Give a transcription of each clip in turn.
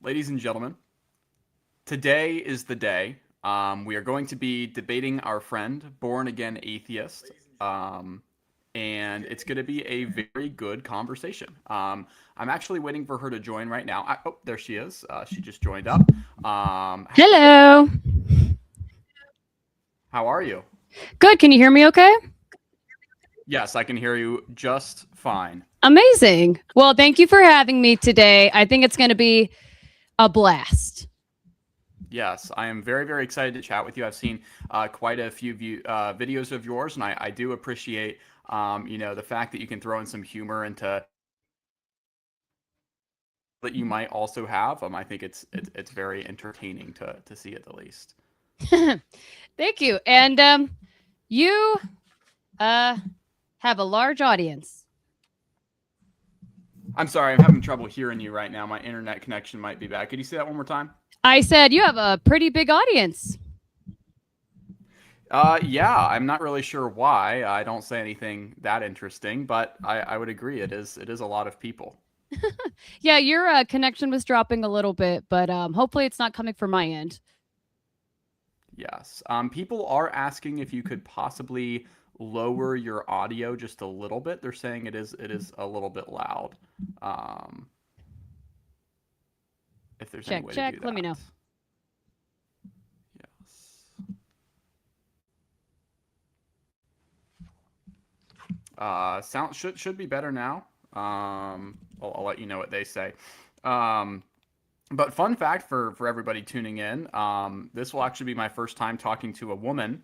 Ladies and gentlemen, today is the day. We are going to be debating our friend, Born Again Atheist. And it's going to be a very good conversation. I'm actually waiting for her to join right now. Oh, there she is. She just joined up. Hello. How are you? Good. Can you hear me okay? Yes, I can hear you just fine. Amazing. Well, thank you for having me today. I think it's going to be a blast. Yes, I am very, very excited to chat with you. I've seen quite a few videos of yours, and I do appreciate, the fact that you can throw in some humor into that you might also have. I think it's very entertaining to see at the least. Thank you. And you have a large audience. I'm sorry, I'm having trouble hearing you right now. My internet connection might be bad. Could you say that one more time? I said you have a pretty big audience. Yeah, I'm not really sure why. I don't say anything that interesting, but I would agree it is a lot of people. Yeah, your connection was dropping a little bit, but hopefully it's not coming from my end. Yes. People are asking if you could possibly lower your audio just a little bit. They're saying it is a little bit loud. Um, if there's any Check, way to check. do Let me that. know. Yes. Sound should be better now. I'll let you know what they say. Um, but fun fact for everybody tuning in, this will actually be my first time talking to a woman.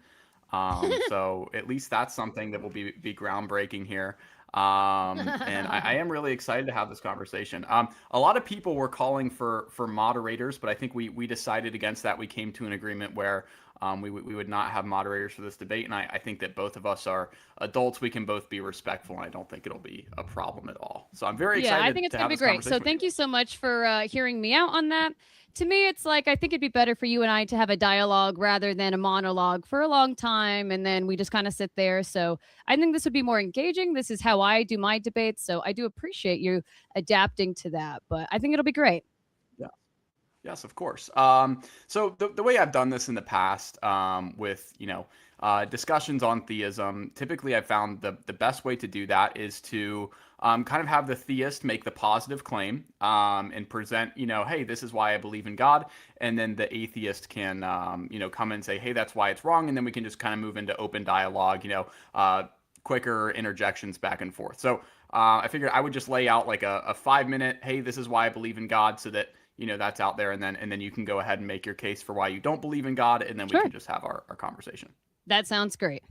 So at least that's something that will be groundbreaking here. And I am really excited to have this conversation. A lot of people were calling for moderators, but I think we decided against that. We came to an agreement where we would not have moderators for this debate, and I think that both of us are adults. We can both be respectful, and I don't think it'll be a problem at all. So I'm very Yeah, I think excited it's to going have to be this great. So conversation with you. thank you so much for hearing me out on that. To me, it's like I think it'd be better for you and I to have a dialogue rather than a monologue for a long time and then we just kind of sit there. So I think this would be more engaging. This is how I do my debates. So I do appreciate you adapting to that, but I think it'll be great. Yeah. Yes, of course. So the way I've done this in the past with, discussions on theism, typically I've found the best way to do that is to kind of have the theist make the positive claim and present, hey, this is why I believe in God. And then the atheist can, come and say, hey, that's why it's wrong. And then we can just kind of move into open dialogue, quicker interjections back and forth. So I figured I would just lay out like a 5 minute, hey, this is why I believe in God, so that that's out there, and then you can go ahead and make your case for why you don't believe in God, and then we Sure. can just have our conversation. That sounds great.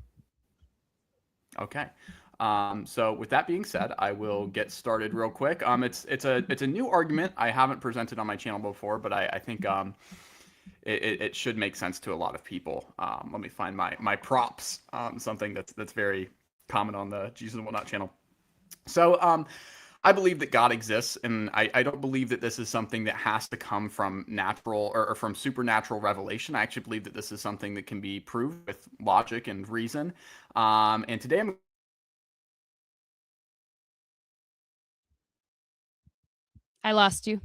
Okay. So with that being said, I will get started real quick. It's a new argument I haven't presented on my channel before, but I think it should make sense to a lot of people. Let me find my props. Something that's very common on the Jesus and Whatnot channel. So I believe that God exists, and I don't believe that this is something that has to come from natural or from supernatural revelation. I actually believe that this is something that can be proved with logic and reason. And today I'm I lost you.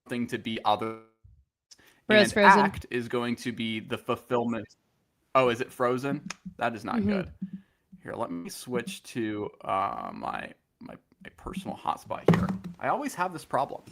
going to be other, Bro's and frozen. act is going to be the fulfillment. Oh, is it frozen? That is not Mm-hmm. good. Here, let me switch to my personal hotspot here. I always have this problem.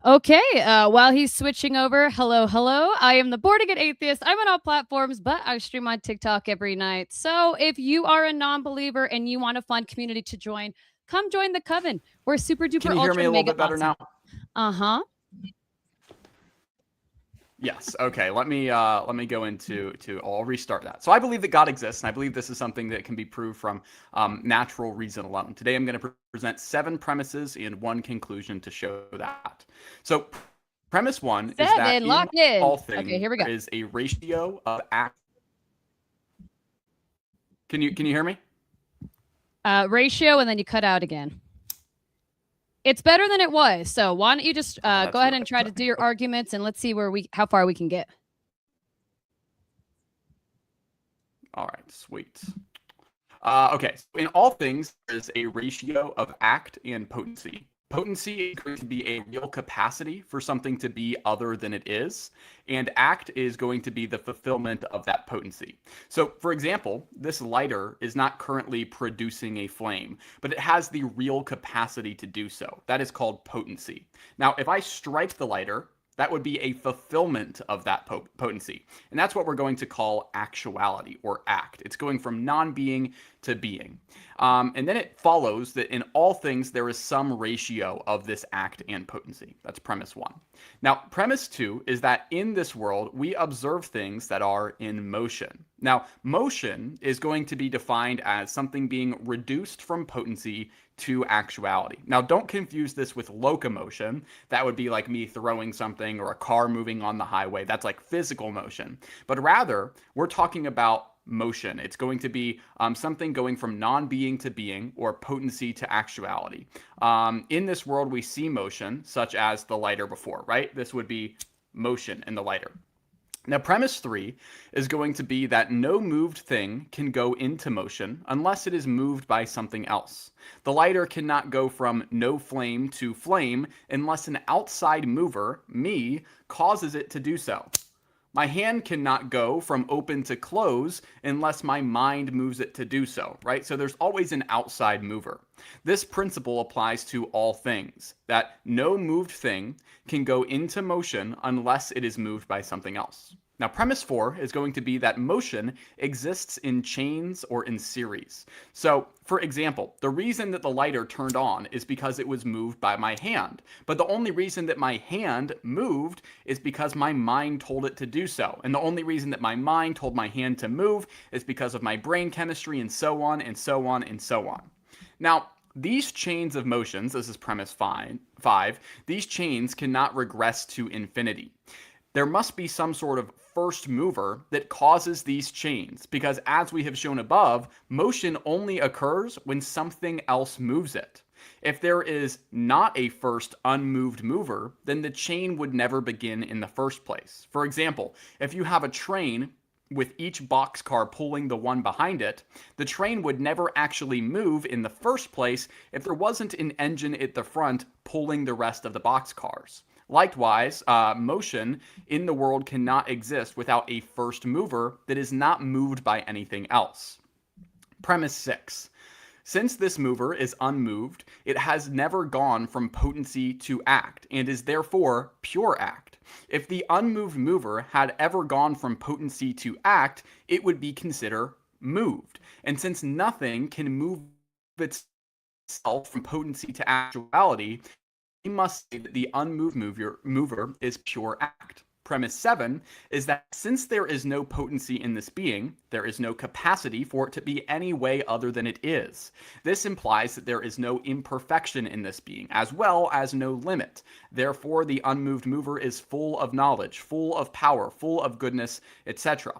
Okay, while he's switching over, hello, hello. I am the Bornagainatheist. I'm on all platforms, but I stream on TikTok every night. So if you are a non-believer and you want a fun community to join, come join the coven. We're super Can duper you hear me ultra a little mega bit better awesome. now? Uh-huh. Yes. Okay. Let me go into to. I'll restart that. So I believe that God exists, and I believe this is something that can be proved from natural reason alone. Today, I'm going to present 7 premises and 1 conclusion to show that. So, premise 1 is that 7, in locked in. all Okay, things here we go. there is a ratio of act. Can you hear me? Ratio, and then you cut out again. It's better than it was. So why don't you just go That's ahead really and try to do upsetting. your Okay. arguments, and let's see how far we can get. All right, sweet. Okay, so in all things, there is a ratio of act and potency. Potency is going to be a real capacity for something to be other than it is, and act is going to be the fulfillment of that potency. So, for example, this lighter is not currently producing a flame, but it has the real capacity to do so. That is called potency. Now, if I strike the lighter, that would be a fulfillment of that potency. And that's what we're going to call actuality or act. It's going from non being to being. And then it follows that in all things, there is some ratio of this act and potency. That's premise one. Now, premise two is that in this world, we observe things that are in motion. Now, motion is going to be defined as something being reduced from potency to actuality. Now, don't confuse this with locomotion. That would be like me throwing something or a car moving on the highway. That's like physical motion. But rather, we're talking about motion. It's going to be something going from non-being to being, or potency to actuality. In this world, we see motion, such as the lighter before, right? This would be motion in the lighter. Now, premise three is going to be that no moved thing can go into motion unless it is moved by something else. The lighter cannot go from no flame to flame unless an outside mover, me, causes it to do so. My hand cannot go from open to close unless my mind moves it to do so, right? So there's always an outside mover. This principle applies to all things, that no moved thing can go into motion unless it is moved by something else. Now, premise four is going to be that motion exists in chains or in series. So, for example, the reason that the lighter turned on is because it was moved by my hand. But the only reason that my hand moved is because my mind told it to do so. And the only reason that my mind told my hand to move is because of my brain chemistry, and so on and so on and so on. Now, these chains of motions, this is premise five, these chains cannot regress to infinity. There must be some sort of first mover that causes these chains, because as we have shown above, motion only occurs when something else moves it. If there is not a first unmoved mover, then the chain would never begin in the first place. For example, if you have a train with each boxcar pulling the one behind it, the train would never actually move in the first place if there wasn't an engine at the front pulling the rest of the boxcars. Likewise, motion in the world cannot exist without a first mover that is not moved by anything else. Premise 6. Since this mover is unmoved, it has never gone from potency to act, and is therefore pure act. If the unmoved mover had ever gone from potency to act, it would be considered moved. And since nothing can move itself from potency to actuality, we must say that the unmoved mover is pure act. Premise 7 is that since there is no potency in this being, there is no capacity for it to be any way other than it is. This implies that there is no imperfection in this being, as well as no limit. Therefore, the unmoved mover is full of knowledge, full of power, full of goodness, etc.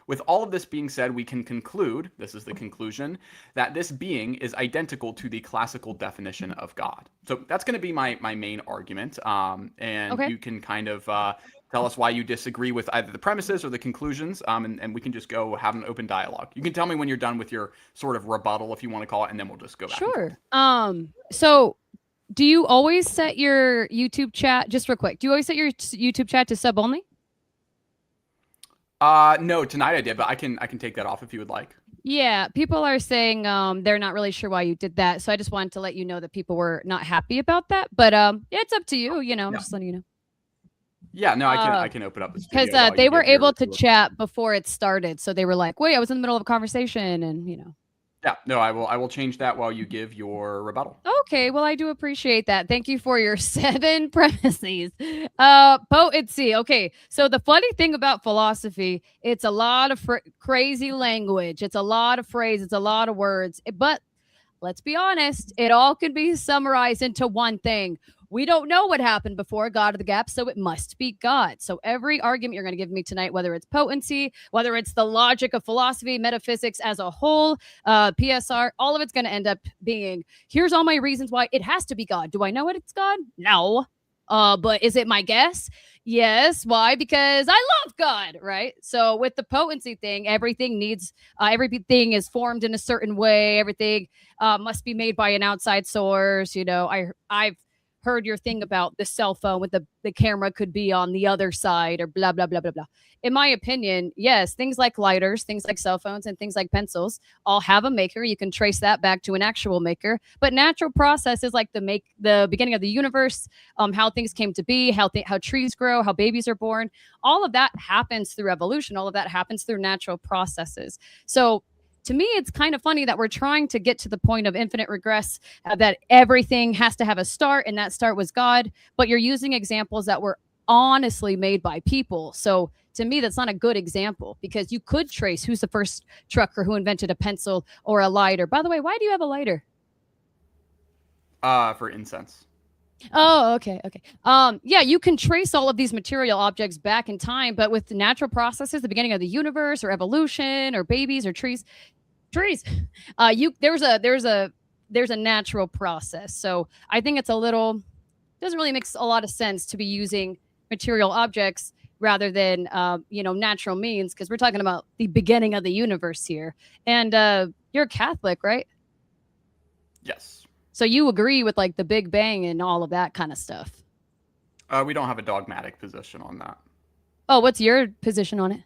With all of this being said, we can conclude, this is the conclusion, that this being is identical to the classical definition of God. So that's going to be my main argument, and Okay. you can kind of tell us why you disagree with either the premises or the conclusions, and we can just go have an open dialogue. You can tell me when you're done with your sort of rebuttal, if you want to call it, and then we'll just go back. Sure. So do you always set your YouTube chat, just real quick, do you always set your YouTube chat to sub only? No, tonight I did, but I can take that off if you would like. Yeah, people are saying they're not really sure why you did that. So I just wanted to let you know that people were not happy about that. But yeah, it's up to you. You know, I'm just letting you know. Yeah, no, I can open up the studio because they were able to your chat before it started. So they were like, "Wait, I was in the middle of a conversation," and you know. Yeah, no, I will change that while you give your rebuttal. Okay, well, I do appreciate that. Thank you for your 7 premises. Potency. Okay, so the funny thing about philosophy, it's a lot of crazy language. It's a lot of phrases. It's a lot of words. But let's be honest, it all can be summarized into one thing. We don't know what happened before God of the gap, so it must be God. So every argument you're going to give me tonight, whether it's potency, whether it's the logic of philosophy, metaphysics as a whole, PSR, all of it's going to end up being, here's all my reasons why it has to be God. Do I know it? It's God? No. But is it my guess? Yes. Why? Because I love God, right? So with the potency thing, everything is formed in a certain way. Everything must be made by an outside source. I've heard your thing about the cell phone with the camera could be on the other side or blah blah blah blah blah. In my opinion, yes, things like lighters, things like cell phones, and things like pencils all have a maker. You can trace that back to an actual maker. But natural processes like the beginning of the universe, how things came to be, how trees grow, how babies are born, all of that happens through evolution. All of that happens through natural processes. So to me, it's kind of funny that we're trying to get to the point of infinite regress, that everything has to have a start, and that start was God. But you're using examples that were honestly made by people. So to me, that's not a good example, because you could trace who's the first trucker who invented a pencil or a lighter. By the way, why do you have a lighter? For incense. Oh, okay. Yeah, you can trace all of these material objects back in time, but with the natural processes, the beginning of the universe or evolution or babies or trees, there's a natural process. So I think it's doesn't really make a lot of sense to be using material objects rather than natural means, because we're talking about the beginning of the universe here. And you're a Catholic, right? Yes. So you agree with like the Big Bang and all of that kind of stuff. We don't have a dogmatic position on that. Oh, what's your position on it?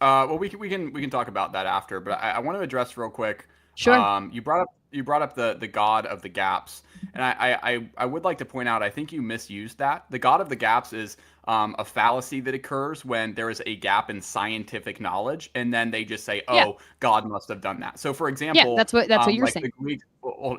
Well, we can talk about that after, but I want to address real quick. Sure. You brought up the God of the gaps, and I would like to point out, I think you misused that. The God of the gaps is a fallacy that occurs when there is a gap in scientific knowledge, and then they just say, "Oh, Yeah. God must have done that." So, for Yeah, example, that's what you're like saying. the Greeks,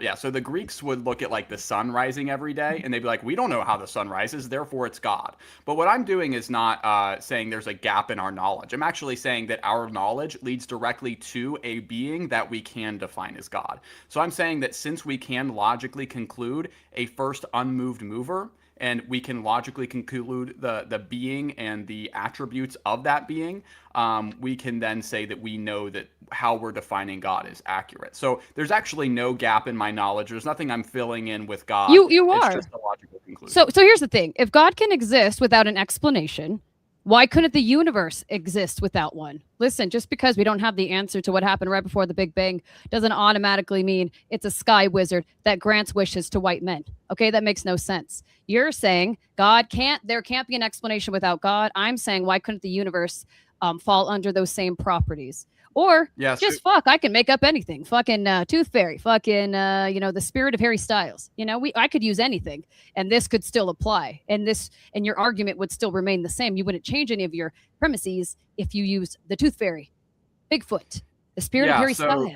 yeah. So the Greeks would look at like the sun rising every day, and they'd be like, "We don't know how the sun rises, therefore it's God." But what I'm doing is not saying there's a gap in our knowledge. I'm actually saying that our knowledge leads directly to a being that we can define as God. So I'm saying that since we can logically conclude a first unmoved mover, and we can logically conclude the being and the attributes of that being, we can then say that we know that how we're defining God is accurate. So there's actually no gap in my knowledge. There's nothing I'm filling in with God. You It's are. just a logical conclusion. So here's the thing. If God can exist without an explanation, why couldn't the universe exist without one? Listen, just because we don't have the answer to what happened right before the Big Bang doesn't automatically mean it's a sky wizard that grants wishes to white men. Okay, that makes no sense. You're saying there can't be an explanation without God. I'm saying, why couldn't the universe fall under those same properties? Or Yes. just fuck, I can make up anything. Fucking Tooth Fairy, fucking the spirit of Harry Styles. I could use anything, and this could still apply, and your argument would still remain the same. You wouldn't change any of your premises if you used the Tooth Fairy, Bigfoot, the spirit of Harry Styles.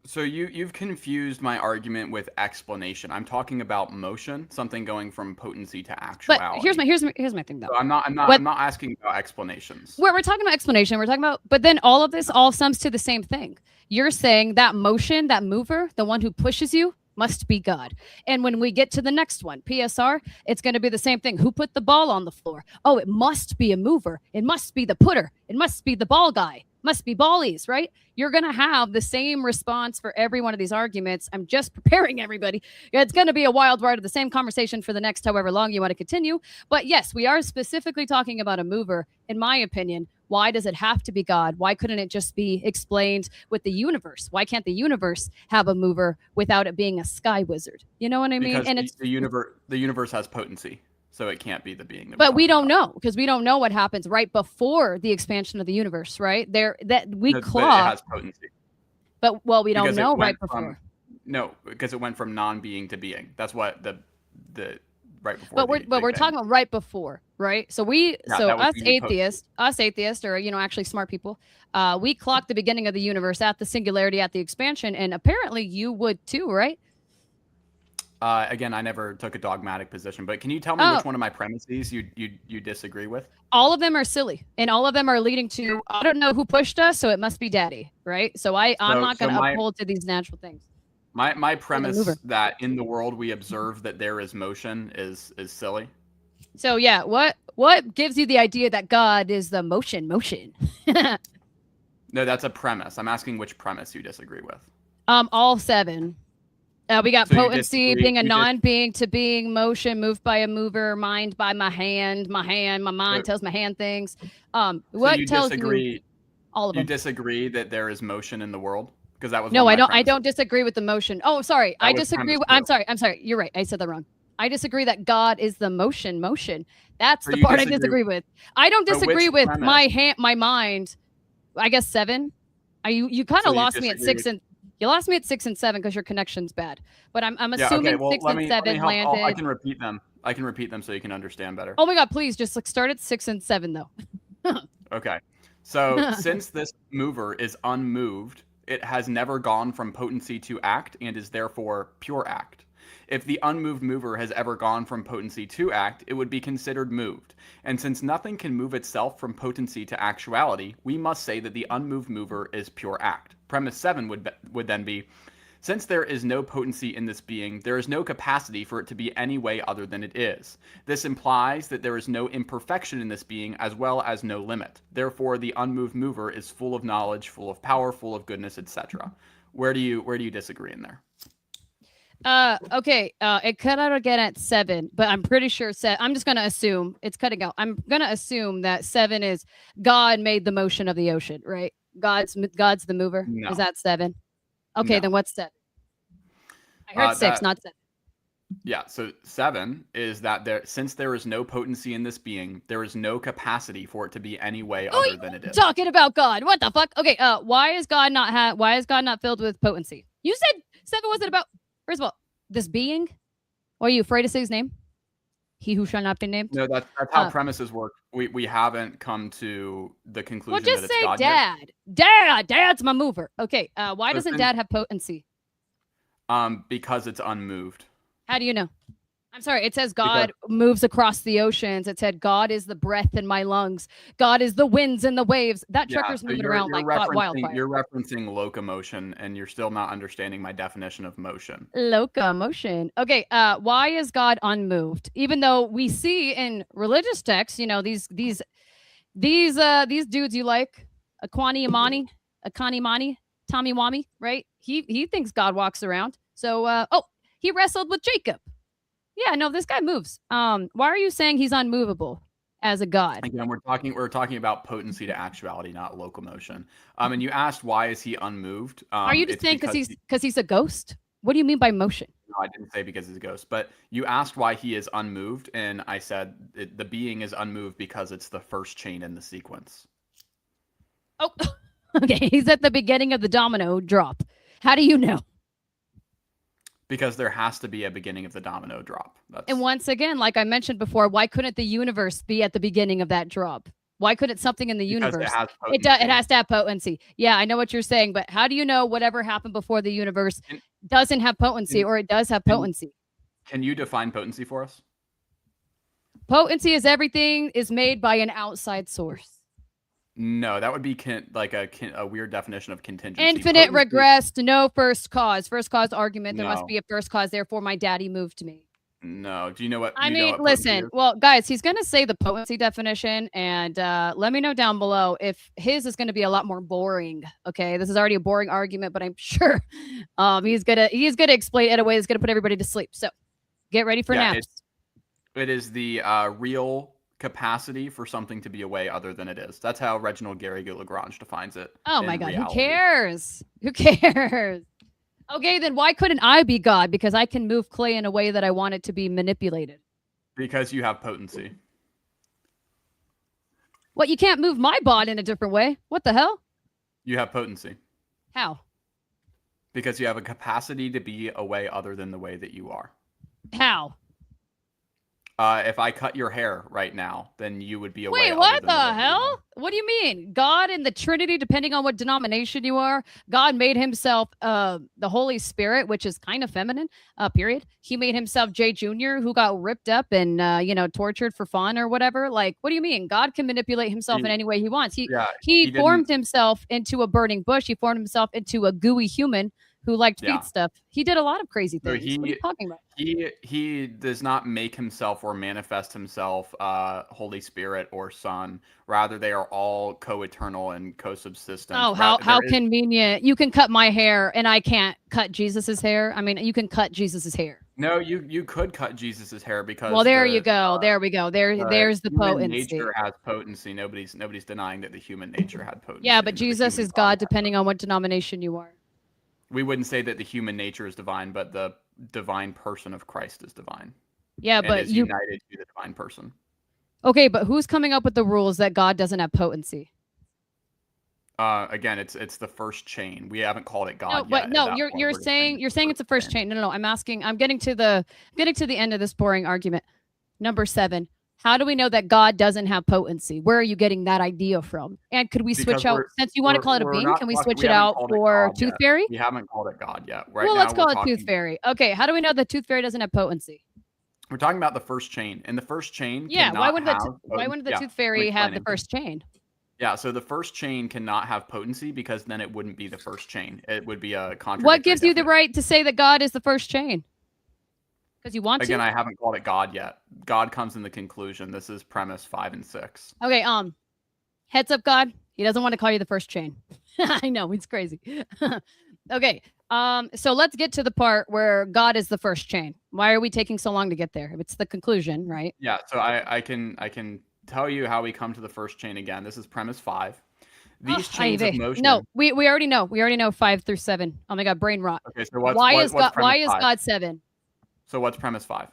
So you've confused my argument with explanation. I'm talking about motion, something going from potency to actuality. But here's my thing though. So I'm not asking about explanations. We're talking about explanation. We're talking about, but then all of this all sums to the same thing. You're saying that motion, that mover, the one who pushes you, must be God. And when we get to the next one, PSR, it's going to be the same thing. Who put the ball on the floor? Oh, it must be a mover. It must be the putter. It must be the ball guy. Must be ballies, right? You're going to have the same response for every one of these arguments. I'm just preparing everybody. It's going to be a wild ride of the same conversation for the next however long you want to continue. But yes, we are specifically talking about a mover. In my opinion, why does it have to be God? Why couldn't it just be explained with the universe? Why can't the universe have a mover without it being a sky wizard? You know what I mean? Because And the universe has potency, so it can't be the being. But we don't know, because we don't know what happens right before the expansion of the universe, right? But it has potency. But we don't know right before. No, because it went from non-being to being. That's what the right before. But we're talking about right before, right? So us atheists, or actually smart people, we clock the beginning of the universe at the singularity, at the expansion, and apparently you would too, right? Again, I never took a dogmatic position, but can you tell me which one of my premises you disagree with? All of them are silly, and all of them are leading to, I don't know who pushed us, so it must be daddy, right? So I'm not going to uphold to these natural things. My premise that in the world we observe that there is motion is silly. So yeah, what gives you the idea that God is the motion? No, that's a premise. I'm asking which premise you disagree with. All 7. We got So you potency, disagree? being a non-being to being, motion, moved by a mover, mind by my hand, my mind tells my hand things. So What you tells you disagree? all of You them? disagree that there is motion in the world? Because that was one No, of I my don't. I premises. don't disagree with the motion. Oh, sorry. That I was disagree. premise I'm two. sorry. I'm sorry. You're right. I said that wrong. I disagree that God is the motion. Motion. That's So the you part I disagree. disagree with. I don't So disagree which with premise? my hand, my mind. I guess 7. You kind So of you lost me at disagree 6 with? and you lost me at 6 and 7 because your connection's bad. But I'm Yeah. Okay. assuming Well, 6 and let me 7 help. I landed. can repeat them. I can repeat them so you can understand better. Oh my God! Please just like start at 6 and 7 though. Okay. So since this mover is unmoved, it has never gone from potency to act and is therefore pure act. If the unmoved mover has ever gone from potency to act, it would be considered moved. And since nothing can move itself from potency to actuality, we must say that the unmoved mover is pure act. Premise 7 would then be, since there is no potency in this being, there is no capacity for it to be any way other than it is. This implies that there is no imperfection in this being as well as no limit. Therefore, the unmoved mover is full of knowledge, full of power, full of goodness, etc. Where do you disagree in there? Okay. It cut out again at 7, but I'm pretty sure I'm just gonna assume it's cutting out. I'm gonna assume that 7 is God made the motion of the ocean, right? God's the mover. No. Is that 7? Okay, No. then what's 7? I heard 6, That not 7. Yeah, so 7 is that since there is no potency in this being, there is no capacity for it to be any way Oh, other than it is. talking about God. What the fuck? Okay, why is God not filled with potency? You said 7 wasn't about, first of all, this being? Or are you afraid to say his name? He who shall not be named? No, that's how premises work. We haven't come to the conclusion well, just that it's say God yet. Dad's my mover. Okay, why doesn't Dad have potency? Because it's unmoved. How do you know? I'm sorry. It says God moves across the oceans. It said God is the breath in my lungs. God is the winds and the waves. That trucker's moving around like wildfire. You're referencing locomotion, and you're still not understanding my definition of motion. Locomotion. Okay. Why is God unmoved? Even though we see in religious texts, these dudes you like, Aquani Imani, Akani Mani, Tommy Wami, right? He thinks God walks around. So he wrestled with Jacob. Yeah, no, this guy moves. Why are you saying he's unmovable as a god? Again, we're talking about potency to actuality, not locomotion. And you asked why is he unmoved? Are you just saying because he's a ghost? What do you mean by motion? No, I didn't say because he's a ghost, but you asked why he is unmoved, and I said the being is unmoved because it's the first chain in the sequence. Oh, okay. He's at the beginning of the domino drop. How do you know? Because there has to be a beginning of the domino drop. And once again, like I mentioned before, why couldn't the universe be at the beginning of that drop? Why couldn't something in the universe? It has to have potency. Yeah, I know what you're saying, but how do you know whatever happened before the universe doesn't have potency or it does have potency? Can you define potency for us? Potency is everything is made by an outside source. No, that would be a weird definition of contingency. Infinite regress to no first cause. First cause argument. There must be a first cause. Therefore, my daddy moved me. No. Do you know what? I mean, listen. Well, guys, he's going to say the potency definition, and let me know down below if his is going to be a lot more boring. Okay, this is already a boring argument, but I'm sure he's gonna explain it in a way that's gonna put everybody to sleep. So get ready for naps. It is the real capacity for something to be a way other than it is. That's how Reginald Garrigou-Lagrange defines it. Oh my God, reality. Who cares? Who cares? Okay, then why couldn't I be God? Because I can move clay in a way that I want it to be manipulated. Because you have potency. What, you can't move my body in a different way? What the hell? You have potency. How? Because you have a capacity to be a way other than the way that you are. How? If I cut your hair right now, then you would be a way. Wait, what the hell? What do you mean? God and the Trinity, depending on what denomination you are, God made himself the Holy Spirit, which is kind of feminine, period. He made himself Jay Jr., who got ripped up and, tortured for fun or whatever. Like, what do you mean? God can manipulate himself in any way he wants. He formed himself into a burning bush. He formed himself into a gooey human who liked Yeah. feet stuff. He did a lot of crazy So things. What are you talking about? he does not make himself or manifest himself Holy Spirit or Son. Rather, they are all co-eternal and co-subsistent. Oh, how convenient. You can cut my hair and I can't cut Jesus's hair. I mean, you can cut Jesus's hair. No, you could cut Jesus's hair because well, there you go. There we go. There's the human potency. nature has potency. Nobody's denying that the human nature had potency. Yeah, but Jesus is God, depending on what denomination you are. We wouldn't say that the human nature is divine, but the divine person of Christ is divine. Yeah, but is united to the divine person. Okay, but who's coming up with the rules that God doesn't have potency? Again, it's the first chain. We haven't called it God yet. No, you're saying it's the first chain. No, I'm asking. I'm getting to the end of this boring argument. Number 7. How do we know that God doesn't have potency? Where are you getting that idea from? And could we switch out, since you want to call it a being, can we switch it out for Tooth Fairy? We haven't called it God yet. Well, let's call it Tooth Fairy. Okay, how do we know the Tooth Fairy doesn't have potency? We're talking about the first chain. And the first chain why wouldn't the Tooth Fairy have the first chain? Yeah, so the first chain cannot have potency because then it wouldn't be the first chain. It would be a contradiction. What gives you the right to say that God is the first chain? Because you want to? Again, I haven't called it God yet. God comes in the conclusion. This is premise 5 and 6. Okay, heads up, God. He doesn't want to call you the first chain. I know, it's crazy. Okay, so let's get to the part where God is the first chain. Why are we taking so long to get there? It's the conclusion, right? Yeah, so I can tell you how we come to the first chain again. This is premise 5. These chains of motion. No, we already know. We already know 5 through 7. Oh my God, brain rot. Okay, so why is God 7? So what's premise 5?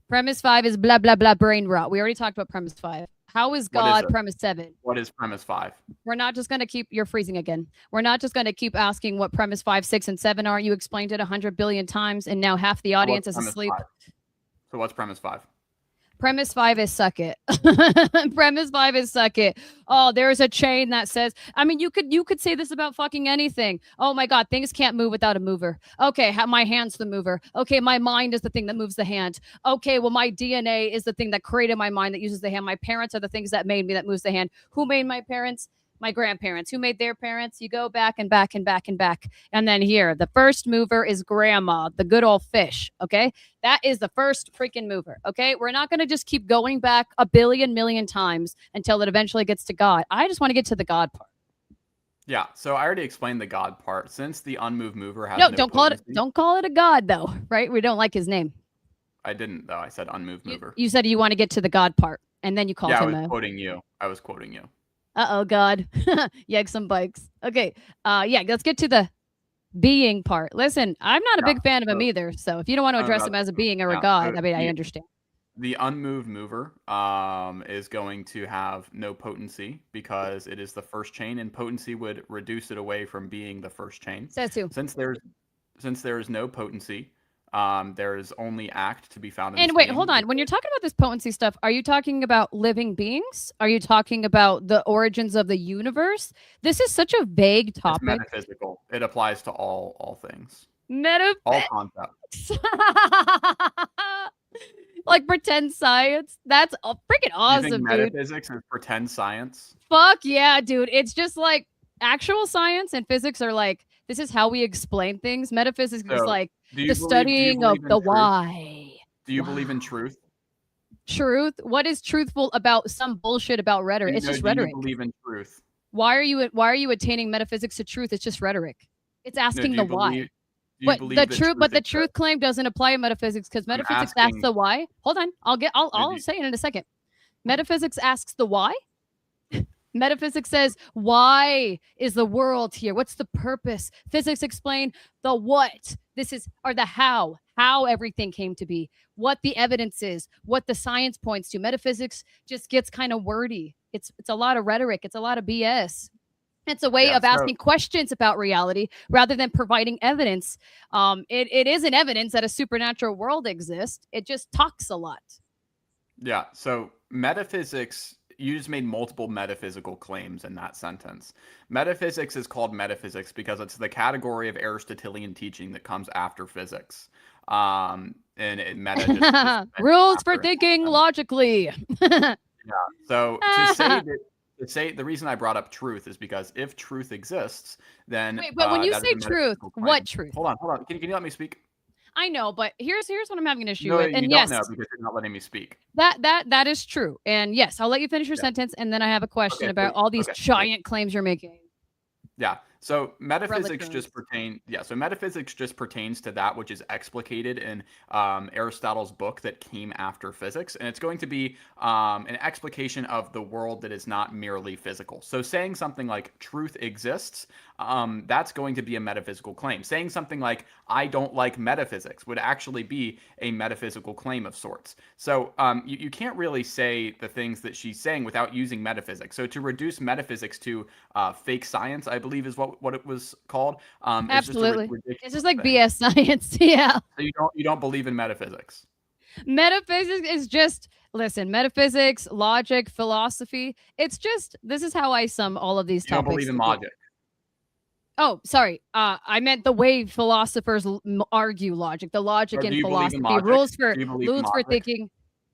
Premise 5 is blah blah blah brain rot. We already talked about premise 5. How is God premise 7? What is premise 5? We're not just going to keep. You're freezing again. We're not just going to keep asking what premise 5, 6, and 7 are. You explained it 100 billion times, and now half the audience is asleep. So what's premise 5? Premise 5 is suck it. Premise 5 is suck it. Oh, there's a chain that says, I mean, you could say this about fucking anything. Oh my God, things can't move without a mover. Okay, my hand's the mover. Okay, my mind is the thing that moves the hand. Okay, well, my DNA is the thing that created my mind that uses the hand. My parents are the things that made me that moves the hand. Who made my parents? My grandparents. Who made their parents? You go back and back and back and back. And then here, the first mover is grandma, the good old fish. Okay. That is the first freaking mover. Okay. We're not going to just keep going back a billion million times until it eventually gets to God. I just want to get to the God part. Yeah. So I already explained the God part. Since the unmoved mover has don't call it a God though. Right. We don't like his name. I didn't though. I said unmoved mover. You said you want to get to the God part and then you called him. I was quoting you. Uh-oh, God. Yeg some bikes. Okay. Yeah, let's get to the being part. Listen, I'm not a big fan of him either. So if you don't want to address him as a being or a God, I mean, I understand. The unmoved mover is going to have no potency because it is the first chain, and potency would reduce it away from being the first chain. Says who? Since there is no potency, there is only act to be found in And wait, hold on. When you're talking about this potency stuff, are you talking about living beings? Are you talking about the origins of the universe? This is such a vague topic. It's metaphysical. It applies to all things. All concepts. Like pretend science. That's freaking awesome, dude. Metaphysics is pretend science. Fuck yeah, dude. It's just like actual science and physics are like, this is how we explain things. Metaphysics is like the studying of the why. Do you believe in truth? Truth? What is truthful about some bullshit about rhetoric? It's just rhetoric. Do you believe in truth? Why are you attaining metaphysics to truth? It's just rhetoric. It's asking the why. But the truth claim doesn't apply in metaphysics because metaphysics asks the why. Hold on. I'll say it in a second. Metaphysics asks the why. Metaphysics says, why is the world here? What's the purpose? Physics explain the what. Or the how everything came to be, what the evidence is, what the science points to. Metaphysics just gets kind of wordy. It's a lot of rhetoric. It's a lot of BS. It's a way of asking questions about reality rather than providing evidence. It isn't evidence that a supernatural world exists. It just talks a lot. Yeah. So metaphysics, you just made multiple metaphysical claims in that sentence. Metaphysics is called metaphysics because it's the category of Aristotelian teaching that comes after physics. And meta rules for thinking logically. Yeah. So to say that The reason I brought up truth is because if truth exists, then Wait, but when you that is say a truth, metaphysical claim. what truth? Hold on. Can you let me speak? I know, but here's what I'm having an issue No, with. you And don't yes, know because you're not letting me speak. that is true. And yes, I'll let you finish your Yeah. sentence, and then I have a question Okay. So about all these okay. giant claims you're making. Yeah. So metaphysics Religions. So metaphysics just pertains to that which is explicated in Aristotle's book that came after physics, and it's going to be an explication of the world that is not merely physical. So saying something like truth exists, that's going to be a metaphysical claim. Saying something like I don't like metaphysics would actually be a metaphysical claim of sorts. So you can't really say the things that she's saying without using metaphysics. So to reduce metaphysics to fake science, I believe is what it was called, is just a Absolutely. It's ridiculous just like thing. BS science. Yeah. So you don't believe in metaphysics. Metaphysics is just, listen, metaphysics, logic, philosophy. It's just, this is how I sum all of these You don't believe topics in to be. logic. Oh, sorry. I meant the way philosophers argue logic, the logic Or do in you believe in philosophy, logic? Do you believe in rules for logic? thinking.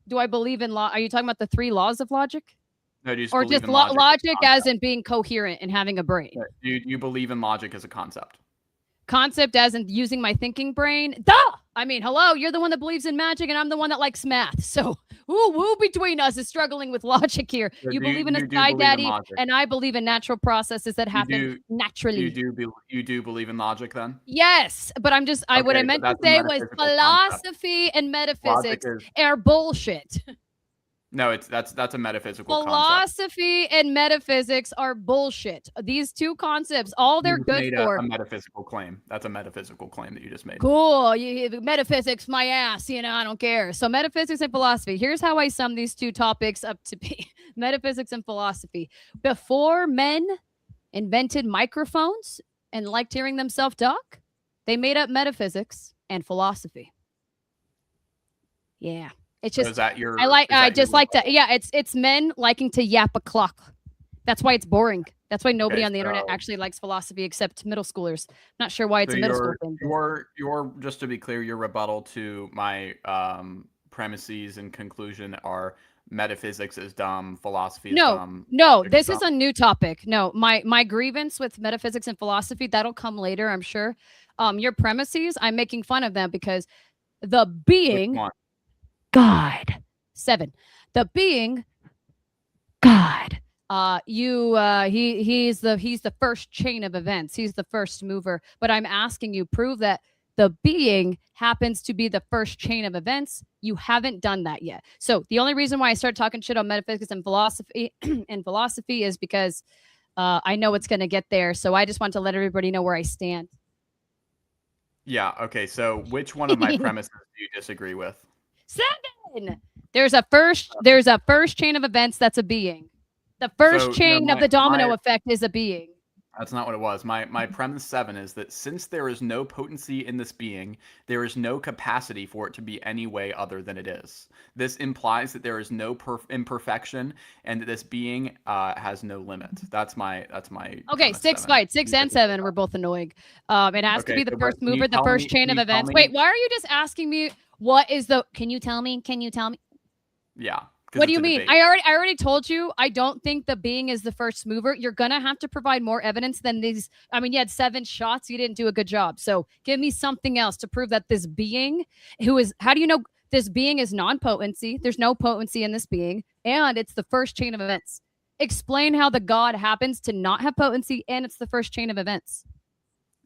Do I believe in law? Are you talking about the 3 laws of logic? No, do you just Or believe just in logic as a logic as concept? in being coherent and having a brain? Do you believe in logic as a concept? Concept as in using my thinking brain? Duh! I mean, hello, you're the one that believes in magic and I'm the one that likes math. So who between us is struggling with logic here? So You believe in a you do sky believe in daddy, logic? and I believe in natural processes that You happen do naturally. you do believe in logic then? Yes, but what I Okay, so meant to that's a say was metaphysical concept. philosophy and Logic metaphysics is are bullshit. no, it's that's a metaphysical concept. Philosophy and metaphysics are bullshit. These two concepts, all You they're just good made for. a metaphysical claim. That's a metaphysical claim that you just made. Cool. Metaphysics, my ass. I don't care. So, metaphysics and philosophy. Here's how I sum these two topics up to be metaphysics and philosophy. Before men invented microphones and liked hearing themselves talk, they made up metaphysics and philosophy. Yeah. It's So just, I is that your just like to, rebuttal? yeah, it's men liking to yap a clock. That's why it's boring. That's why nobody Okay, on the internet so actually likes philosophy except middle schoolers. Not sure why so it's a middle school thing. But your just to be clear, your rebuttal to my premises and conclusion are metaphysics is dumb, philosophy is no, dumb, no, logic is this is dumb. a new topic. No, my grievance with metaphysics and philosophy, that'll come later, I'm sure. Your premises, I'm making fun of them because the Which being one? God. 7. The being God. He's the first chain of events. He's the first mover. But I'm asking you, prove that the being happens to be the first chain of events. You haven't done that yet. So the only reason why I start talking shit on metaphysics and philosophy is because I know it's going to get there. So I just want to let everybody know where I stand. Yeah, okay. So which one of my premises do you disagree with? 7. There's a first chain of events that's a being. The first So no, chain of the domino effect is a being. that's not what it was. My premise 7 is that since there is no potency in this being, there is no capacity for it to be any way other than it is. This implies that there is no imperfection and that this being has no limit. That's my Okay, premise 6 7. fights. 6 and 7 were both annoying. It has to Okay, be the so first but can you mover, the tell first me? chain Can of you tell events. me? Wait, why are you just asking me what is the? Can you tell me? Can you tell me? Yeah, because What do it's you a mean? debate. I already told you I don't think the being is the first mover. You're gonna have to provide more evidence than these. I mean, you had 7 shots. You didn't do a good job. So give me something else to prove that this being, who is, how do you know this being is non-potency? There's no potency in this being, and it's the first chain of events. Explain how the God happens to not have potency, and it's the first chain of events.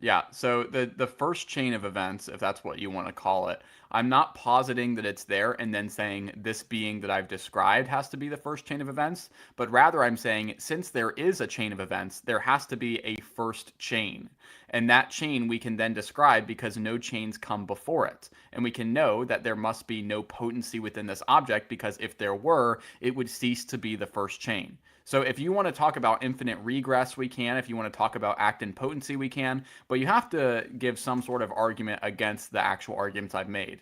Yeah, so the first chain of events, if that's what you want to call it, I'm not positing that it's there and then saying this being that I've described has to be the first chain of events, but rather I'm saying since there is a chain of events, there has to be a first chain. And that chain we can then describe because no chains come before it. And we can know that there must be no potency within this object because if there were, it would cease to be the first chain. So if you want to talk about infinite regress, we can. If you want to talk about act and potency, we can. But you have to give some sort of argument against the actual arguments I've made.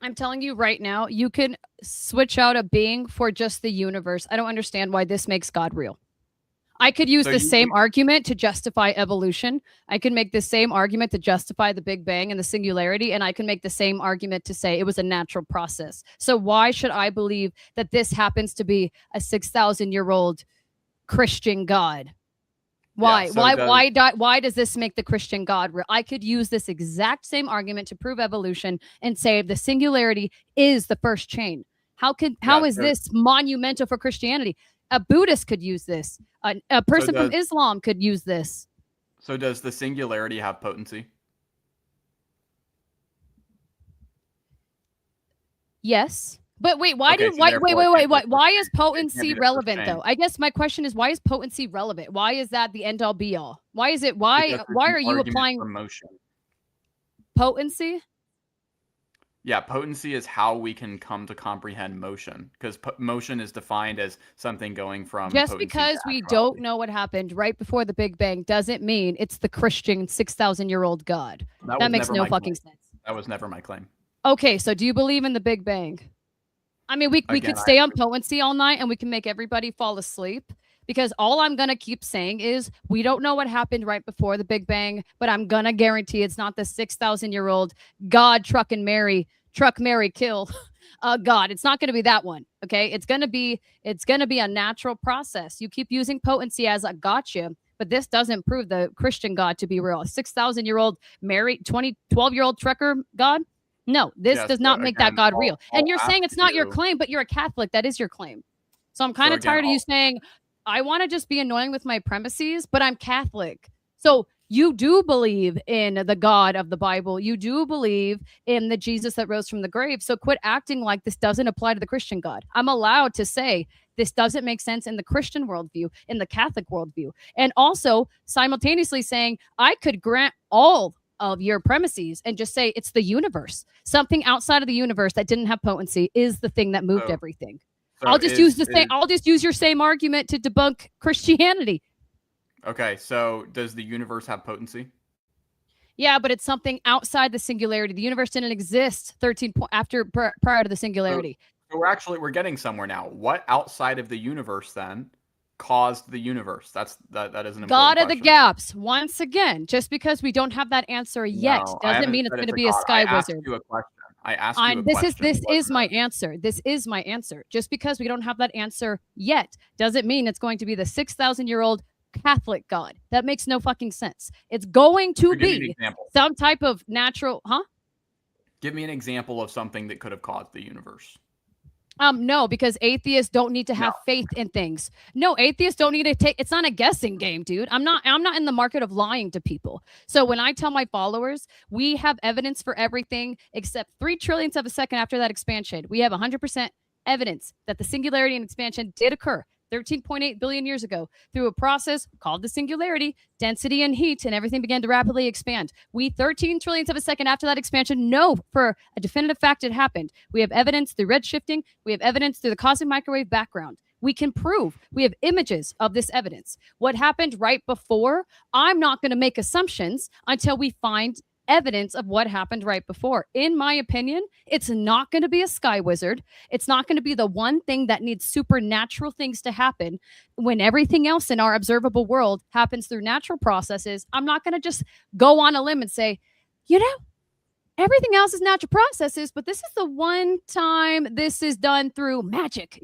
I'm telling you right now, you can switch out a being for just the universe. I don't understand why this makes God real. I could use So the you same argument to justify evolution. I could make the same argument to justify the Big Bang and the singularity, and I can make the same argument to say it was a natural process. So why should I believe that this happens to be a 6,000-year-old Christian God? yeah. Why? Why does this make the Christian God real? I could use this exact same argument to prove evolution and say the singularity is the first chain. How Yeah. is this monumental for Christianity? A Buddhist could use this. A person from Islam could use this. So does the singularity have potency? Yes. But wait, why Okay, do so why therefore wait it wait can't wait be the why first is chain. It can't be potency the first relevant chain. though? I guess my question is, why is potency relevant? Why is that the end all be all? Why is it Because there's why an are you argument applying for motion. potency? Yeah, potency is how we can come to comprehend motion, because motion is defined as something going from Just potency because to we actuality. don't know what happened right before the Big Bang doesn't mean it's the Christian 6,000-year-old God. That was makes never no my fucking claim. sense. That was never my claim. Okay, so do you believe in the Big Bang? I mean, we Again, could stay on potency all night and we can make everybody fall asleep, because all I'm going to keep saying is we don't know what happened right before the Big Bang, but I'm going to guarantee it's not the 6,000-year-old God truck Mary kill God. It's not going to be that one. Okay. It's going to be a natural process. You keep using potency as a gotcha, but this doesn't prove the Christian God to be real. A 6,000-year-old married 12-year-old trucker God. No, this does not make that God real. And you're saying it's not your claim, but you're a Catholic. That is your claim. So I'm kind of tired of you saying, I want to just be annoying with my premises, but I'm Catholic. So you do believe in the God of the Bible. You do believe in the Jesus that rose from the grave. So quit acting like this doesn't apply to the Christian God. I'm allowed to say this doesn't make sense in the Christian worldview, in the Catholic worldview. And also simultaneously saying I could grant all of your premises and just say it's the universe. Something outside of the universe that didn't have potency is the thing that moved everything. So I'll just use your same argument to debunk Christianity. Okay, so does the universe have potency? Yeah, but it's something outside the singularity. The universe didn't exist prior to the singularity. So we're getting somewhere now. What outside of the universe then caused the universe? That is an important God of question. the gaps. Once again, just because we don't have that answer yet doesn't mean it's going to be a sky wizard. I asked you a question. This is my answer. This is my answer. Just because we don't have that answer yet doesn't mean it's going to be the 6,000-year-old Catholic God. That makes no fucking sense. It's going to be some type of natural, Give me an example of something that could have caused the universe. No, because atheists don't need to have faith in things. No, atheists don't need to take. It's not a guessing game, dude. I'm not in the market of lying to people. So when I tell my followers, we have evidence for everything except 3 trillionths of a second after that expansion. We have 100% evidence that the singularity and expansion did occur 13.8 billion years ago through a process called the singularity, density and heat, and everything began to rapidly expand. We 13 trillionths of a second after that expansion know for a definitive fact it happened. We have evidence through redshifting. We have evidence through the cosmic microwave background. We can prove, we have images of this evidence. What happened right before, I'm not going to make assumptions until we find evidence of what happened right before. In my opinion, it's not going to be a sky wizard. It's not going to be the one thing that needs supernatural things to happen when everything else in our observable world happens through natural processes. I'm not going to just go on a limb and say, everything else is natural processes, but this is the one time this is done through magic,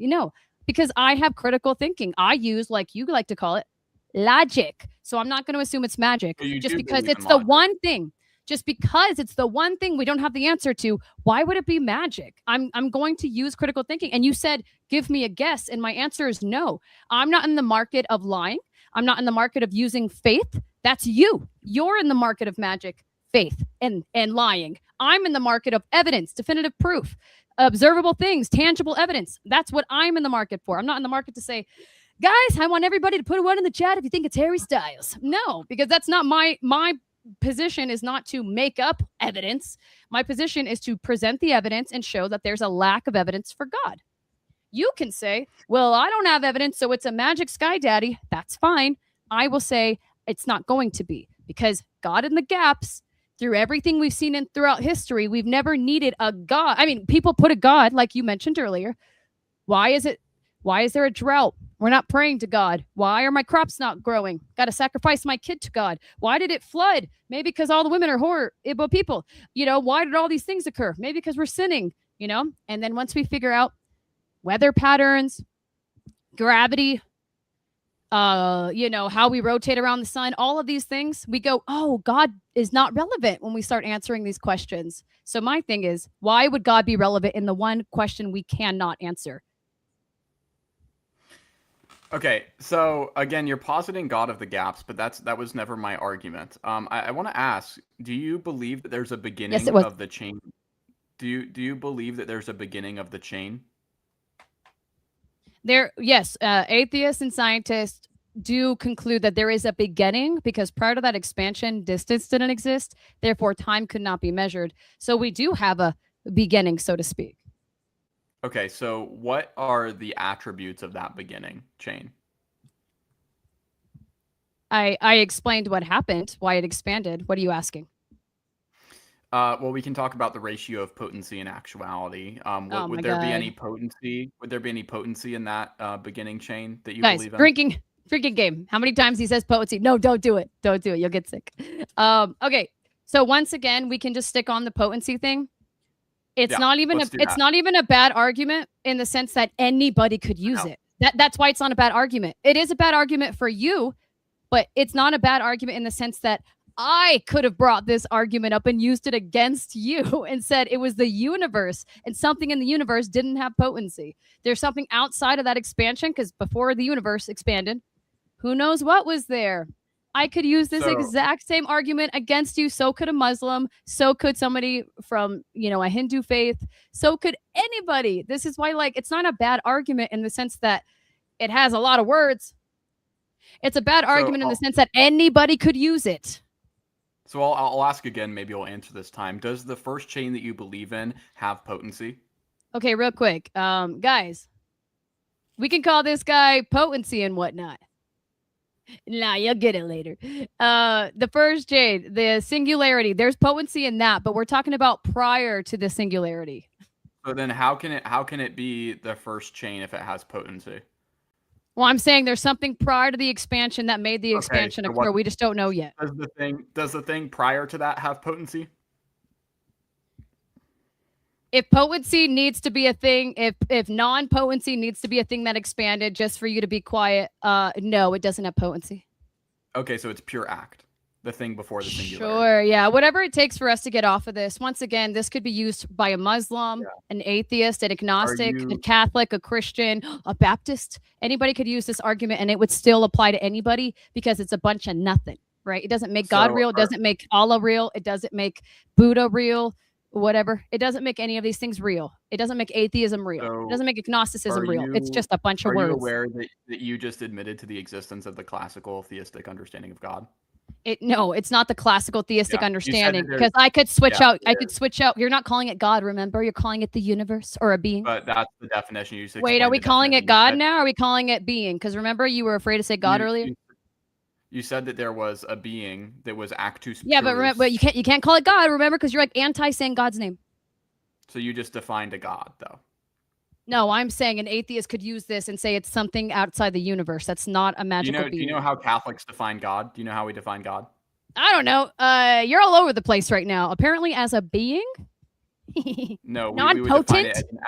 because I have critical thinking. I use, like you like to call it, logic. So I'm not going to assume it's magic just because it's the one thing. Just because it's the one thing we don't have the answer to, why would it be magic? I'm going to use critical thinking. And you said, give me a guess. And my answer is no. I'm not in the market of lying. I'm not in the market of using faith. That's you. You're in the market of magic, faith, and lying. I'm in the market of evidence, definitive proof, observable things, tangible evidence. That's what I'm in the market for. I'm not in the market to say, guys, I want everybody to put a one in the chat if you think it's Harry Styles. No, because that's not my position is not to make up evidence. My position is to present the evidence and show that there's a lack of evidence for God. You can say, well, I don't have evidence, so it's a magic sky daddy. That's fine. I will say it's not going to be, because God in the gaps, through everything we've seen in throughout history, we've never needed a God. I mean, people put a God, like you mentioned earlier. Why is it Why is there a drought? We're not praying to God. Why are my crops not growing? Got to sacrifice my kid to God. Why did it flood? Maybe because all the women are horrible people. Why did all these things occur? Maybe because we're sinning, And then once we figure out weather patterns, gravity, how we rotate around the sun, all of these things, we go, oh, God is not relevant when we start answering these questions. So my thing is, why would God be relevant in the one question we cannot answer? Okay, so again, you're positing God of the gaps, but that was never my argument. I want to ask, do you believe that there's a Yes, beginning it was. of the chain? Do you believe that there's a beginning of the chain? Yes, atheists and scientists do conclude that there is a beginning because prior to that expansion, distance didn't exist. Therefore, time could not be measured. So we do have a beginning, so to speak. Okay, so what are the attributes of that beginning chain? I explained what happened, why it expanded. What are you asking? Well, we can talk about the ratio of potency and actuality. Oh Would my there be any God. potency? Would there be any potency in that beginning chain that you Guys, believe in? drinking game. How many times he says potency? No, don't do it. Don't do it. You'll get sick. Okay. So once again, we can just stick on the potency thing. It's Yeah, not even let's do it's that. not even a bad argument in the sense that anybody could use it. That's why it's not a bad argument. It is a bad argument for you, but it's not a bad argument in the sense that I could have brought this argument up and used it against you and said it was the universe and something in the universe didn't have potency. There's something outside of that expansion because before the universe expanded, who knows what was there? I could use this exact same argument against you. So could a Muslim. So could somebody from, a Hindu faith. So could anybody. This is why, it's not a bad argument in the sense that it has a lot of words. It's a bad argument in the sense that anybody could use it. So I'll ask again. Maybe you'll answer this time. Does the first chain that you believe in have potency? Okay, real quick. Guys, we can call this guy potency and whatnot. Nah, you'll get it later. The first chain, the singularity, there's potency in that, but we're talking about prior to the singularity. So then how can it be the first chain if it has potency? Well, I'm saying there's something prior to the expansion that made the expansion occur. We just don't know yet. Does the thing prior to that have potency? If potency needs to be a thing, if non-potency needs to be a thing that expanded just for you to be quiet, no, it doesn't have potency. Okay, so it's pure act. The thing before the singularity. Sure, yeah. Whatever it takes for us to get off of this. Once again, this could be used by a Muslim, an atheist, an agnostic, a Catholic, a Christian, a Baptist. Anybody could use this argument and it would still apply to anybody because it's a bunch of nothing, right? It doesn't make God real. It doesn't make Allah real. It doesn't make Buddha real. Whatever. It doesn't make any of these things real. It doesn't make atheism real. It doesn't make agnosticism real. It's just a bunch of words. Are you aware that you just admitted to the existence of the classical theistic understanding of God? No, it's not the classical theistic understanding because I could switch out. I could switch out. You're not calling it God, remember? You're calling it the universe or a being. But that's the definition you said. Wait, are we calling it God now? Or are we calling it being? Because remember, you were afraid to say God earlier. You said that there was a being that was actus purus. Yeah, but you can't call it God, remember, because you're like anti saying God's name. So you just defined a God, though. No, I'm saying an atheist could use this and say it's something outside the universe. That's not a magical being. Do you know how Catholics define God? Do you know how we define God? I don't know. You're all over the place right now. Apparently, as a being. No, non-potent. We would define it as an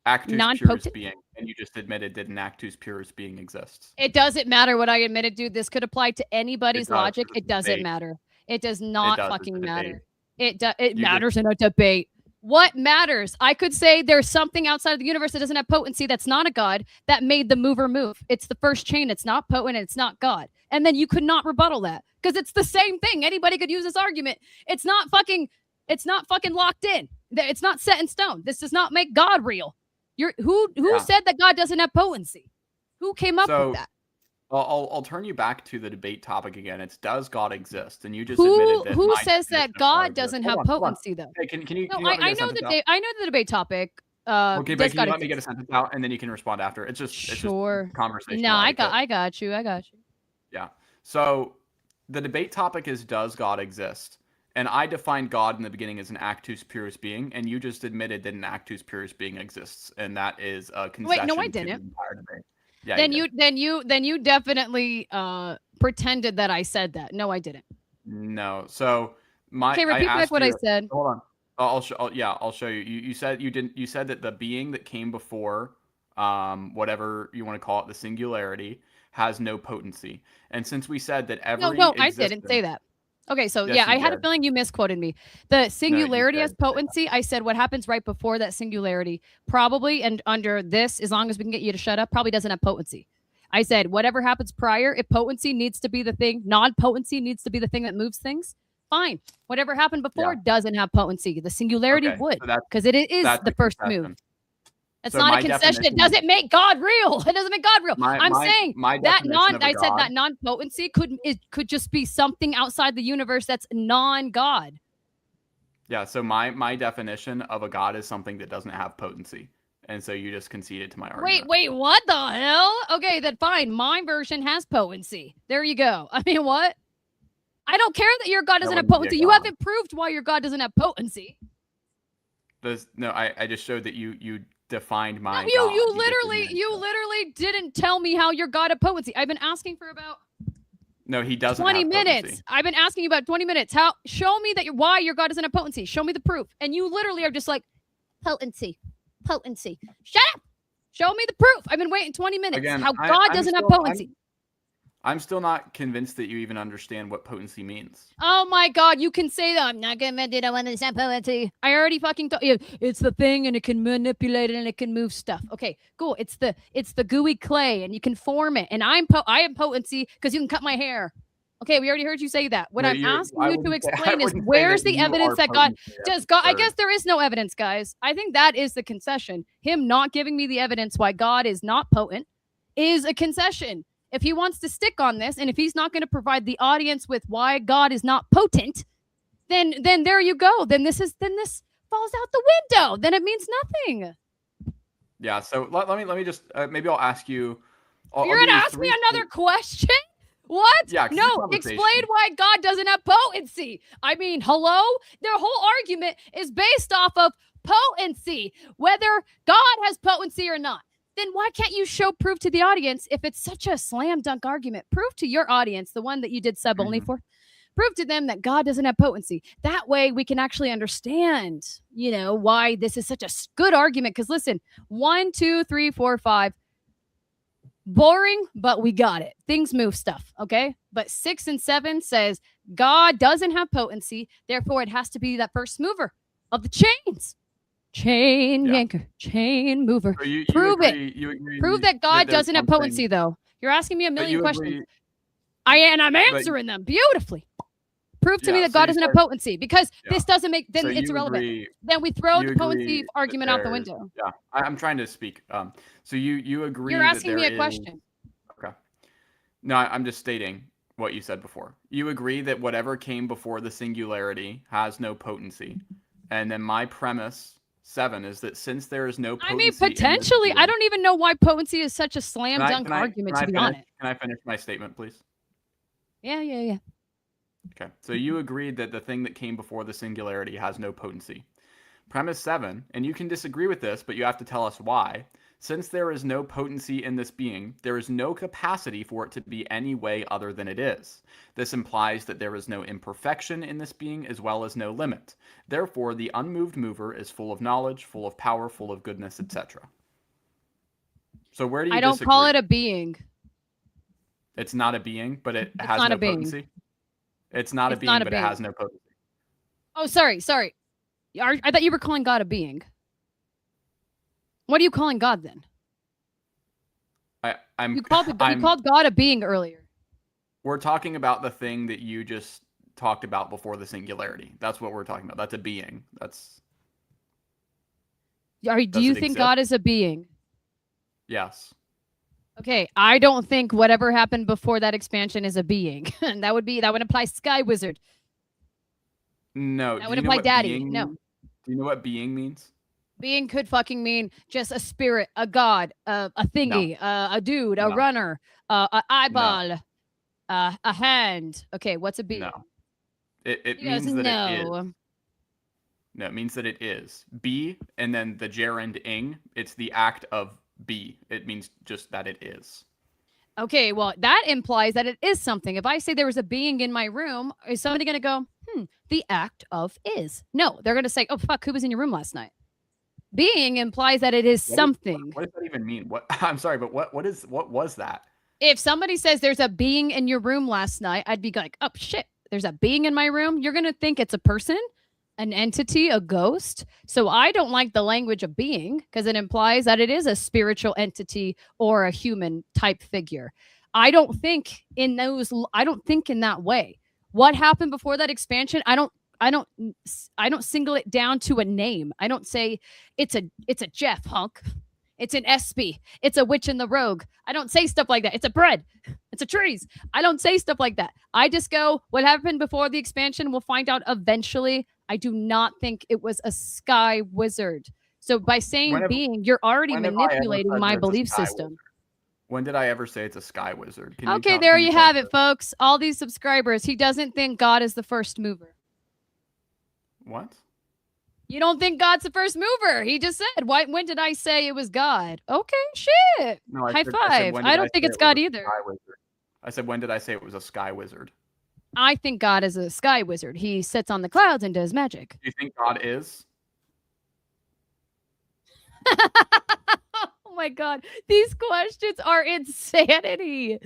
actus purus being, and you just admitted that an actus purus being exists. It doesn't matter what I admitted, dude. This could apply to anybody's logic. It doesn't matter. It does not fucking matter. It matters in a debate. What matters? I could say there's something outside of the universe that doesn't have potency that's not a God that made the mover move. It's the first chain. It's not potent. It's not God. And then you could not rebuttal that because it's the same thing. Anybody could use this argument. It's not fucking locked in. It's not set in stone. This does not make God real. Who said that God doesn't have potency? Who came up with that? I'll turn you back to the debate topic again. It's does God exist? And you just admitted that. Who says that God doesn't have potency though? Hey, can you? No, I know the debate topic. Okay, but can you let me get a sentence out and then you can respond after? It's just conversation. No, I got you. Yeah. So the debate topic is does God exist? And I defined God in the beginning as an actus purus being, and you just admitted that an actus purus being exists, and that is a Wait, no, I concession to the didn't. entire debate. Yeah, you Then did. you definitely pretended that I said that. No, I didn't. No. So Okay, I repeat back asked what I you. said. Hold on. I'll show you. You said you didn't. You said that the being that came before, whatever you want to call it, the singularity, has no potency. And since we said that No, every no, I didn't say existence, that. Okay, so yeah, yes, you I had a did. feeling you misquoted me. The No, you singularity has did. potency. I said what happens right before that singularity probably, and under this, as long as we can get you to shut up, probably doesn't have potency. I said whatever happens prior, if potency needs to be the thing, non-potency needs to be the thing that moves things, fine. Whatever happened Yeah. before doesn't have potency. The singularity Okay. would, So because it is that's the a first move. concession. It's So not a my concession. It definition, doesn't make God real. It doesn't make God real. my I'm my saying my that definition of a I said god. that non-potency could just be something outside the universe that's non-God. Yeah. So my definition of a god is something that doesn't have potency, and so you just conceded to my argument. Wait, what the hell? Okay, then fine. My version has potency. There you go. I mean, what? I don't care that your God doesn't have wouldn't be a potency. You god. haven't proved why your God doesn't have potency. No, I just showed that you defined my No, god. you just literally didn't tell me how your God had potency. I've been asking for about No, he doesn't 20 have minutes. potency. I've been asking you about 20 minutes. How? Show me that why your God doesn't have potency. Show me the proof. And you literally are just like, potency. Shut up. Show me the proof. I've been waiting 20 minutes. Again, how God doesn't have potency. I'm still not convinced that you even understand what potency means. Oh my God, you can say that. I'm not convinced. I don't understand potency. I already fucking thought it's the thing and it can manipulate it and it can move stuff. Okay, cool. It's the gooey clay and you can form it. And I have potency because you can cut my hair. Okay, we already heard you say that. What I'm asking you to explain is where's the evidence that God does God? I guess there is no evidence, guys. I think that is the concession. Him not giving me the evidence why God is not potent is a concession. If he wants to stick on this, and if he's not going to provide the audience with why God is not potent, then there you go. Then this falls out the window. Then it means nothing. Yeah. So let me just maybe I'll ask you. You're going to ask me another question? What? Yeah. No, explain why God doesn't have potency. I mean, hello? Their whole argument is based off of potency, whether God has potency or not. Then why can't you show proof to the audience if it's such a slam dunk argument? Prove to your audience, the one that you did sub only for, prove to them that God doesn't have potency. That way we can actually understand, why this is such a good argument. Because listen, 1, 2, 3, 4, 5, boring, but we got it. Things move stuff, okay? But 6 and 7 says God doesn't have potency. Therefore, it has to be that first mover of the chains. Chain yanker, chain mover. So you Prove agree, it. You agree Prove that God doesn't have potency, though. You're asking me a million questions. I'm answering them beautifully. Prove to me that God doesn't have potency, because this doesn't make, then it's irrelevant. Then we throw the potency argument out the window. Yeah, I'm trying to speak. So you agree? You're asking me a question. Okay. No, I'm just stating what you said before. You agree that whatever came before the singularity has no potency, and then my premise 7 is that since there is no potency, I mean, potentially, I don't even know why potency is such a slam dunk argument, to be honest. Can I finish my statement, please? Yeah. Okay, so you agreed that the thing that came before the singularity has no potency. Premise 7, and you can disagree with this, but you have to tell us why. Since there is no potency in this being, there is no capacity for it to be any way other than it is. This implies that there is no imperfection in this being as well as no limit. Therefore, the unmoved mover is full of knowledge, full of power, full of goodness, etc. So where do you disagree? I don't call it a being. It's not a being, but it has no potency? It's not a being, but it has no potency. Oh, sorry. I thought you were calling God a being. What are you calling God then? You called God a being earlier. We're talking about the thing that you just talked about before the singularity. That's what we're talking about. That's a being. Do you think God is a being? Yes. Okay, I don't think whatever happened before that expansion is a being. that would imply Sky Wizard. No. That would imply Daddy. No. Do you know what being means? Being could fucking mean just a spirit, a god, a thingy, a dude, a runner, an eyeball, a hand. Okay, what's a being? No. It He goes, means that it is. no. No, it means that it is. Be, and then the gerund ing, it's the act of be. It means just that it is. Okay, well, that implies that it is something. If I say there was a being in my room, is somebody going to go, the act of is? No, they're going to say, oh, fuck, who was in your room last night? Being implies that it is something. What does that even mean? What I'm sorry, but what was that? If somebody says there's a being in your room last night, I'd be like, oh, shit, there's a being in my room. You're going to think it's a person, an entity, a ghost. So I don't like the language of being because it implies that it is a spiritual entity or a human type figure. I don't think in that way. What happened before that expansion? I don't single it down to a name. I don't say it's a Jeff hunk. It's an SB. It's a witch and the rogue. I don't say stuff like that. It's a bread. It's a trees. I don't say stuff like that. I just go, what happened before the expansion? We'll find out eventually. I do not think it was a sky wizard. So by saying being, you're already manipulating my belief system. Wizard? When did I ever say it's a sky wizard? Okay, there you have it, folks. All these subscribers. He doesn't think God is the first mover. What? You don't think God's the first mover? He just said, when did I say it was God? Okay, shit. No, High five. I don't think it's God either. I said, when did I say it was a sky wizard? I think God is a sky wizard. He sits on the clouds and does magic. Do you think God is? Oh my God. These questions are insanity.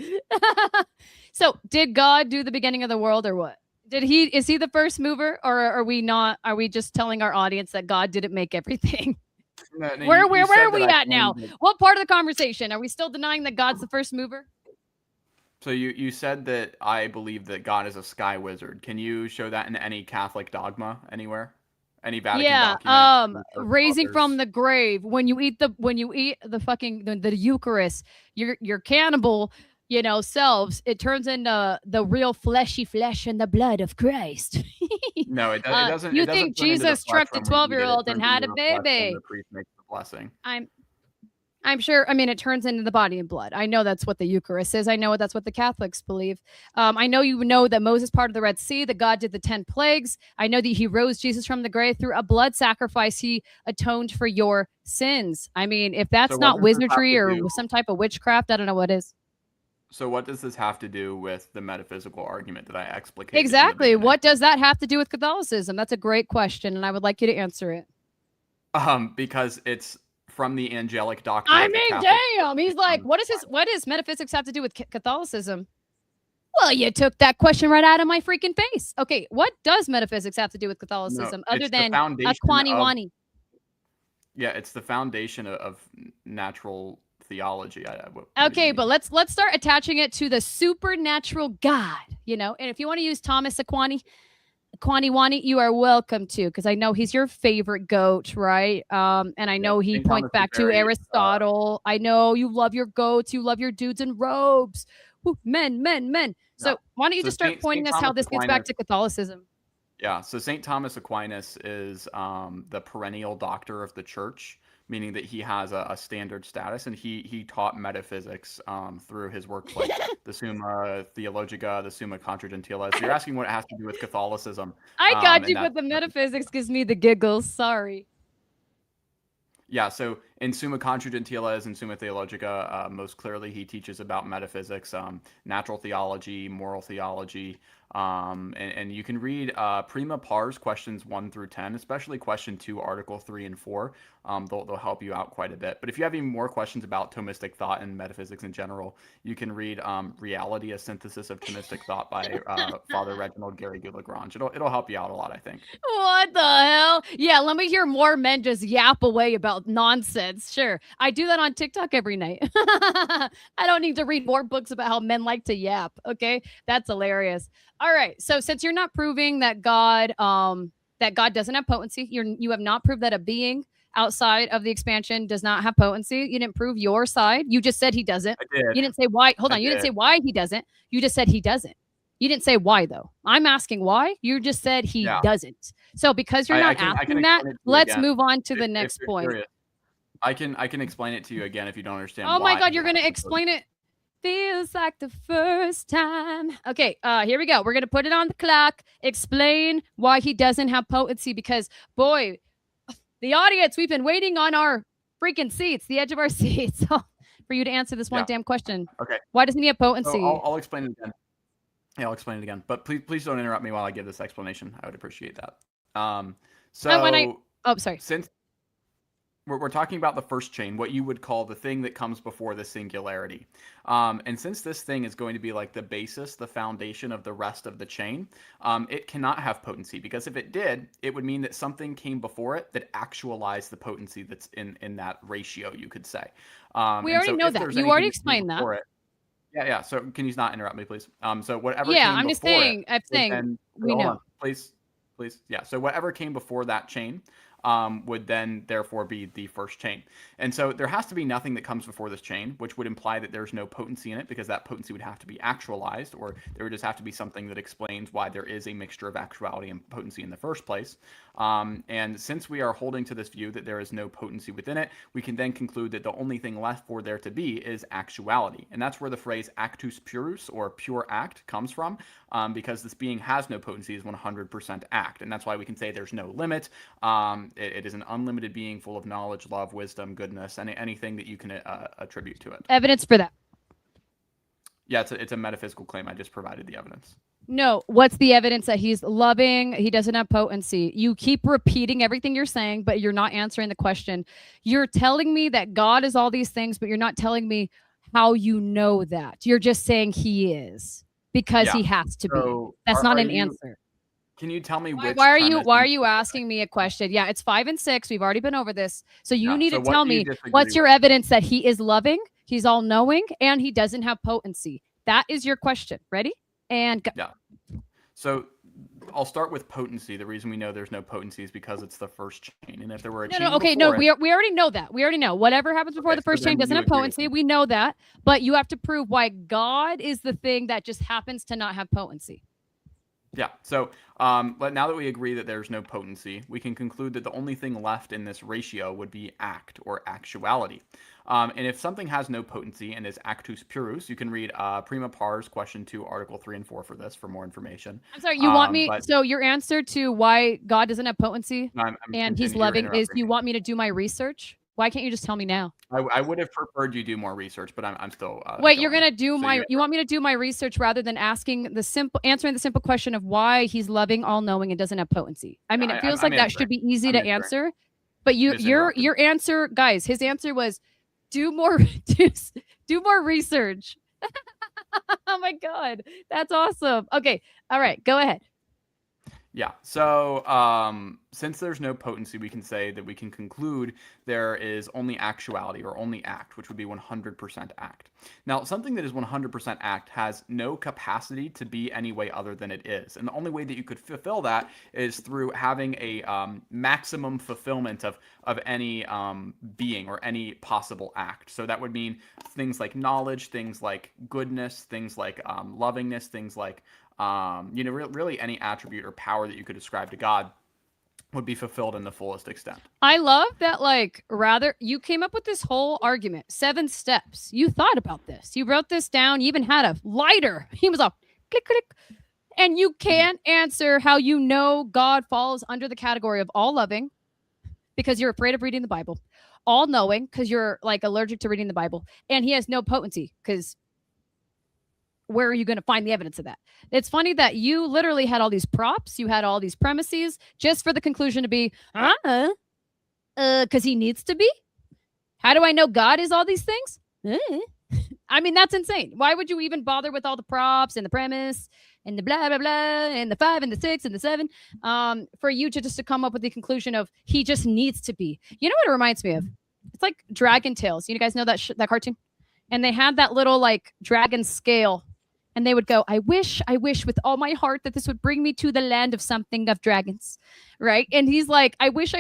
So did God do the beginning of the world or what? Is he the first mover, or are we just telling our audience that God didn't make everything? No, where are we at now? What part of the conversation? Are we still denying that God's the first mover? So you said that I believe that God is a sky wizard. Can you show that in any Catholic dogma anywhere? Any Vatican document? Raising from the grave. When you eat the fucking the Eucharist, your cannibal, selves, it turns into the real fleshy flesh and the blood of Christ. No, it doesn't. You think Jesus trucked a 12-year-old and had a baby? The priest makes the blessing. I'm sure. I mean, it turns into the body and blood. I know that's what the Eucharist is. I know that's what the Catholics believe. I know you know that Moses parted the Red Sea, that God did the 10 plagues. I know that he rose Jesus from the grave through a blood sacrifice. He atoned for your sins. I mean, if that's not wizardry or some type of witchcraft, I don't know what is. So what does this have to do with the metaphysical argument that I explicated? Exactly. What does that have to do with Catholicism? That's a great question, and I would like you to answer it. Because it's from the angelic doctrine. I mean, damn. He's like, what does metaphysics have to do with Catholicism? Well, you took that question right out of my freaking face. Okay, what does metaphysics have to do with Catholicism other than a quani-wani? Yeah, it's the foundation of natural theology. Okay, but let's start attaching it to the supernatural God, and if you want to use Thomas Aquinas, Wani, you are welcome to, because I know he's your favorite goat, right? And I know he points back to Aristotle. I know you love your goats, you love your dudes in robes. Woo, men. So why don't you just start pointing us how this gets back to Catholicism? Yeah, so St. Thomas Aquinas is the perennial doctor of the church, meaning that he has a standard status, and he taught metaphysics through his works like the Summa Theologica, the Summa Contra Gentiles. So you're asking what it has to do with Catholicism. I got you, but the metaphysics gives me the giggles. Sorry. Yeah, so in Summa Contra Gentiles and Summa Theologica, most clearly he teaches about metaphysics, natural theology, moral theology, and you can read Prima Pars questions 1 through 10, especially question 2, article 3 and 4. They'll help you out quite a bit. But if you have any more questions about Thomistic thought and metaphysics in general, you can read Reality, a Synthesis of Thomistic Thought by Father Reginald Gary Lagrange. It'll help you out a lot, I think. What the hell? Yeah, let me hear more men just yap away about nonsense. Sure. I do that on TikTok every night. I don't need to read more books about how men like to yap. Okay. That's hilarious. All right. So since you're not proving that God doesn't have potency, you have not proved that a being outside of the expansion does not have potency. You didn't prove your side. You just said he doesn't. I did. You didn't say why. Hold on. You didn't say why he doesn't. You just said he doesn't. You didn't say why, though. I'm asking why. You just said he doesn't. So because you're not asking that, let's move on to the next point. I can explain it to you again if you don't understand. Oh my God, you're going to explain it. Feels like the first time. Okay, here we go. We're gonna put it on the clock. Explain why he doesn't have potency, because boy, the audience, we've been waiting on our freaking seats, the edge of our seats, for you to answer this one Yeah. damn question. Okay. Why doesn't he have So potency? I'll explain it again. Yeah, I'll explain it again. But please don't interrupt me while I give this explanation. I would appreciate that. When I So oh sorry. since we're talking about the first chain, what you would call the thing that comes before the singularity. And since this thing is going to be like the basis, the foundation of the rest of the chain, it cannot have potency, because if it did, it would mean that something came before it that actualized the potency that's in that ratio, you could say. We And already so know if that. there's You anything already that came explained that. before it, yeah. So can you not interrupt me, please? So whatever Yeah, came I'm just before it saying. I'm would saying then we hold know. on, please. Yeah. So whatever came before that chain would then therefore be the first chain. And so there has to be nothing that comes before this chain, which would imply that there's no potency in it, because that potency would have to be actualized, or there would just have to be something that explains why there is a mixture of actuality and potency in the first place. And since we are holding to this view that there is no potency within it, we can then conclude that the only thing left for there to be is actuality. And that's where the phrase actus purus, or pure act, comes from, because this being has no potency, is 100% act. And that's why we can say there's no limit. It is an unlimited being full of knowledge, love, wisdom, goodness, and anything that you can attribute to it. Evidence for that. Yeah, it's a metaphysical claim. I just provided the evidence. No, what's the evidence that he's loving? He doesn't have potency. You keep repeating everything you're saying, but you're not answering the question. You're telling me that God is all these things, but you're not telling me how you know that. You're just saying he is because Yeah. he has to be. So That's not are an you? answer. Can you tell me Why, which why are you premise why in are you specific? asking me a question? Yeah, it's 5 and 6. We've already been over this. So you Yeah. need So to what tell do you me disagree what's your with? evidence that he is loving, he's all knowing, and he doesn't have potency. That is your question. Ready? And go. Yeah. So I'll start with potency. The reason we know there's no potency is because it's the first chain. And if there were a No, chain okay, no, before it, we already know that. We already know. Whatever happens before okay, the so first chain then doesn't you have agree with potency. me. We know that. But you have to prove why God is the thing that just happens to not have potency. Yeah. So, but now that we agree that there's no potency, we can conclude that the only thing left in this ratio would be act, or actuality. And if something has no potency and is actus purus, you can read Prima Pars, question 2, article 3 and 4 for this for more information. I'm sorry, you want me But so your answer to why God doesn't have potency I'm and he's you're loving is interrupting you me. want me to do my research? Why can't you just tell me now? I would have preferred you do more research, but I'm still Wait, you're going. gonna do So my you want me to do my research rather than answering the simple question of why he's loving, all knowing, and doesn't have potency. I mean, it feels I'm like that answering. should be easy I'm to answering. answer, but You just interrupted. your answer, guys, his answer was do more do more research. Oh my god, that's awesome. Okay, all right, go ahead. Yeah. So, since there's no potency, we can say that we can conclude there is only actuality, or only act, which would be 100% act. Now, something that is 100% act has no capacity to be any way other than it is. And the only way that you could fulfill that is through having a maximum fulfillment of any being or any possible act. So that would mean things like knowledge, things like goodness, things like lovingness, things like really any attribute or power that you could ascribe to God would be fulfilled in the fullest extent. I love that, like, rather, you came up with this whole argument, 7 steps. You thought about this. You wrote this down. You even had a lighter. He was all click, click. And you can't answer how you know God falls under the category of all loving because you're afraid of reading the Bible, all knowing because you're like allergic to reading the Bible, and he has no potency because where are you going to find the evidence of that? It's funny that you literally had all these props, you had all these premises just for the conclusion to be, because he needs to be. How do I know God is all these things? I mean, that's insane. Why would you even bother with all the props and the premise and the blah, blah, blah, and the 5 and the 6 and the 7 for you to just to come up with the conclusion of he just needs to be. You know what it reminds me of? It's like Dragon Tales. You guys know that that cartoon? And they had that little like dragon scale. And they would go, I wish with all my heart that this would bring me to the land of something of dragons. Right. And he's like, I wish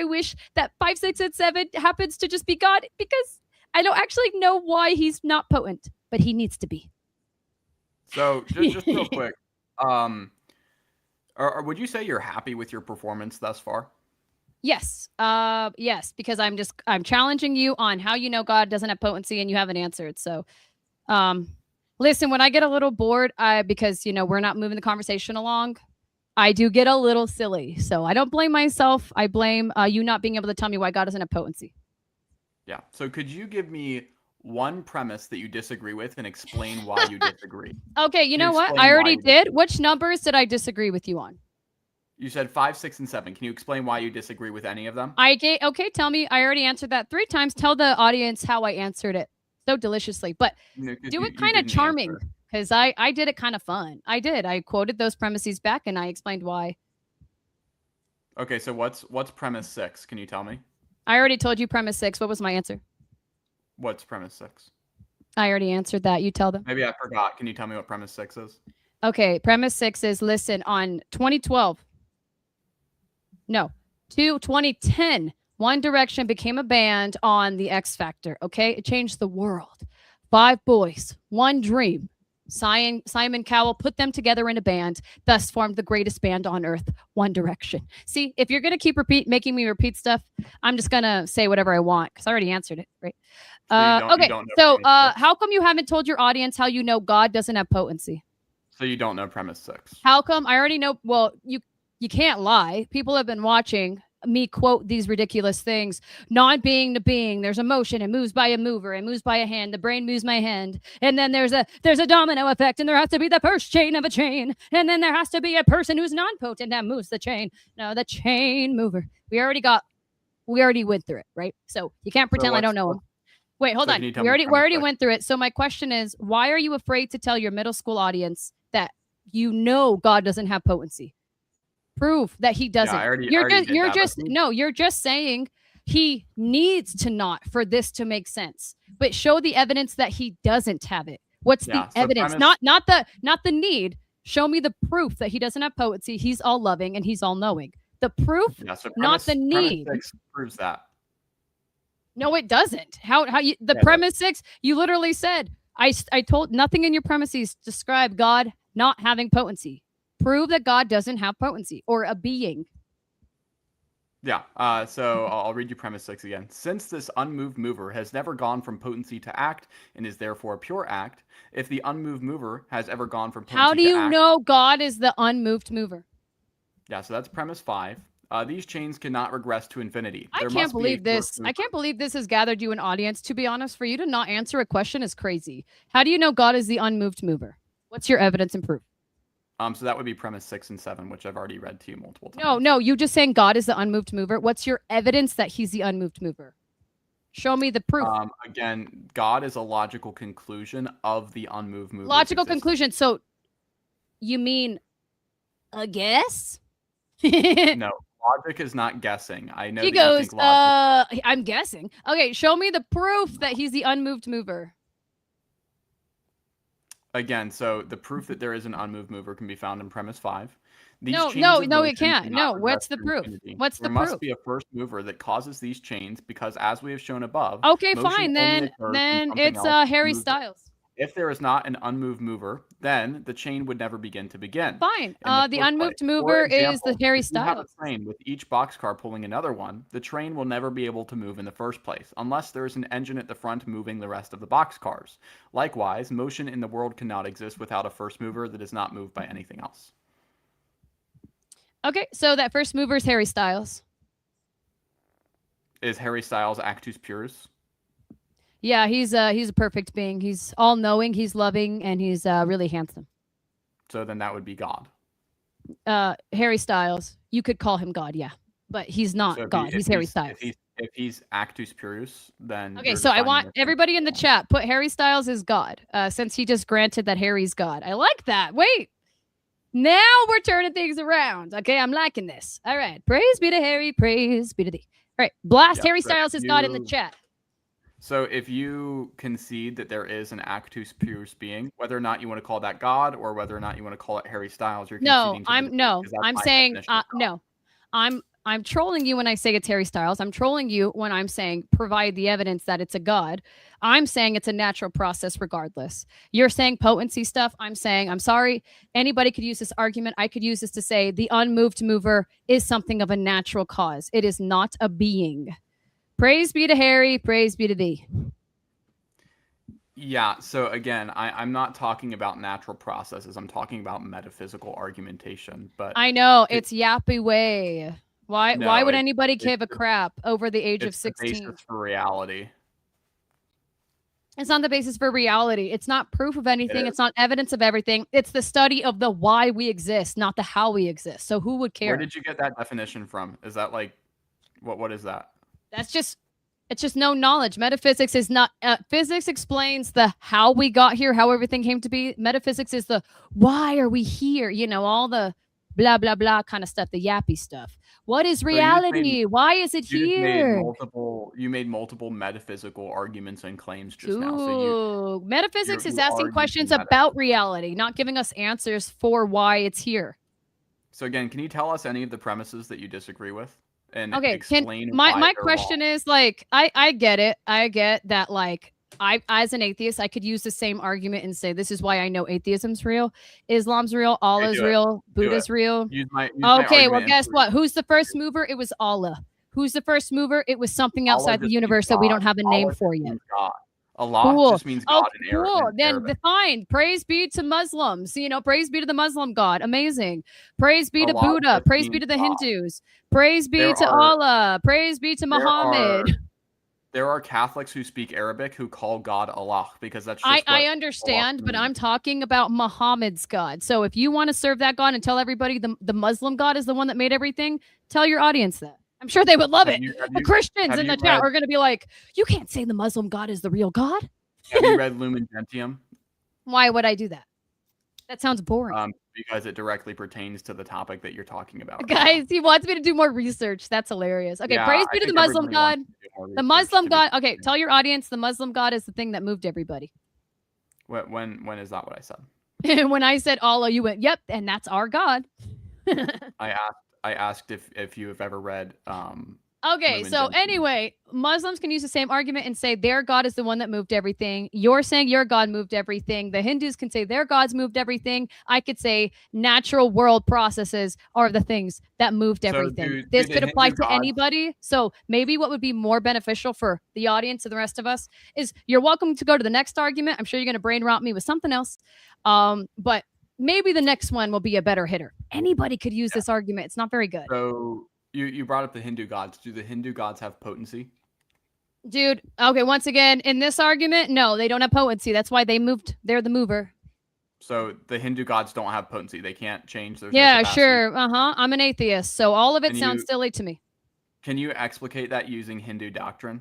that 5, 6, and 7 happens to just be God because I don't actually know why he's not potent, but he needs to be. So just real quick, or would you say you're happy with your performance thus far? Yes. Yes, because I'm challenging you on how you know God doesn't have potency and you haven't answered. So Listen, when I get a little bored, because we're not moving the conversation along, I do get a little silly. So I don't blame myself. I blame you not being able to tell me why God doesn't have potency. Yeah. So could you give me one premise that you disagree with and explain why you disagree? Okay, you Can know what? explain I why already you did. disagree? Which numbers did I disagree with you on? You said 5, 6, and 7. Can you explain why you disagree with any of them? Okay, tell me. I already answered that 3 times. Tell the audience how I answered it so deliciously. But No, 'cause do it you kind of didn't charming, answer. because I did it kind of fun. I did. I quoted those premises back and I explained why. Okay, so what's premise 6? Can you tell me? I already told you premise 6. What was my answer? What's premise 6? I already answered that. You tell them. Maybe I forgot. Can you tell me what premise 6 is? Okay, premise 6 is, listen, on 2012. No, 2010, One Direction became a band on the X Factor. Okay, it changed the world. 5 boys, one dream. Simon Cowell put them together in a band, thus formed the greatest band on earth, One Direction. See, if you're gonna keep making me repeat stuff, I'm just gonna say whatever I want because I already answered it, right? So you Okay, don't know so premise 6? how come you haven't told your audience how you know God doesn't have potency? So you don't know premise 6. How come? I already know. Well, you can't lie. People have been watching me quote these ridiculous things. Non-being to being. There's a motion. It moves by a mover. It moves by a hand. The brain moves my hand. And then there's a domino effect. And there has to be the first chain of a chain. And then there has to be a person who's non-potent that moves the chain. No, the chain mover. We already went through it, right? So you can't pretend I don't know them. Wait, hold on. We already went through it. So my question is, why are you afraid to tell your middle school audience that God doesn't have potency? Prove that he doesn't. Yeah, you're just saying he needs to not for this to make sense. But show the evidence that he doesn't have it. What's the evidence? Not the need. Show me the proof that he doesn't have potency. He's all loving and he's all knowing. The proof, not the need. Premise 6 proves that. No, it doesn't. How you premise 6? You literally said I told nothing in your premises describe God not having potency. Prove that God doesn't have potency or a being. Yeah. So I'll read you premise 6 again. Since this unmoved mover has never gone from potency to act and is therefore a pure act, if the unmoved mover has ever gone from potency to act. How do you know God is the unmoved mover? Yeah. So that's premise 5. These chains cannot regress to infinity. I can't believe this. I can't believe this has gathered you an audience. To be honest, for you to not answer a question is crazy. How do you know God is the unmoved mover? What's your evidence and proof? So that would be premise 6 and 7, which I've already read to you multiple times. No, you just saying God is the unmoved mover. What's your evidence that he's the unmoved mover? Show me the proof. Again, God is a logical conclusion of the unmoved mover. Logical conclusion. So you mean a guess? No, logic is not guessing. I know. He goes, I'm guessing. Okay, show me the proof that he's the unmoved mover. Again, so the proof that there is an unmoved mover can be found in premise 5. No, it can't. No, what's the proof? What's the proof? There must be a first mover that causes these chains because, as we have shown above, okay, fine. Then it's Harry Styles. If there is not an unmoved mover, then the chain would never begin to begin. Fine. The unmoved mover is the Harry Styles. If you have a train with each boxcar pulling another one, the train will never be able to move in the first place, unless there is an engine at the front moving the rest of the boxcars. Likewise, motion in the world cannot exist without a first mover that is not moved by anything else. Okay, so that first mover is Harry Styles. Is Harry Styles actus purus? Yeah, he's a perfect being. He's all-knowing, he's loving, and he's really handsome. So then that would be God. Harry Styles. You could call him God, yeah. But he's not God. He's Harry Styles. If he's actus purus, then... Okay, so I want everybody in the chat, put Harry Styles as God, since he just granted that Harry's God. I like that. Wait. Now we're turning things around. Okay, I'm liking this. All right. Praise be to Harry. Praise be to thee. All right. Blast Harry Styles as God in the chat. So if you concede that there is an actus purus being, whether or not you want to call that God or whether or not you want to call it Harry Styles, you're conceding I'm trolling you when I say it's Harry Styles. I'm trolling you when I'm saying provide the evidence that it's a God. I'm saying it's a natural process regardless. You're saying potency stuff. I'm saying, I'm sorry. Anybody could use this argument. I could use this to say the unmoved mover is something of a natural cause. It is not a being. Praise be to Harry. Praise be to thee. Yeah, so again, I'm not talking about natural processes. I'm talking about metaphysical argumentation. But I know c- it's yappy way. Why no, would anybody it's give a crap over the age of it's the 16? basis for reality. It's not the basis for reality. It's not proof of It anything. is. It's not evidence of everything. It's the study of the why we exist, not the how we exist. So who would Where care? did you get that definition from? Is that like what is that? That's just it's just no knowledge. Metaphysics is not physics explains the how we got here, how everything came to be. Metaphysics is the why are we here? You know, all the blah blah blah kind of stuff, the yappy stuff. What is So reality? Why is it here? you made multiple metaphysical arguments and claims just now. So Ooh, metaphysics is you asking are questions using meta. about reality, not giving us answers for why it's here. So again, can you tell us any of the premises that you disagree with and Okay, can explain why my they're question wrong? is like I get it. I get that like I as an atheist, I could use the same argument and say this is why I know atheism's real, Islam's real, Okay, Allah's do it. real, Do it. Buddha's real. Use my Okay, well argument and guess prove what? it. Who's the first mover? It was Allah. Who's the first mover? It was something Allah outside the just means universe that we God. don't have a name Allah just for yet. means God. Allah Cool. just means Oh, God in cool. Then Arabic. fine. Praise be to Muslims. You know, praise be to the Muslim God. Amazing. Praise be to Allah Buddha. just Praise be means to the God. Hindus. Praise be There to are Allah. Praise be to there Muhammad. are there are Catholics who speak Arabic who call God Allah because that's just I what Allah understand, but means. I'm talking about Muhammad's God. So if you want to serve that God and tell everybody the Muslim God is the one that made everything, tell your audience that. I'm sure they would love Have it. you have The you Christians have in you the chat read are going to be like, you can't say the Muslim God is the real God. have you read Lumen Gentium? Why would I do that? That sounds boring. Because it directly pertains to the topic that you're talking about right now. Guys, he wants me to do more research. That's hilarious. Okay, Yeah, praise I be to the think Muslim everybody God. wants to do more The research, Muslim to be God. Okay, tell your audience the Muslim God is the thing that moved everybody. when is that what I said? When I said Allah, you went, yep, and that's our God. I asked if you have ever read Okay, Lumen so Gentium. anyway, Muslims can use the same argument and say their God is the one that moved everything. You're saying your God moved everything. The Hindus can say their gods moved everything. I could say natural world processes are the things that moved So everything. do This the could apply Hindu to gods anybody. So maybe what would be more beneficial for the audience and the rest of us is you're welcome to go to the next argument. I'm sure you're going to brain rot me with something else. But maybe the next one will be a better hitter. Anybody could use yeah. this argument. It's not very good. So you brought up the Hindu gods. Do the Hindu gods have potency? Dude, okay, once again, in this argument, no, they don't have potency. That's why they moved. They're the mover. So the Hindu gods don't have potency. They can't change. There's no Yeah, capacity. sure. Uh-huh. I'm an atheist, so all of it Can sounds you silly to me. can you explicate that using Hindu doctrine?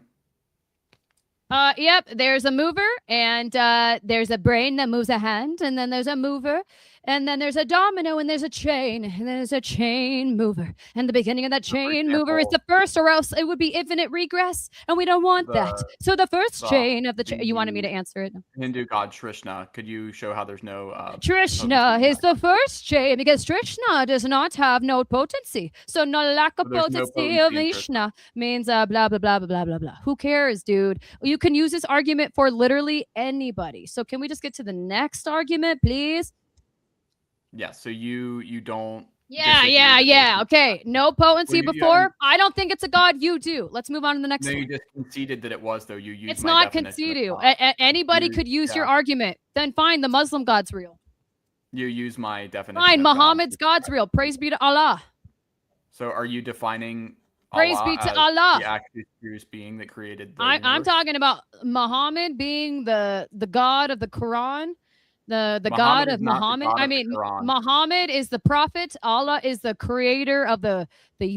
Yep, there's a mover and there's a brain that moves a hand, and then there's a mover, and then there's a domino, and there's a chain, and there's a chain mover. And the beginning of that So for chain mover is example, the first, or else it would be infinite regress, and we don't want that. the So the first the chain of the you wanted me the to answer it. Hindu god Trishna, could you show how there's no potency Trishna in is that? the first chain because Trishna does not have no potency. So no lack So of there's no potency of potency in Trishna. Vishna means blah blah blah blah blah blah blah. Who cares, dude? You can use this argument for literally anybody. So can we just get to the next argument, please? Yeah. So you don't Yeah, disagree yeah, that there's yeah. no Okay, no potency you haven't before. I don't think it's a god. You do. Let's move on to the next no, one. you just conceded that it was though. You used It's my not definition of conceded. God. Anybody You could use your yeah. argument. Then fine, the Muslim god's real. You use my definition Fine, of God. Muhammad's god's real. Praise be to Allah. So are you defining Praise Allah be to as Allah. the actual serious being that created the I'm universe? talking about Muhammad being the god of the Quran, the Muhammad god is of not the Muhammad. God I of the mean, Quran. Muhammad is the prophet. Allah is the creator of the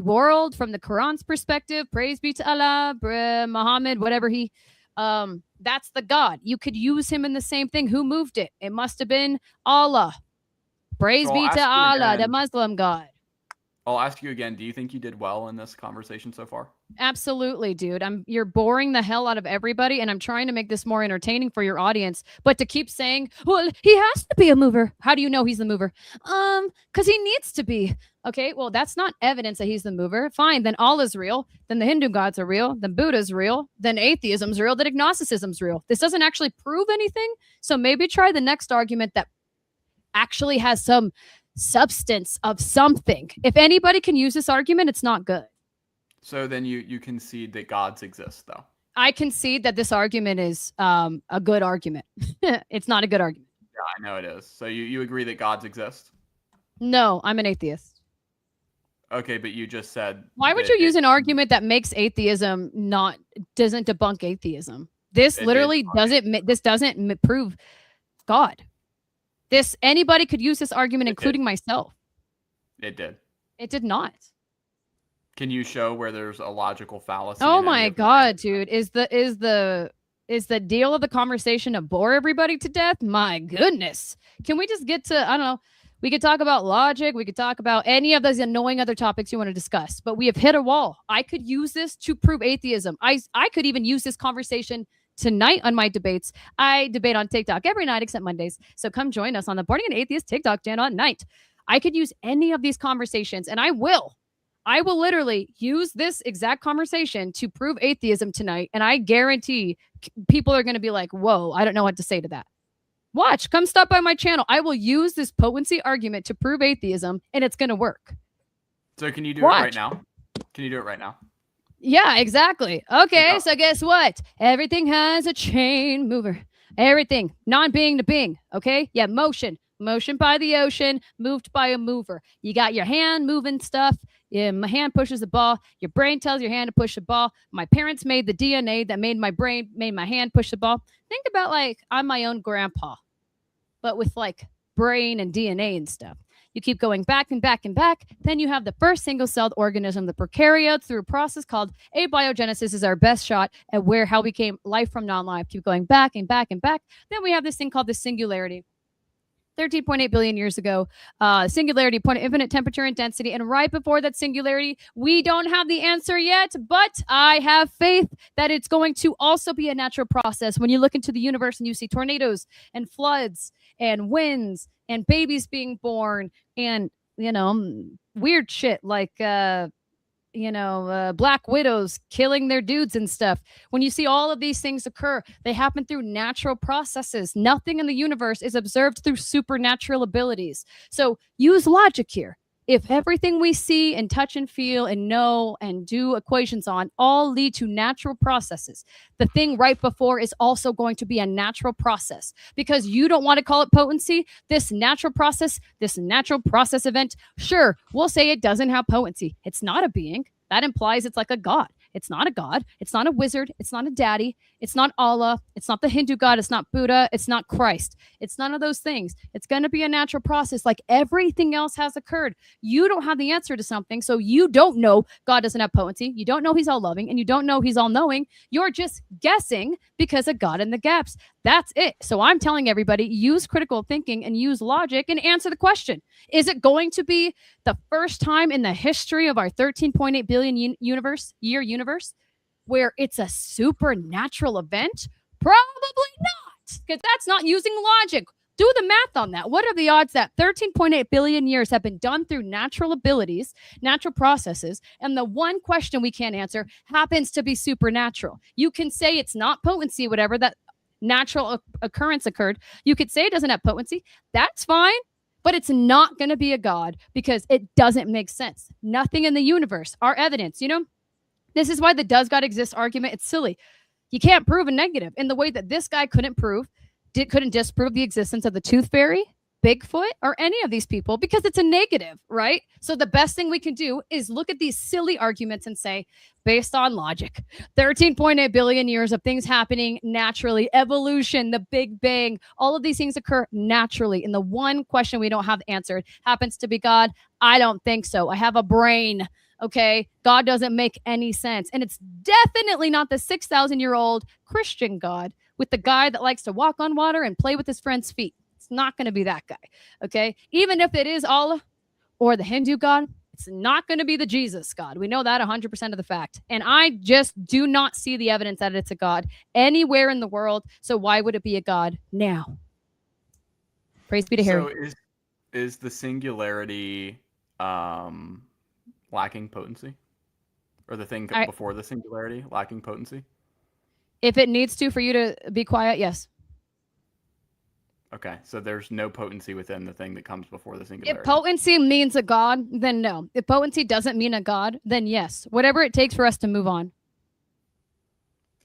world from the Quran's perspective. Praise be to Allah, Muhammad, whatever he. That's the God. You could use him in the same thing. Who moved it? It must have been Allah. Praise So be to Allah, the Muslim God. I'll ask you again. Do you think you did well in this conversation so far? Absolutely, dude. You're boring the hell out of everybody, and I'm trying to make this more entertaining for your audience. But to keep saying, well, he has to be a mover. How do you know he's the mover? Because he needs to be. Okay, well, that's not evidence that he's the mover. Fine, then Allah's real. Then the Hindu gods are real. Then Buddha's real. Then atheism's real. Then agnosticism's real. This doesn't actually prove anything. So maybe try the next argument that actually has some substance of something. If anybody can use this argument, it's not good. So then you concede that gods exist, though. I concede that this argument is a good argument. It's not a good argument. Yeah, I know it is. So you agree that gods exist? No, I'm an atheist. Okay, but you just said Why would that you use an argument that makes atheism doesn't debunk atheism? This literally doesn't prove God. Anybody could use this argument, including myself. It did. It did not. Can you show where there's a logical fallacy? Oh my God, dude. Is the deal of the conversation to bore everybody to death? My goodness. Can we just get to, I don't know, we could talk about logic. We could talk about any of those annoying other topics you want to discuss, but we have hit a wall. I could use this to prove atheism. I could even use this conversation tonight on my debates. I debate on TikTok every night except Mondays. So come join us on the Bornagainatheist TikTok channel at night. I could use any of these conversations, and I will literally use this exact conversation to prove atheism tonight. And I guarantee people are going to be like, whoa, I don't know what to say to that. Watch, come stop by my channel. I will use this potency argument to prove atheism, and it's going to work. So can you do it right now? Can you do it right now? Yeah, exactly. Okay, so guess what? Everything has a chain mover. Everything, non-being to being, okay? Yeah, motion by the ocean, moved by a mover. You got your hand moving stuff. Yeah, my hand pushes the ball. Your brain tells your hand to push the ball. My parents made the DNA that made my hand push the ball. Think about like I'm my own grandpa, but with like brain and DNA and stuff. You keep going back and back and back. Then you have the first single-celled organism, the prokaryote, through a process called abiogenesis is our best shot at how we came life from non-life. Keep going back and back and back. Then we have this thing called the singularity. 13.8 billion years ago, singularity, point of infinite temperature and density. And right before that singularity, we don't have the answer yet, but I have faith that it's going to also be a natural process. When you look into the universe and you see tornadoes and floods and winds and babies being born and, weird shit like, black widows killing their dudes and stuff. When you see all of these things occur, they happen through natural processes. Nothing in the universe is observed through supernatural abilities. So use logic here. If everything we see and touch and feel and know and do equations on all lead to natural processes, the thing right before is also going to be a natural process. Because you don't want to call it potency, this natural process event, sure, we'll say it doesn't have potency. It's not a being. That implies it's like a god. It's not a god. It's not a wizard. It's not a daddy. It's not Allah. It's not the Hindu god. It's not Buddha. It's not Christ. It's none of those things. It's going to be a natural process like everything else has occurred. You don't have the answer to something, so you don't know God doesn't have potency. You don't know he's all loving, and you don't know he's all knowing. You're just guessing because of God in the gaps. That's it. So I'm telling everybody, use critical thinking and use logic and answer the question. Is it going to be the first time in the history of our 13.8 billion year universe where it's a supernatural event? Probably not, because that's not using logic. Do the math on that. What are the odds that 13.8 billion years have been done through natural abilities, natural processes, and the one question we can't answer happens to be supernatural? You can say it's not potency, whatever that natural occurrence occurred. You could say it doesn't have potency. That's fine. But it's not going to be a god because it doesn't make sense. Nothing in the universe, our evidence, this is why the does God exist argument, it's silly. You can't prove a negative in the way that this guy couldn't disprove the existence of the tooth fairy, Bigfoot, or any of these people because it's a negative, right? So the best thing we can do is look at these silly arguments and say, based on logic, 13.8 billion years of things happening naturally, evolution, the Big Bang, all of these things occur naturally. And the one question we don't have answered happens to be God. I don't think so. I have a brain. Okay, God doesn't make any sense. And it's definitely not the 6,000-year-old Christian God with the guy that likes to walk on water and play with his friend's feet. It's not going to be that guy. Okay, even if it is Allah or the Hindu God, it's not going to be the Jesus God. We know that 100% of the fact. And I just do not see the evidence that it's a God anywhere in the world. So why would it be a God now? Praise be to Harry. So is the singularity lacking potency? Or the thing before the singularity lacking potency? If it needs to for you to be quiet, yes. Okay, so there's no potency within the thing that comes before the singularity. If potency means a god, then no. If potency doesn't mean a god, then yes. Whatever it takes for us to move on.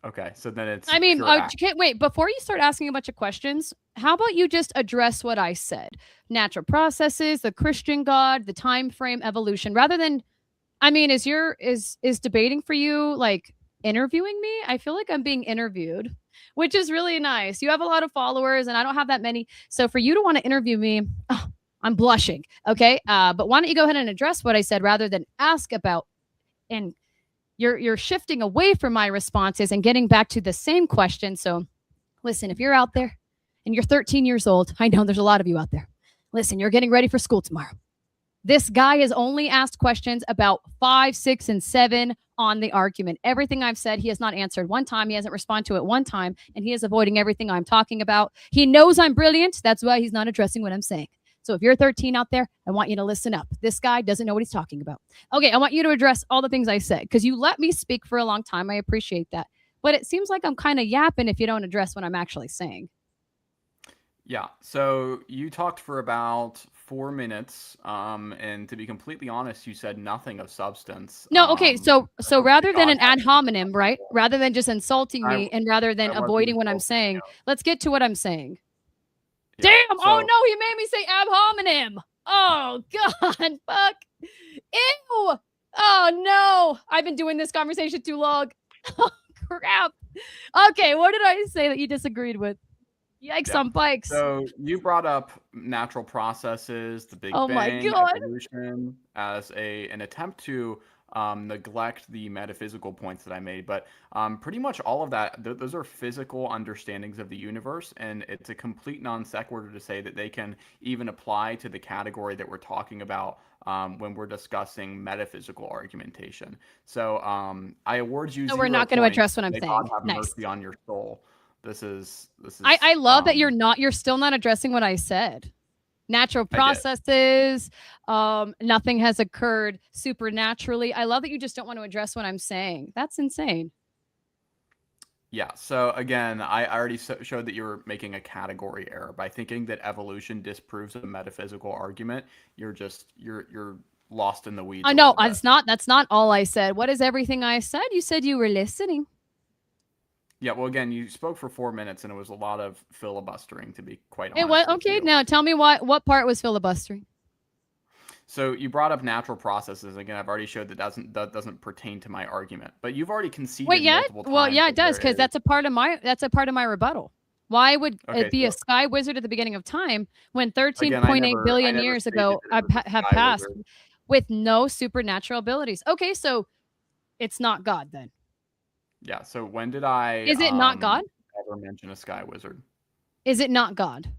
Okay, so then it's I mean, pure act. can't wait. Before you start asking a bunch of questions, how about you just address what I said? Natural processes, the Christian God, the time frame, evolution, rather than, I mean, is debating for you like interviewing me? I feel like I'm being interviewed, which is really nice. You have a lot of followers and I don't have that many. So for you to want to interview me, oh, I'm blushing. Okay. But why don't you go ahead and address what I said rather than ask about, and you're shifting away from my responses and getting back to the same question. So listen, if you're out there and you're 13 years old, I know there's a lot of you out there. Listen, you're getting ready for school tomorrow. This guy has only asked questions about 5, 6, and 7 on the argument. Everything I've said, he has not answered one time. He hasn't responded to it one time, and he is avoiding everything I'm talking about. He knows I'm brilliant. That's why he's not addressing what I'm saying. So if you're 13 out there, I want you to listen up. This guy doesn't know what he's talking about. Okay, I want you to address all the things I said because you let me speak for a long time. I appreciate that. But it seems like I'm kind of yapping if you don't address what I'm actually saying. Yeah. So you talked for about 4 minutes, and to be completely honest, you said nothing of substance. No, okay. So About rather than God an ad having hominem, a right? soul. Rather than just insulting I me and rather than I wasn't avoiding what I'm insulting saying, you. let's get to what I'm saying. Yeah. Damn! Oh So no, he made me say ab hominem. Oh god, fuck. Ew. Oh no, I've been doing this conversation too long. Oh crap. Okay, what did I say that you disagreed with? Yikes yeah. on bikes. So you brought up natural processes, the Big Oh my Bang, god. evolution as an attempt to neglect the metaphysical points that I made, but pretty much all of that, those are physical understandings of the universe, and it's a complete non sequitur to say that they can even apply to the category that we're talking about when we're discussing metaphysical argumentation. So I award you So we're 0 not going to points. address what I'm May God saying. have Nice. mercy on your soul. This I is love that you're still not addressing what I said. Natural I did. processes, nothing has occurred supernaturally. I love that you just don't want to address what I'm saying. That's insane. Yeah. So again, I already showed that you were making a category error by thinking that evolution disproves a metaphysical argument. You're lost in the weeds I a know little bit. that's not all I said. What is everything I said? You said you were listening. Yeah. Well, again, you spoke for 4 minutes, and it was a lot of filibustering, to be quite It honest was with okay. you. Now tell me what part was filibustering. So you brought up natural processes. Again, I've already showed that doesn't pertain to my argument, but you've already Wait, conceded yeah? multiple Well, times yeah, it that does there because is. that's a part of my rebuttal. Why would Okay. it be a So sky wizard at the beginning of time when again, 13.8 I billion never years stated ago that it was a have sky passed wizard. with no supernatural abilities? Okay, so it's not God then. Yeah. So when did I Is it not God? ever mention a sky wizard? Is it not God?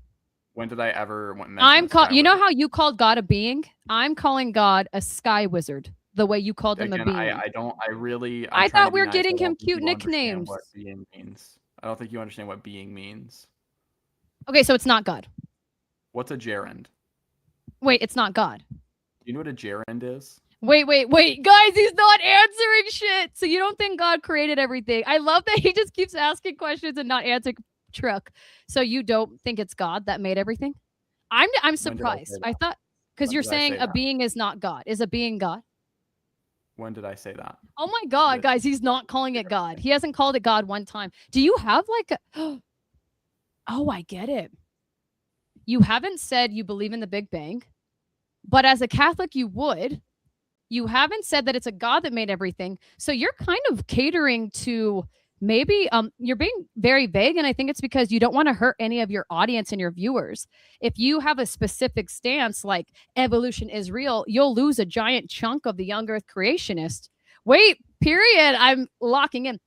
When did I ever mention a sky You know wizard? how you called God a being? I'm calling God a sky wizard, the way you called him a Again, being. I don't I really I'm I trying to thought be we were nice. getting I him don't think cute you understand what nicknames. being means. I don't think you understand what being means. Okay, so it's not God. What's a gerund? Wait, it's not God. Do you know what a gerund is? Wait. Guys, he's not answering shit. So you don't think God created everything? I love that he just keeps asking questions and not answering truck. So you don't think it's God that made everything? I'm When did I say surprised. I that? thought because When you're did I saying say a that? being is not God. Is a being God? When did I say that? Oh my God, That guys, he's not calling it God. He hasn't called it God one time. Do you have like a oh, I get it. You haven't said you believe in the Big Bang, but as a Catholic, you would. You haven't said that it's a God that made everything. So you're kind of catering to maybe you're being very vague, and I think it's because you don't want to hurt any of your audience and your viewers. If you have a specific stance like evolution is real, you'll lose a giant chunk of the young earth creationist. Wait, period. I'm locking in.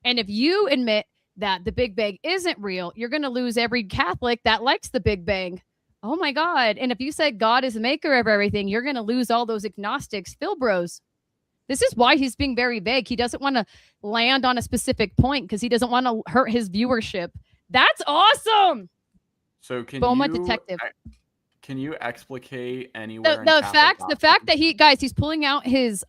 And if you admit that the Big Bang isn't real, you're going to lose every Catholic that likes the Big Bang. Oh my God. And if you said God is the maker of everything, you're going to lose all those agnostics, Phil bros. This is why he's being very vague. He doesn't want to land on a specific point because he doesn't want to hurt his viewership. That's awesome. So Boma detective. can you explicate anywhere in The Catholic fact that doctrine? he's pulling out his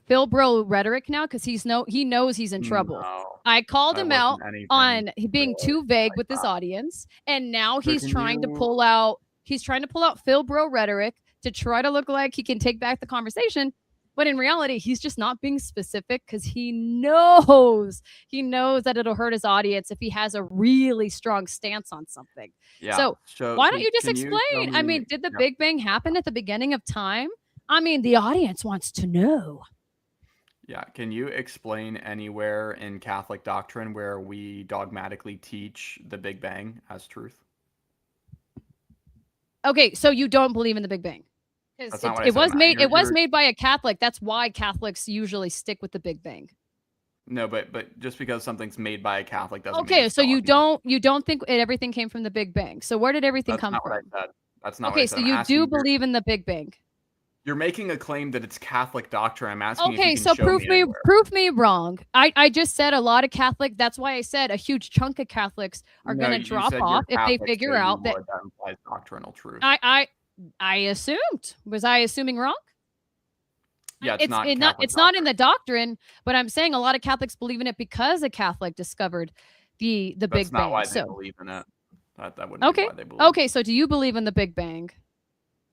Phil bro rhetoric now because he knows he's in trouble. No, I called that him wasn't out anything on being really too vague like with this that. audience, and now So can you he's trying to pull out Phil bro rhetoric to try to look like he can take back the conversation. But in reality, he's just not being specific because he knows that it'll hurt his audience if he has a really strong stance on something. Yeah. So So why don't you just can you tell explain? I me? mean, did the Yeah. Big Bang happen at the beginning of time? I mean, the audience wants to know. Yeah. Can you explain anywhere in Catholic doctrine where we dogmatically teach the Big Bang as truth? Okay, so you don't believe in the Big Bang because That's not what I it said. was made. It was You're made by a Catholic. That's why Catholics usually stick with the Big Bang. no, but just because something's made by a Catholic doesn't mean Okay, it's so you dogma. don't think everything came from the Big Bang. So where did everything That's come not what I from? said. That's not what I Okay, said. so I'm you do asking. believe in the Big Bang. You're making a claim that it's Catholic doctrine. I'm asking if you Okay, can so show me anywhere. prove me wrong. I just said a lot of Catholic. That's why I said a huge chunk of Catholics are No, going to you drop said off you're if they Catholic, so figure you out that would. That implies doctrinal truth. I assumed. Was I assuming wrong? Yeah, it's not Catholic It's not in doctrine. the doctrine, but I'm saying a lot of Catholics believe in it because a Catholic discovered the That's Big not Bang. why they So believe in it. That wouldn't be okay, why they believe. okay. So do you believe in the Big Bang?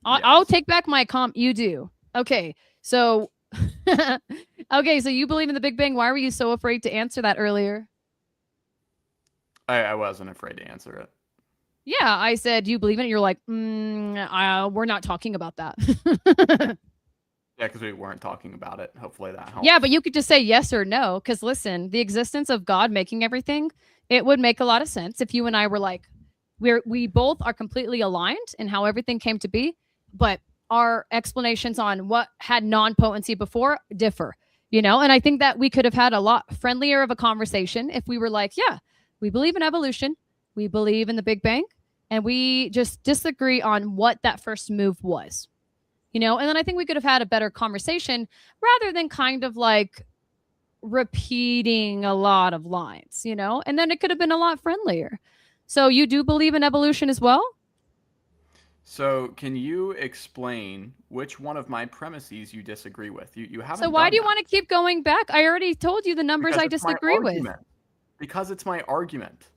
I'll Yes. take back my comp. You do. Okay, so okay, so you believe in the Big Bang. Why were you so afraid to answer that earlier? I wasn't afraid to answer it. Yeah, I said, do you believe in it? You're like, we're not talking about that. Yeah, because we weren't talking about it. Hopefully that helps. Yeah, but you could just say yes or no. Because listen, the existence of God making everything, it would make a lot of sense if you and I were like, we both are completely aligned in how everything came to be, but our explanations on what had non-potency before differ, And I think that we could have had a lot friendlier of a conversation if we were like, yeah, we believe in evolution, we believe in the Big Bang, and we just disagree on what that first move was. And then I think we could have had a better conversation rather than kind of like repeating a lot of lines, and then it could have been a lot friendlier. So you do believe in evolution as well? So can you explain which one of my premises you disagree with? You So haven't why done do you that. want to keep going back? I already told you the numbers Because I it's my disagree with. argument. Because it's my argument.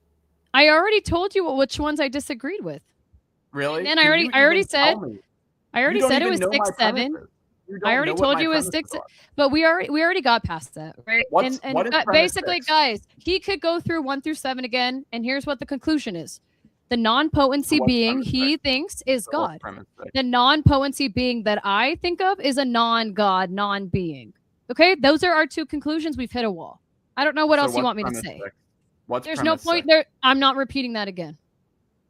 I already told you which ones I disagreed with. Really? And Can you I already even said tell me? I You already don't said it even was know my 6, 7. premises. You I don't already know what told my you it was premises 6, are. but we already got past that, right? What is premise Basically, 6? guys, he could go through 1 through 7 again, and here's what the conclusion is: the So non-potency what's being premise 6? he thinks is So what's God. premise 6? The non-potency being that I think of is a non-God, non-being. Okay, those are our 2 conclusions. We've hit a wall. I don't know what So else you what's want me to premise say. 6? What's There's no premise point 6? there. I'm not repeating that again.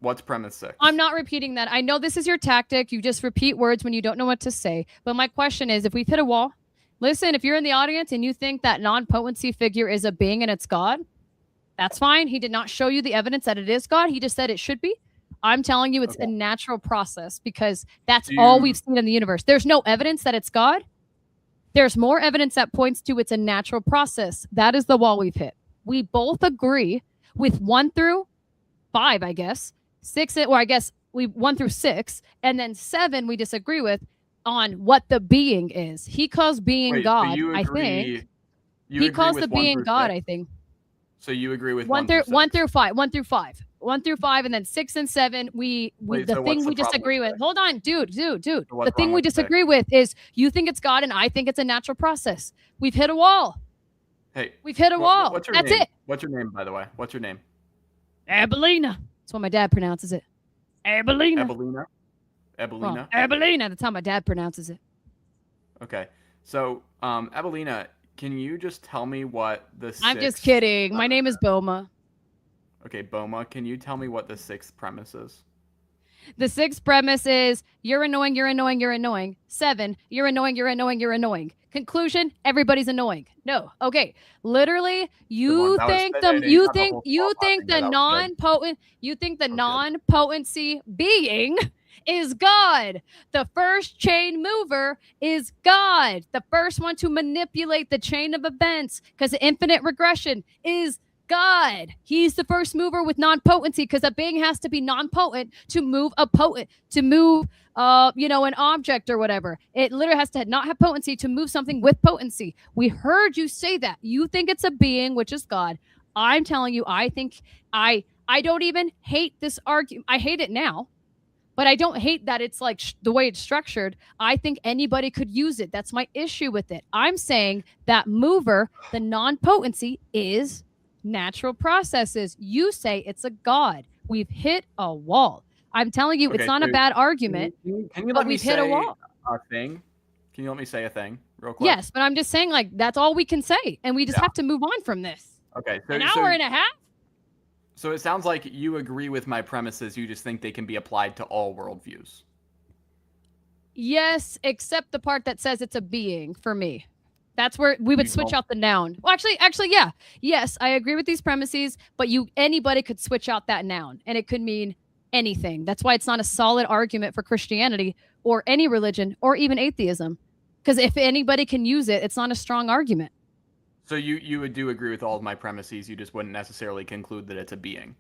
What's premise 6? I'm not repeating that. I know this is your tactic. You just repeat words when you don't know what to say. But my question is, if we've hit a wall, listen, if you're in the audience and you think that non-potency figure is a being and it's God, that's fine. He did not show you the evidence that it is God. He just said it should be. I'm telling you it's Okay. a natural process because that's Do all you we've seen in the universe. There's no evidence that it's God. There's more evidence that points to it's a natural process. That is the wall we've hit. We both agree with 1 through 5, I guess. 6, or I guess we 1 through 6, and then 7 we disagree with on what the being is. He calls being wait, so God, you I think. agree He calls the with 1 being through God, 6? I think. So you agree with 1 1 through through 6? 1 through 5, 1 through 5. 1 through 5, and then 6 and 7 we Wait, the so thing what's the we problem disagree with with. 6? Hold on, dude. So The what's thing wrong we with 6? disagree with is you think it's God and I think it's a natural process. We've hit a wall. Hey, We've hit a wall. what's your That's name? it. What's your name, by the way? What's your name? Abelina. That's what my dad pronounces it. Abelina. Ebelina? Well, Ebelina? Abelina. That's how my dad pronounces it. Okay. So, Ebelina, can you just tell me what the I'm just sixth kidding. My premise name is is? Boma. Okay, Boma, can you tell me what the 6th premise is? The 6th premise is you're annoying, you're annoying, you're annoying. 7, you're annoying, you're annoying, you're annoying. Conclusion, everybody's annoying. No. Okay. Literally, you That was think that, the you got the whole you thought think behind there. the That was good. non-potent you think the That was good. non-potency being is God. The first chain mover is God. The first one to manipulate the chain of events because infinite regression is God. He's the first mover with non-potency because a being has to be non-potent to move an object or whatever. It literally has to not have potency to move something with potency. We heard you say that. You think it's a being, which is God. I'm telling you, I think I don't even hate this argument. I hate it now. But I don't hate that it's like the way it's structured. I think anybody could use it. That's my issue with it. I'm saying that mover, the non-potency, is natural processes. You say it's a god. We've hit a wall. I'm telling you, it's Okay, not so a bad argument, can you but let me we've hit a say wall. a thing? Can you let me say a thing real quick? Yes, but I'm just saying, like, that's all we can say, and we just have to move on from this. Okay, An hour and a half? So it sounds like you agree with my premises. You just think they can be applied to all worldviews. Yes, except the part that says it's a being for me. That's where we would switch out the noun. Well, actually, yeah. Yes, I agree with these premises, but anybody could switch out that noun, and it could mean anything. That's why it's not a solid argument for Christianity or any religion or even atheism. Because if anybody can use it, it's not a strong argument. So you would do agree with all of my premises. You just wouldn't necessarily conclude that it's a being.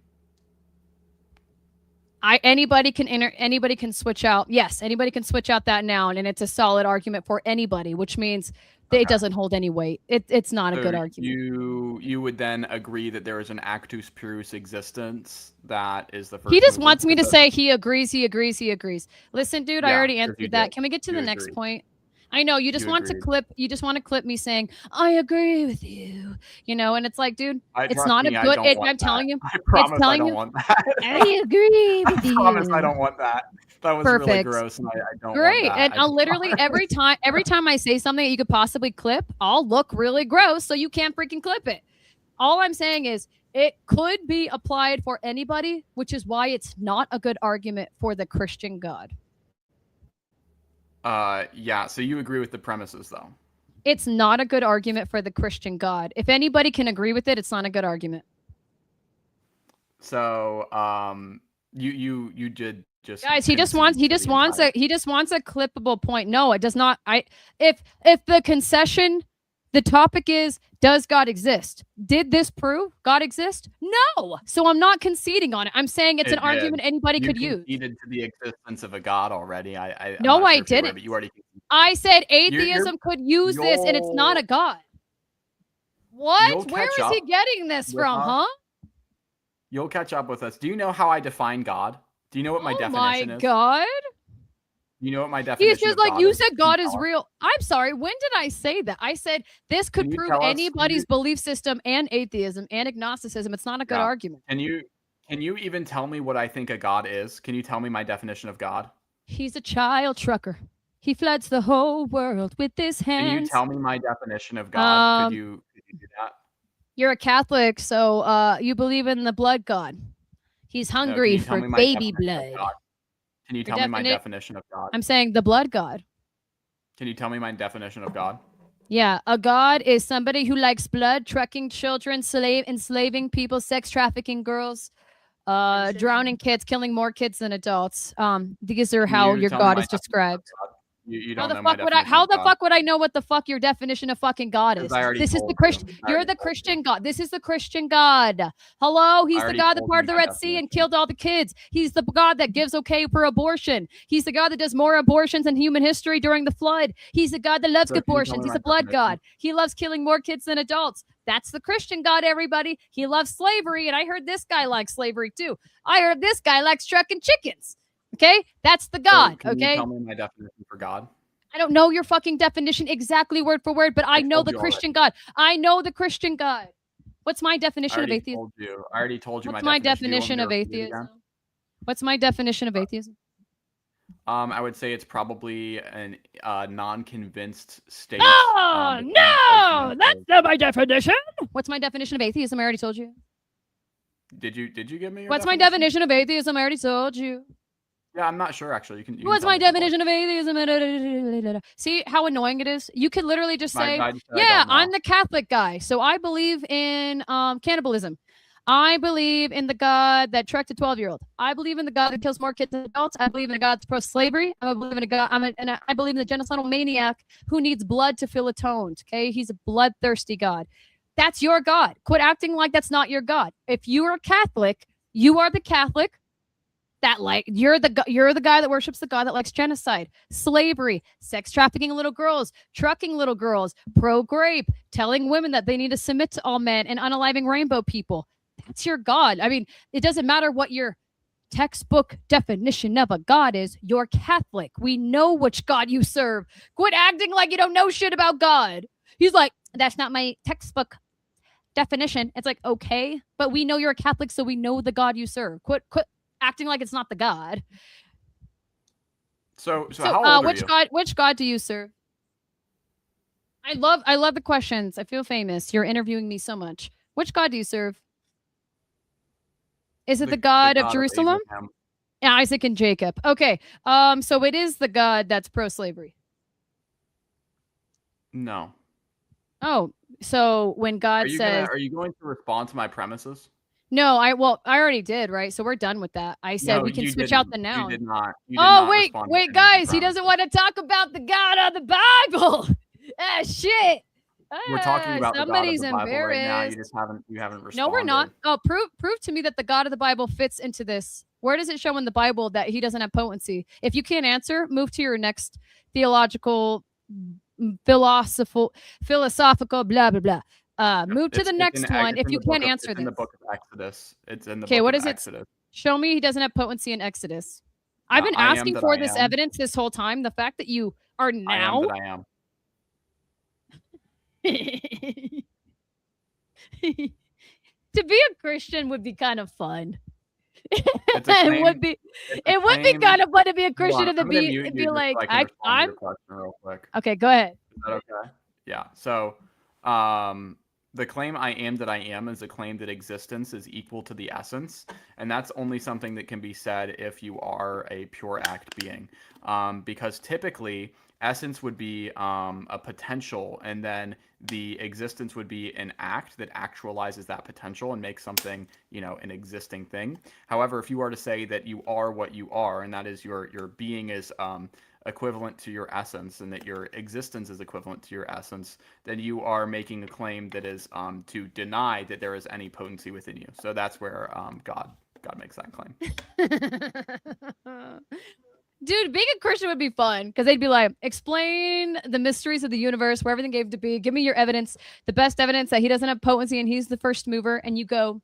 Anybody can switch out. Yes, anybody can switch out that noun, and it's a solid argument for anybody, which means it doesn't hold any weight. It's not a good argument. You would then agree that there is an actus purus existence that is the first. He just wants me to say he agrees. Listen, dude, I already answered that. Can we get to the next point? I know you just want to clip me saying I agree with you, and it's like, dude, it's not a good. I'm telling you, I promise I don't want that. I agree with you. I promise I don't want that. That was really gross, and I don't. Great, want that. and I'll literally every time I say something that you could possibly clip, I'll look really gross, so you can't freaking clip it. All I'm saying is it could be applied for anybody, which is why it's not a good argument for the Christian God. Yeah, so you agree with the premises, though. It's not a good argument for the Christian God. If anybody can agree with it, it's not a good argument. So, you did just guys. He just wants a clippable point. No, it does not. If the concession, the topic is, does God exist? Did this prove God exists? No. So I'm not conceding on it. I'm saying it's an argument anybody could use. You conceded to the existence of a God already. I didn't. But you already. I said atheism could use this, and it's not a God. What? Where is he getting this from, huh? You'll catch up with us. Do you know how I define God? Do you know what my definition is? Oh my God. You know what my definition is? He's just like, you said God is real. I'm sorry. When did I say that? I said this could prove anybody's belief system and atheism and agnosticism. It's not a good argument. Can you even tell me what I think a God is? Can you tell me my definition of God? He's a child trucker. He floods the whole world with his hands. Can you tell me my definition of God? Could you do that? You're a Catholic, so you believe in the blood God. He's hungry for baby blood. Can you tell me my definition of God? I'm saying the blood God. Can you tell me my definition of God? Yeah, a God is somebody who likes blood, trucking children, enslaving people, sex trafficking girls, drowning kids, killing more kids than adults. These are how your God is described. You don't know my definition. How the fuck would I know what the fuck your definition of fucking God is? This is the Christian. You're the Christian God. This is the Christian God. Hello, he's the God that parted the Red Sea and killed all the kids. He's the God that gives okay for abortion. He's the God that does more abortions in human history during the flood. He's the God that loves abortions. He's a blood God. He loves killing more kids than adults. That's the Christian God, everybody. He loves slavery, and I heard this guy likes slavery too. I heard this guy likes trucking chickens. Okay, that's the God. Can you tell me my definition for God? I don't know your fucking definition exactly word for word, but I know the Christian God. I know the Christian God. What's my definition of atheism? I already told you. What's my definition of atheism? What's my definition of atheism? I would say it's probably a non-convinced state. Oh, no, that's not my definition. What's my definition of atheism? I already told you. Did you give me? What's my definition of atheism? I already told you. Yeah, I'm not sure actually. What's my definition of atheism? See how annoying it is? You could literally just say, yeah, I'm the Catholic guy. So I believe in cannibalism. I believe in the God that trucked a 12-year-old. I believe in the God that kills more kids than adults. I believe in a God that's pro-slavery. I believe in a God. I believe in the genocidal maniac who needs blood to feel atoned. Okay, he's a bloodthirsty God. That's your God. Quit acting like that's not your God. If you are a Catholic, you are the Catholic. You're the guy that worships the God that likes genocide, slavery, sex trafficking little girls, trucking little girls, pro-grape, telling women that they need to submit to all men, and unaliving rainbow people. That's your God. I mean, it doesn't matter what your textbook definition of a God is you're Catholic. We know which God you serve. Quit acting like you don't know shit about God. He's like, that's not my textbook definition. It's like, okay, but we know you're a Catholic, so we know the God you serve. Quit acting like it's not the God. So how old are you? Which God do you serve? I love the questions. I feel famous. You're interviewing me so much. Which God do you serve? Is it the God of Jerusalem? Yeah, Isaac and Jacob. Okay. So it is the God that's pro-slavery. No. Oh, so when God says, are you going to respond to my premises? No, I already did, right? So we're done with that. I said we can switch out the noun. You did not. Wait, guys, he doesn't want to talk about the God of the Bible. Shit. We're talking about somebody's the God of the Bible right now. You haven't responded. No, we're not. Oh, prove to me that the God of the Bible fits into this. Where does it show in the Bible that he doesn't have potency? If you can't answer, move to your next theological, philosophical, blah blah blah. Move to the next one if you can't answer this. It's in the book of Exodus. It's in the book of Exodus. Show me he doesn't have potency in Exodus. I've been asking for this evidence this whole time. The fact that you are now. I am. To be a Christian would be kind of fun. It would be kind of fun to be a Christian and to be like, I'm real quick. Okay, go ahead. Is that okay? Yeah. So, the claim I am that I am is a claim that existence is equal to the essence, and that's only something that can be said if you are a pure act being, because typically essence would be a potential, and then the existence would be an act that actualizes that potential and makes something, an existing thing. However, if you are to say that you are what you are, and that is your being is equivalent to your essence, and that your existence is equivalent to your essence, then you are making a claim that is to deny that there is any potency within you. So that's where God makes that claim. Dude, being a Christian would be fun because they'd be like, explain the mysteries of the universe, where everything came to be. Give me your evidence, the best evidence that he doesn't have potency and he's the first mover. And you go,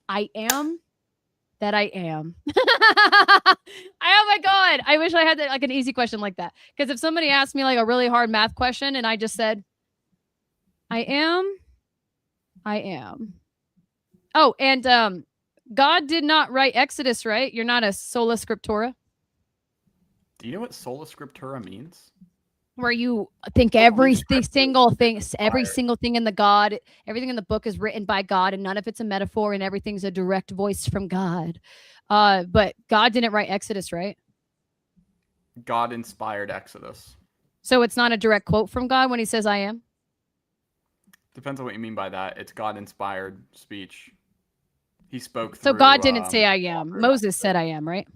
I am that I am. Oh my God. I wish I had like an easy question like that. Because if somebody asked me like a really hard math question and I just said, I am. Oh, and God did not write Exodus, right? You're not a sola scriptura. Do you know what sola scriptura means? Where you think every single thing in the God, everything in the book is written by God, and none of it's a metaphor, and everything's a direct voice from God. But God didn't write Exodus, right? God inspired Exodus. So it's not a direct quote from God when he says, I am? Depends on what you mean by that. It's God-inspired speech. He spoke through... So God didn't say I am. Moses said I am, right?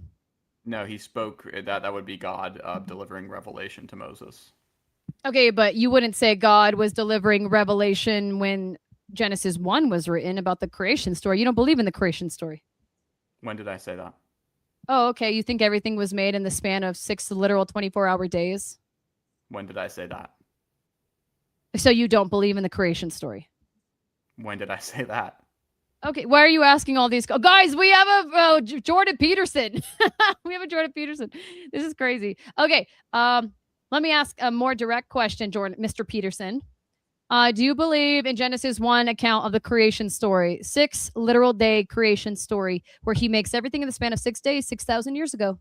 No, he spoke. That would be God delivering revelation to Moses. Okay, but you wouldn't say God was delivering revelation when Genesis 1 was written about the creation story. You don't believe in the creation story. When did I say that? Oh, okay. You think everything was made in the span of 6 literal 24-hour days? When did I say that? So you don't believe in the creation story? When did I say that? Okay, why are you asking all these? Guys, we have a Jordan Peterson. We have a Jordan Peterson. This is crazy. Okay, let me ask a more direct question, Jordan, Mr. Peterson. Do you believe in Genesis 1 account of the creation story, 6 literal day creation story, where he makes everything in the span of 6 days, 6,000 years ago?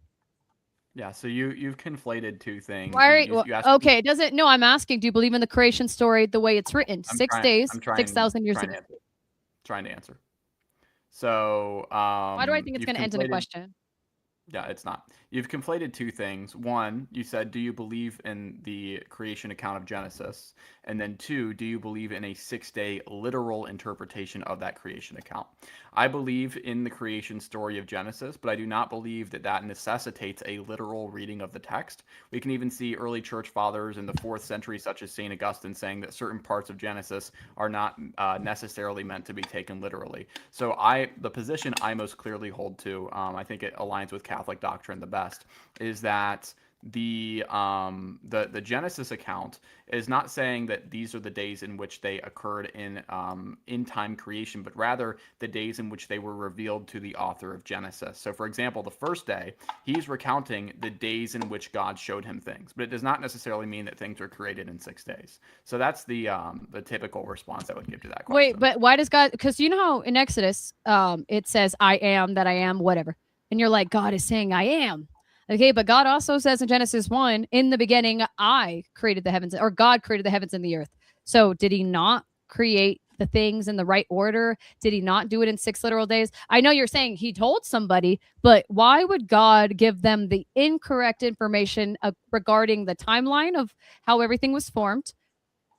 Yeah, so you've conflated two things. Okay, it doesn't. No, I'm asking, do you believe in the creation story the way it's written? 6 days, 6,000 years ago. Trying to answer. So, why do I think it's going to end in a question? Yeah, it's not. You've conflated two things. One, you said, do you believe in the creation account of Genesis? And then two, do you believe in a 6-day literal interpretation of that creation account? I believe in the creation story of Genesis, but I do not believe that that necessitates a literal reading of the text. We can even see early church fathers in the 4th century, such as St. Augustine, saying that certain parts of Genesis are not necessarily meant to be taken literally. So the position I most clearly hold to, I think it aligns with Catholic Catholic doctrine the best, is that the Genesis account is not saying that these are the days in which they occurred in time creation, but rather the days in which they were revealed to the author of Genesis. So, for example, the first day, he's recounting the days in which God showed him things, but it does not necessarily mean that things were created in 6 days. So that's the typical response I would give to that question. Wait, but why does God? Because you know how in Exodus, it says, "I am that I am," whatever, and you're like, God is saying, "I am." Okay, but God also says in Genesis 1, in the beginning, I created the heavens, or God created the heavens and the earth. So did he not create the things in the right order? Did he not do it in 6 literal days? I know you're saying he told somebody, but why would God give them the incorrect information regarding the timeline of how everything was formed?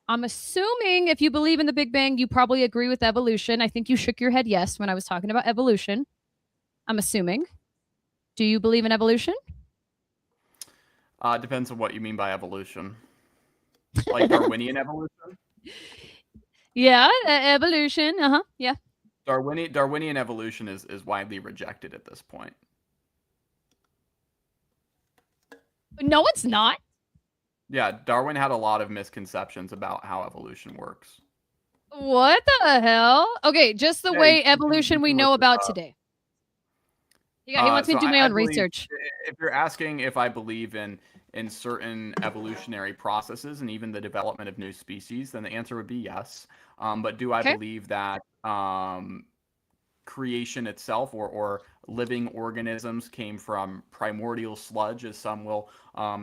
I'm assuming if you believe in the Big Bang, you probably agree with evolution. I think you shook your head yes when I was talking about evolution. I'm assuming. Do you believe in evolution? Depends on what you mean by evolution. Like Darwinian evolution? Yeah, evolution. Yeah. Darwinian evolution is widely rejected at this point. No, it's not. Yeah, Darwin had a lot of misconceptions about how evolution works. What the hell? Okay, just the Yeah, way you evolution we can know look this about up. today. Yeah, he wants me So to do my I own believe, research. if you're asking if I believe in certain evolutionary processes and even the development of new species, then the answer would be yes. But do I Okay. believe that creation itself or living organisms came from primordial sludge, as some will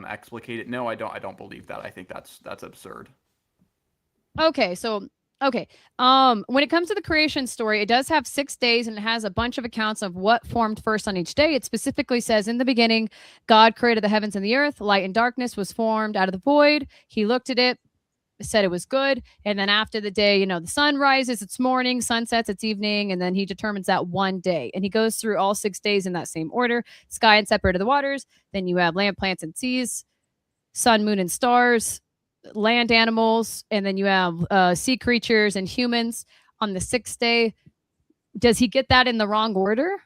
explicate it? No, I don't. I don't believe that. I think that's absurd. Okay, so okay. When it comes to the creation story, it does have 6 days and it has a bunch of accounts of what formed first on each day. It specifically says in the beginning, God created the heavens and the earth, light and darkness was formed out of the void. He looked at it, said it was good, and then after the day, the sun rises, it's morning, sun sets, it's evening, and then he determines that one day, and he goes through all 6 days in that same order: sky and separated the waters, then you have land, plants, and seas, sun, moon, and stars, land animals, and then you have sea creatures and humans on the 6th day. Does he get that in the wrong order?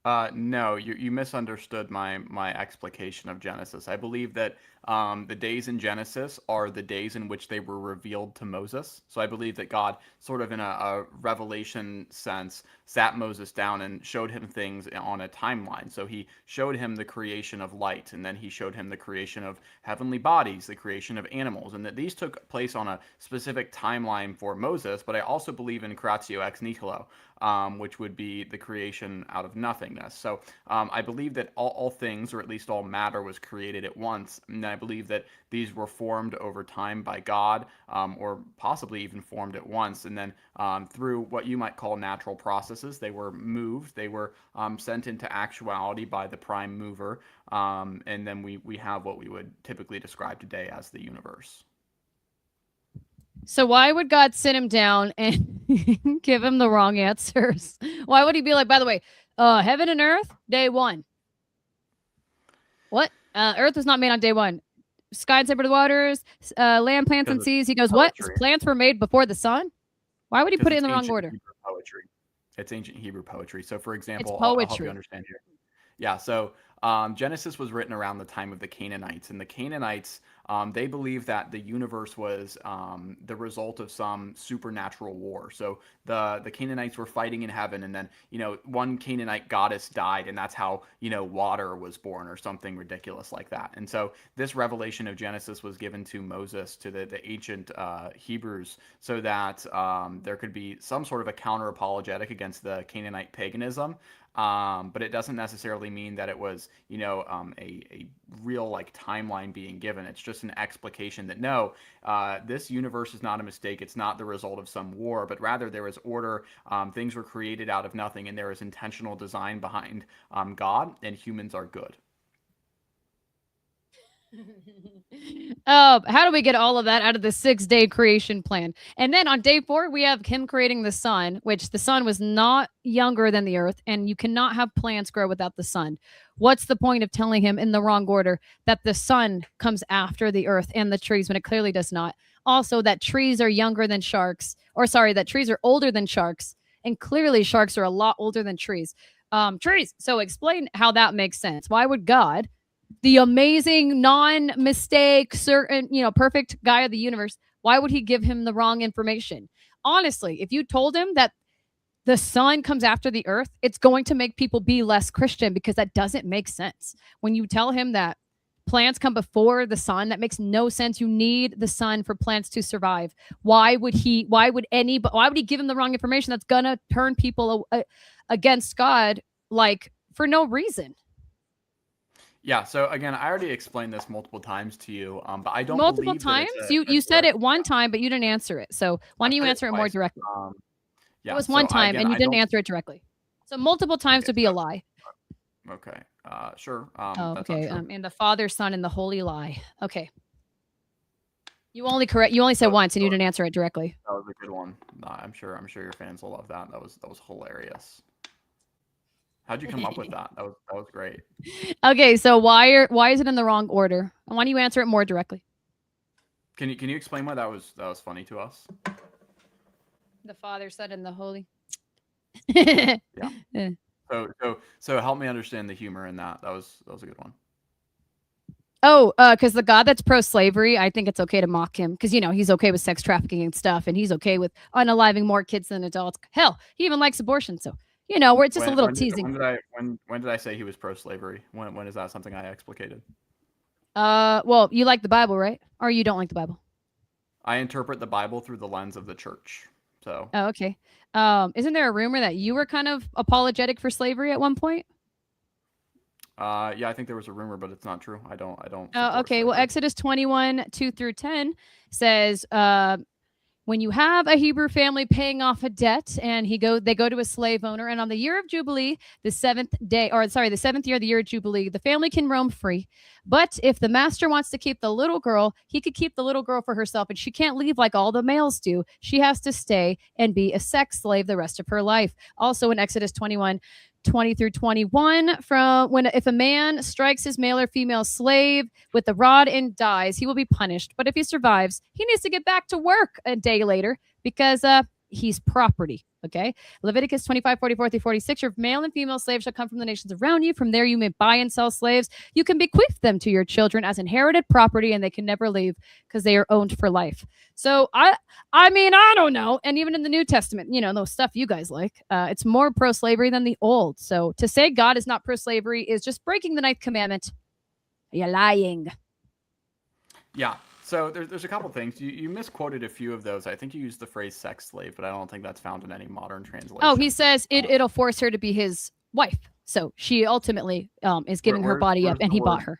No, you misunderstood my explication of Genesis. I believe that the days in Genesis are the days in which they were revealed to Moses. So I believe that God, sort of in a revelation sense, sat Moses down and showed him things on a timeline. So he showed him the creation of light, and then he showed him the creation of heavenly bodies, the creation of animals, and that these took place on a specific timeline for Moses. But I also believe in creatio ex nihilo, which would be the creation out of nothingness. So I believe that all things, or at least all matter, was created at once. And I believe that these were formed over time by God, or possibly even formed at once. And then through what you might call natural processes, they were moved. They were sent into actuality by the prime mover. And then we have what we would typically describe today as the universe. So why would God sit him down and give him the wrong answers? Why would he be like, by the way, heaven and earth, day 1? What? Earth was not made on day 1. Sky and separated waters, land, plants, and seas. He goes, what? Plants were made before the sun? Why would he put it in the wrong order? Hebrew poetry. It's ancient Hebrew poetry. So, for example, It's poetry. I'll help you understand here. Yeah, so Genesis was written around the time of the Canaanites, and the Canaanites, they believed that the universe was the result of some supernatural war. So the Canaanites were fighting in heaven, and then one Canaanite goddess died, and that's how water was born, or something ridiculous like that. And so this revelation of Genesis was given to Moses, to the ancient Hebrews, so that there could be some sort of a counter apologetic against the Canaanite paganism. But it doesn't necessarily mean that it was, a real timeline being given. It's just an explication that no, this universe is not a mistake. It's not the result of some war, but rather there is order. Things were created out of nothing, and there is intentional design behind God, and humans are good. How do we get all of that out of the 6-day creation plan? And then on day 4, we have him creating the sun, which the sun was not younger than the earth, and you cannot have plants grow without the sun. What's the point of telling him in the wrong order that the sun comes after the earth and the trees when it clearly does not? Also, that trees are younger than sharks, or sorry, that trees are older than sharks, and clearly sharks are a lot older than trees. trees. So explain how that makes sense. Why would God, the amazing, non-mistake, certain, perfect guy of the universe, why would he give him the wrong information? Honestly, if you told him that the sun comes after the earth, it's going to make people be less Christian, because that doesn't make sense. When you tell him that plants come before the sun, that makes no sense. You need the sun for plants to survive. Why would he give him the wrong information that's going to turn people against God, like, for no reason? Yeah. So again, I already explained this multiple times to you, but I don't Multiple believe that times? it's You said direct. it one time, but you didn't answer it. So why I don't you said it answer it more twice. directly? It Yeah. was So one time, again, and you I didn't don't. answer it directly. So multiple times Okay. would be a lie. Okay. Sure. Oh, That's okay. untrue. And the Father, Son, and the Holy lie. Okay. You only said So, once, and you so didn't answer it directly. that was a good one. I'm sure. I'm sure your fans will love that. That was hilarious. How'd you come up with that? That was great. Okay, so why is it in the wrong order? And why don't you answer it more directly? Can you explain why that was funny to us? The Father, Son, and the Holy. Yeah. So help me understand the humor in that. That was a good one. Oh, because the God that's pro-slavery, I think it's okay to mock him, because he's okay with sex trafficking and stuff, and he's okay with unaliving more kids than adults. Hell, he even likes abortion. So where it's just a When little when did, teasing. when did I say he was pro-slavery? When is that something I explicated? Well, you like the Bible, right? Or you don't like the Bible? I interpret the Bible through the lens of the church. So Oh, okay. Isn't there a rumor that you were kind of apologetic for slavery at one point? yeah, I think there was a rumor, but it's not true. I don't Oh, support okay. Well, slavery. Exodus 21, 2 through 10 says, when you have a Hebrew family paying off a debt, and they go to a slave owner, and on the year of Jubilee, the seventh year of the year of Jubilee, the family can roam free. But if the master wants to keep the little girl, he could keep the little girl for herself, and she can't leave like all the males do. She has to stay and be a sex slave the rest of her life. Also in Exodus 21, 20 through 21, if a man strikes his male or female slave with the rod and dies, he will be punished. But if he survives, he needs to get back to work a day later, because he's property. Okay. Leviticus 25, 44 through 46. Your male and female slaves shall come from the nations around you. From there you may buy and sell slaves. You can bequeath them to your children as inherited property, and they can never leave, because they are owned for life. So I mean, I don't know. And even in the New Testament, the stuff you guys like, it's more pro-slavery than the old. So to say God is not pro-slavery is just breaking the ninth commandment. You're lying. Yeah. So there's a couple things. You misquoted a few of those. I think you used the phrase sex slave, but I don't think that's found in any modern translation. Oh, he says it'll force her to be his wife. So she ultimately is giving her body up, and he bought her.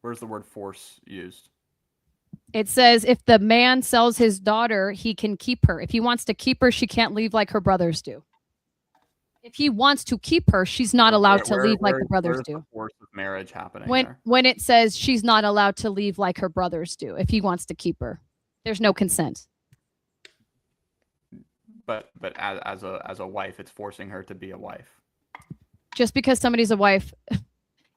Where's the word force used? It says if the man sells his daughter, he can keep her. If he wants to keep her, she can't leave like her brothers do. If he wants to keep her, she's not allowed to leave like the brothers do. The force of marriage happening when it says she's not allowed to leave like her brothers do, if he wants to keep her, there's no consent. But as a wife, it's forcing her to be a wife. Just because somebody's a wife,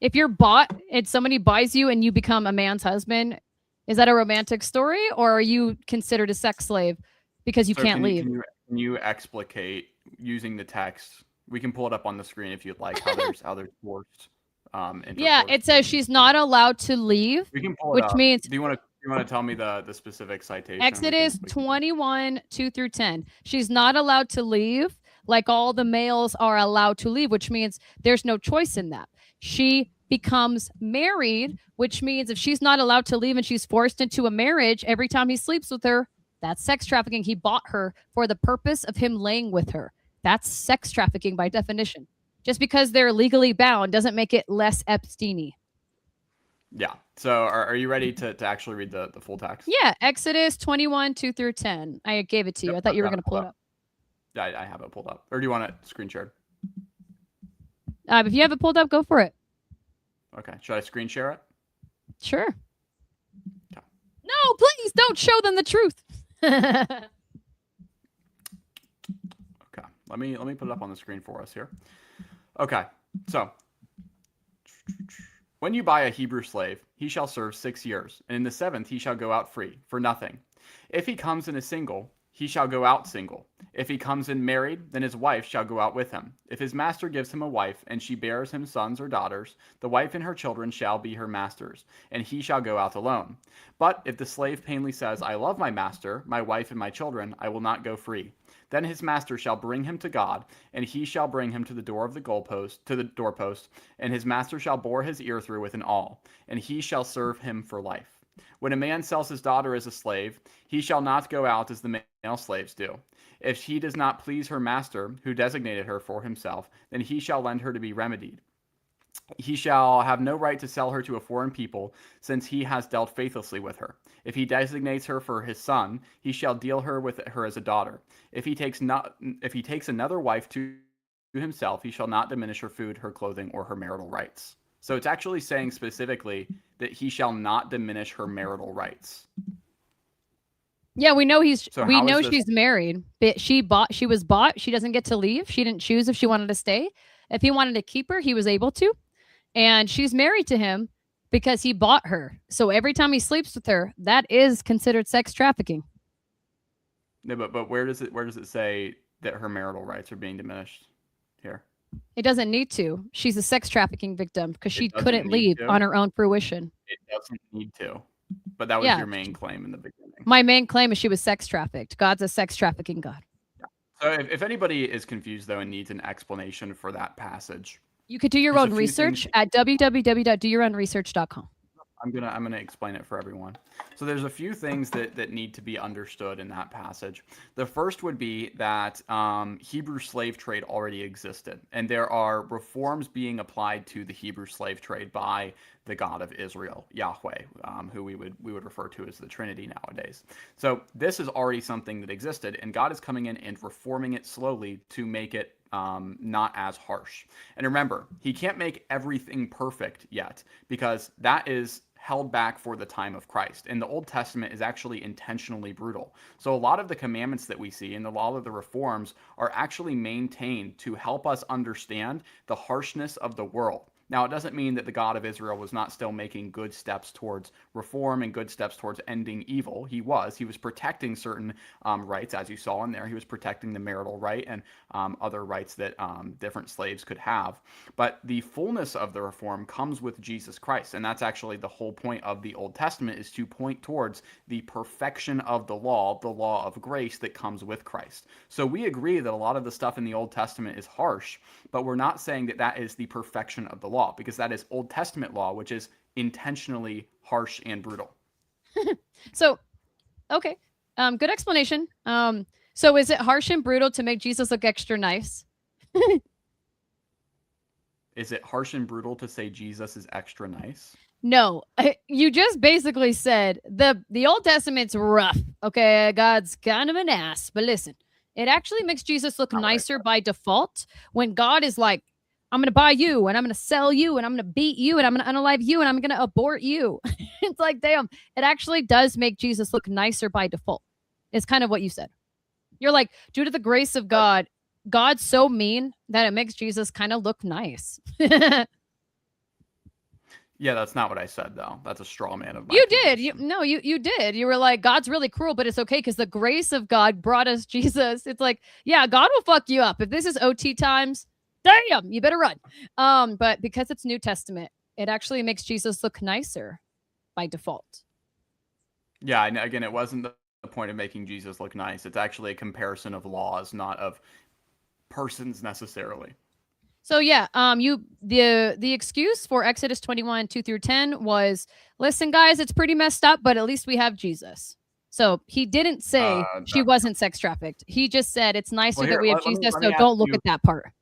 if you're bought and somebody buys you and you become a man's husband, is that a romantic story, or are you considered a sex slave because you can't leave? Can you explicate using the text? We can pull it up on the screen if you'd like. How there's forced. Yeah, it says she's not allowed to leave. We can pull it which up. means. Do you want to tell me the specific citation? Exodus 21, 2 through 10. She's not allowed to leave like all the males are allowed to leave, which means there's no choice in that. She becomes married, which means if she's not allowed to leave and she's forced into a marriage, every time he sleeps with her, that's sex trafficking. He bought her for the purpose of him laying with her. That's sex trafficking by definition. Just because they're legally bound doesn't make it less Epstein-y. Yeah. So are you ready to actually read the full text? Yeah. Exodus 21, 2 through 10. I gave it to you. I thought you were going to pull it up. Yeah, I have it pulled up. Or do you want it screen shared? If you have it pulled up, go for it. Okay. Should I screen share it? Sure. Okay. No, please don't show them the truth. Okay. Let me put it up on the screen for us here. Okay. So when you buy a Hebrew slave, he shall serve 6 years, and in the 7th he shall go out free, for nothing. If he comes in a single, he shall go out single. If he comes in married, then his wife shall go out with him. If his master gives him a wife, and she bears him sons or daughters, the wife and her children shall be her master's, and he shall go out alone. But if the slave plainly says, I love my master, my wife, and my children, I will not go free. Then his master shall bring him to God, and he shall bring him to the door of the doorpost, and his master shall bore his ear through with an awl, and he shall serve him for life. When a man sells his daughter as a slave, he shall not go out as the male slaves do. If she does not please her master, who designated her for himself, then he shall lend her to be remedied. He shall have no right to sell her to a foreign people, since he has dealt faithlessly with her. If he designates her for his son, he shall deal her with her as a daughter. If he takes another wife to himself, he shall not diminish her food, her clothing, or her marital rights. So it's actually saying specifically that he shall not diminish her marital rights. Yeah, we know she's married. But she was bought. She doesn't get to leave. She didn't choose if she wanted to stay. If he wanted to keep her, he was able to. And she's married to him because he bought her. So every time he sleeps with her, that is considered sex trafficking. No, but where does it say that her marital rights are being diminished here? It doesn't need to. She's a sex trafficking victim because she couldn't leave on her own fruition. It doesn't need to. But that was your main claim in the beginning. My main claim is she was sex trafficked. God's a sex trafficking God. Yeah. So if anybody is confused, though, and needs an explanation for that passage, you could do your own research at www.doyourownresearch.com. I'm gonna explain it for everyone. So there's a few things that need to be understood in that passage. The first would be that Hebrew slave trade already existed, and there are reforms being applied to the Hebrew slave trade by the God of Israel, Yahweh, who we would refer to as the Trinity nowadays. So this is already something that existed, and God is coming in and reforming it slowly to make it not as harsh. And remember, he can't make everything perfect yet, because that is held back for the time of Christ. And the Old Testament is actually intentionally brutal. So a lot of the commandments that we see and a lot of the reforms are actually maintained to help us understand the harshness of the world. Now, it doesn't mean that the God of Israel was not still making good steps towards reform and good steps towards ending evil. He was protecting certain rights, as you saw in there. He was protecting the marital right and other rights that different slaves could have. But the fullness of the reform comes with Jesus Christ. And that's actually the whole point of the Old Testament, is to point towards the perfection of the law of grace that comes with Christ. So we agree that a lot of the stuff in the Old Testament is harsh, but we're not saying that that is the perfection of the law, because that is Old Testament law, which is intentionally harsh and brutal. So, okay. Good explanation. So is it harsh and brutal to make Jesus look extra nice? Is it harsh and brutal to say Jesus is extra nice? No, you just basically said the Old Testament's rough. Okay, God's kind of an ass, but listen, it actually makes Jesus look nicer by default when God is like, I'm going to buy you, and I'm going to sell you, and I'm going to beat you, and I'm going to unalive you, and I'm going to abort you. It's like, damn, it actually does make Jesus look nicer by default. It's kind of what you said. You're like, due to the grace of God, God's so mean that it makes Jesus kind of look nice. Yeah, that's not what I said, though. That's a straw man of mine. You did. You did. You were like, God's really cruel, but it's okay because the grace of God brought us Jesus. It's like, yeah, God will fuck you up. If this is OT times, damn, you better run. But because it's New Testament, it actually makes Jesus look nicer by default. Yeah, and again, it wasn't the point of making Jesus look nice. It's actually a comparison of laws, not of persons necessarily. So yeah, the excuse for Exodus 21, 2-10 was, listen, guys, it's pretty messed up, but at least we have Jesus. So he didn't say she wasn't sex trafficked. He just said it's nicer that we have Jesus, so don't look at that part.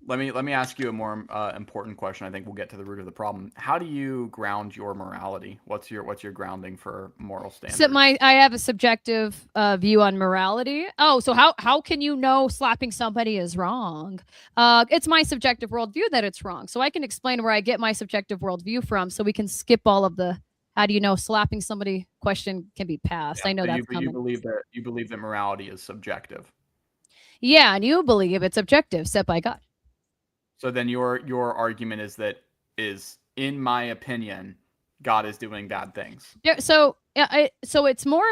Let me ask you a more important question. I think we'll get to the root of the problem. How do you ground your morality? What's your grounding for moral standards? So I have a subjective view on morality. Oh, so how can you know slapping somebody is wrong? It's my subjective worldview that it's wrong. So I can explain where I get my subjective worldview from, so we can skip all of the how do you know slapping somebody question can be passed. Yeah, I know that's coming. You believe that morality is subjective. Yeah, and you believe it's objective, set by God. So then your argument is in my opinion, God is doing bad things. Yeah. So it's more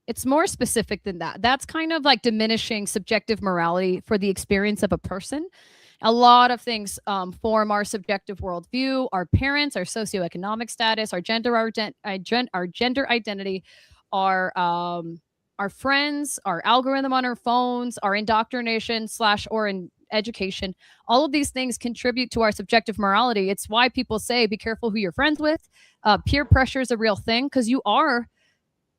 It's more specific than that. That's kind of like diminishing subjective morality for the experience of a person. A lot of things form our subjective worldview, our parents, our socioeconomic status, our gender identity, our friends, our algorithm on our phones, our indoctrination slash or in education. All of these things contribute to our subjective morality. It's why people say be careful who you're friends with. Peer pressure is a real thing because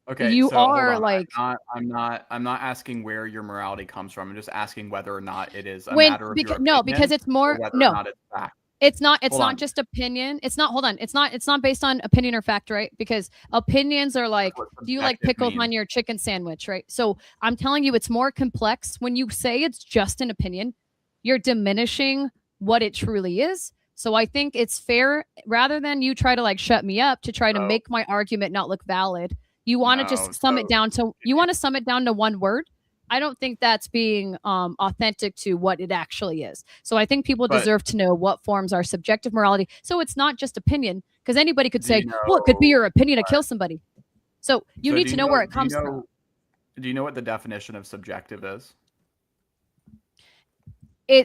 Okay, you so hold are on. like I'm not asking where your morality comes from. I'm just asking whether or not it is a when matter of your because no because opinion it's or more whether or no not it's fact. it's Hold not on. just opinion. It's not hold on it's not based on opinion or fact, right? Because opinions are That's like, what do you like subjective pickles means. on your chicken sandwich, right? So I'm telling you it's more complex. When you say it's just an opinion, you're diminishing what it truly is. So I think it's fair, rather than you try to like shut me up to try to So make my argument not look valid, you want to no. just sum it So down to can you, one word. I don't think that's being authentic to what it actually is. So I think people but deserve to know what forms our subjective morality. So it's not just opinion, because anybody could do say, you well, it could be know? your opinion to kill somebody. So you So need to know where it do you comes from. know do you know what the definition of subjective is?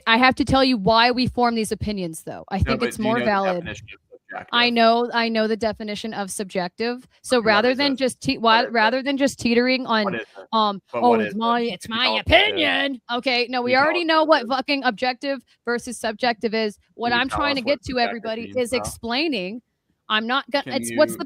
I have to tell you why we form these opinions, though. I No, think but it's do you more know the valid. definition of subjective? I know the definition of subjective. So Okay, what is it? What is it? rather than just teetering What on is it? But oh what is it? it's Can you my tell us what it is? opinion. Okay, no, Can we you tell already us know what it what is? fucking objective versus subjective is. What Can you I'm tell trying us to what get to subjective everybody means, is though? explaining. I'm not gonna. Can It's you can what's the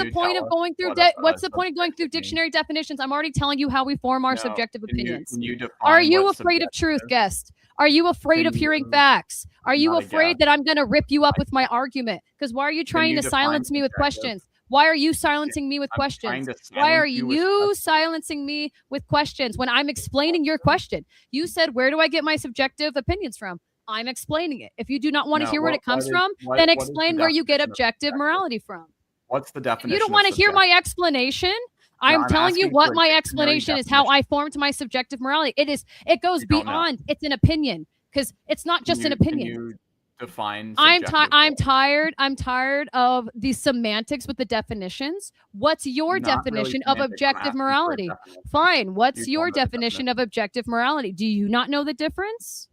you point tell of us going through what a what's the point of going through subjective means? dictionary definitions? I'm already telling you how we form our No. subjective opinions. Can you Are define you what afraid of subjective truth, is? guest? Are you afraid Can of hearing you facts? Are I'm you not a afraid guest. that I'm going to rip you up I with my can't. argument? Because why are you Can trying you to define silence me with subjective? questions? Why are you Yeah, silencing me with I'm trying questions? to Why are silence you with you questions. silencing me with questions when I'm explaining your question? You said, where do I get my subjective opinions from? I'm explaining it. If you do not want to No, hear where it comes from, then what is the explain where you get definition of objective subjective? morality from. What's the If you don't definition of want to hear my subjective? explanation, No, I'm I'm telling you asking what for a my dictionary explanation is, how definition. I formed my subjective morality. It goes You don't know. beyond, it's an opinion, because it's not just an Can opinion. you define subjective for I'm me? tired. I'm tired of the semantics with the definitions. What's your Not really definition of semantics. I'm objective asking for a morality? definition. Fine. You What's don't your know the definition definition. of objective morality? Do you not know the difference?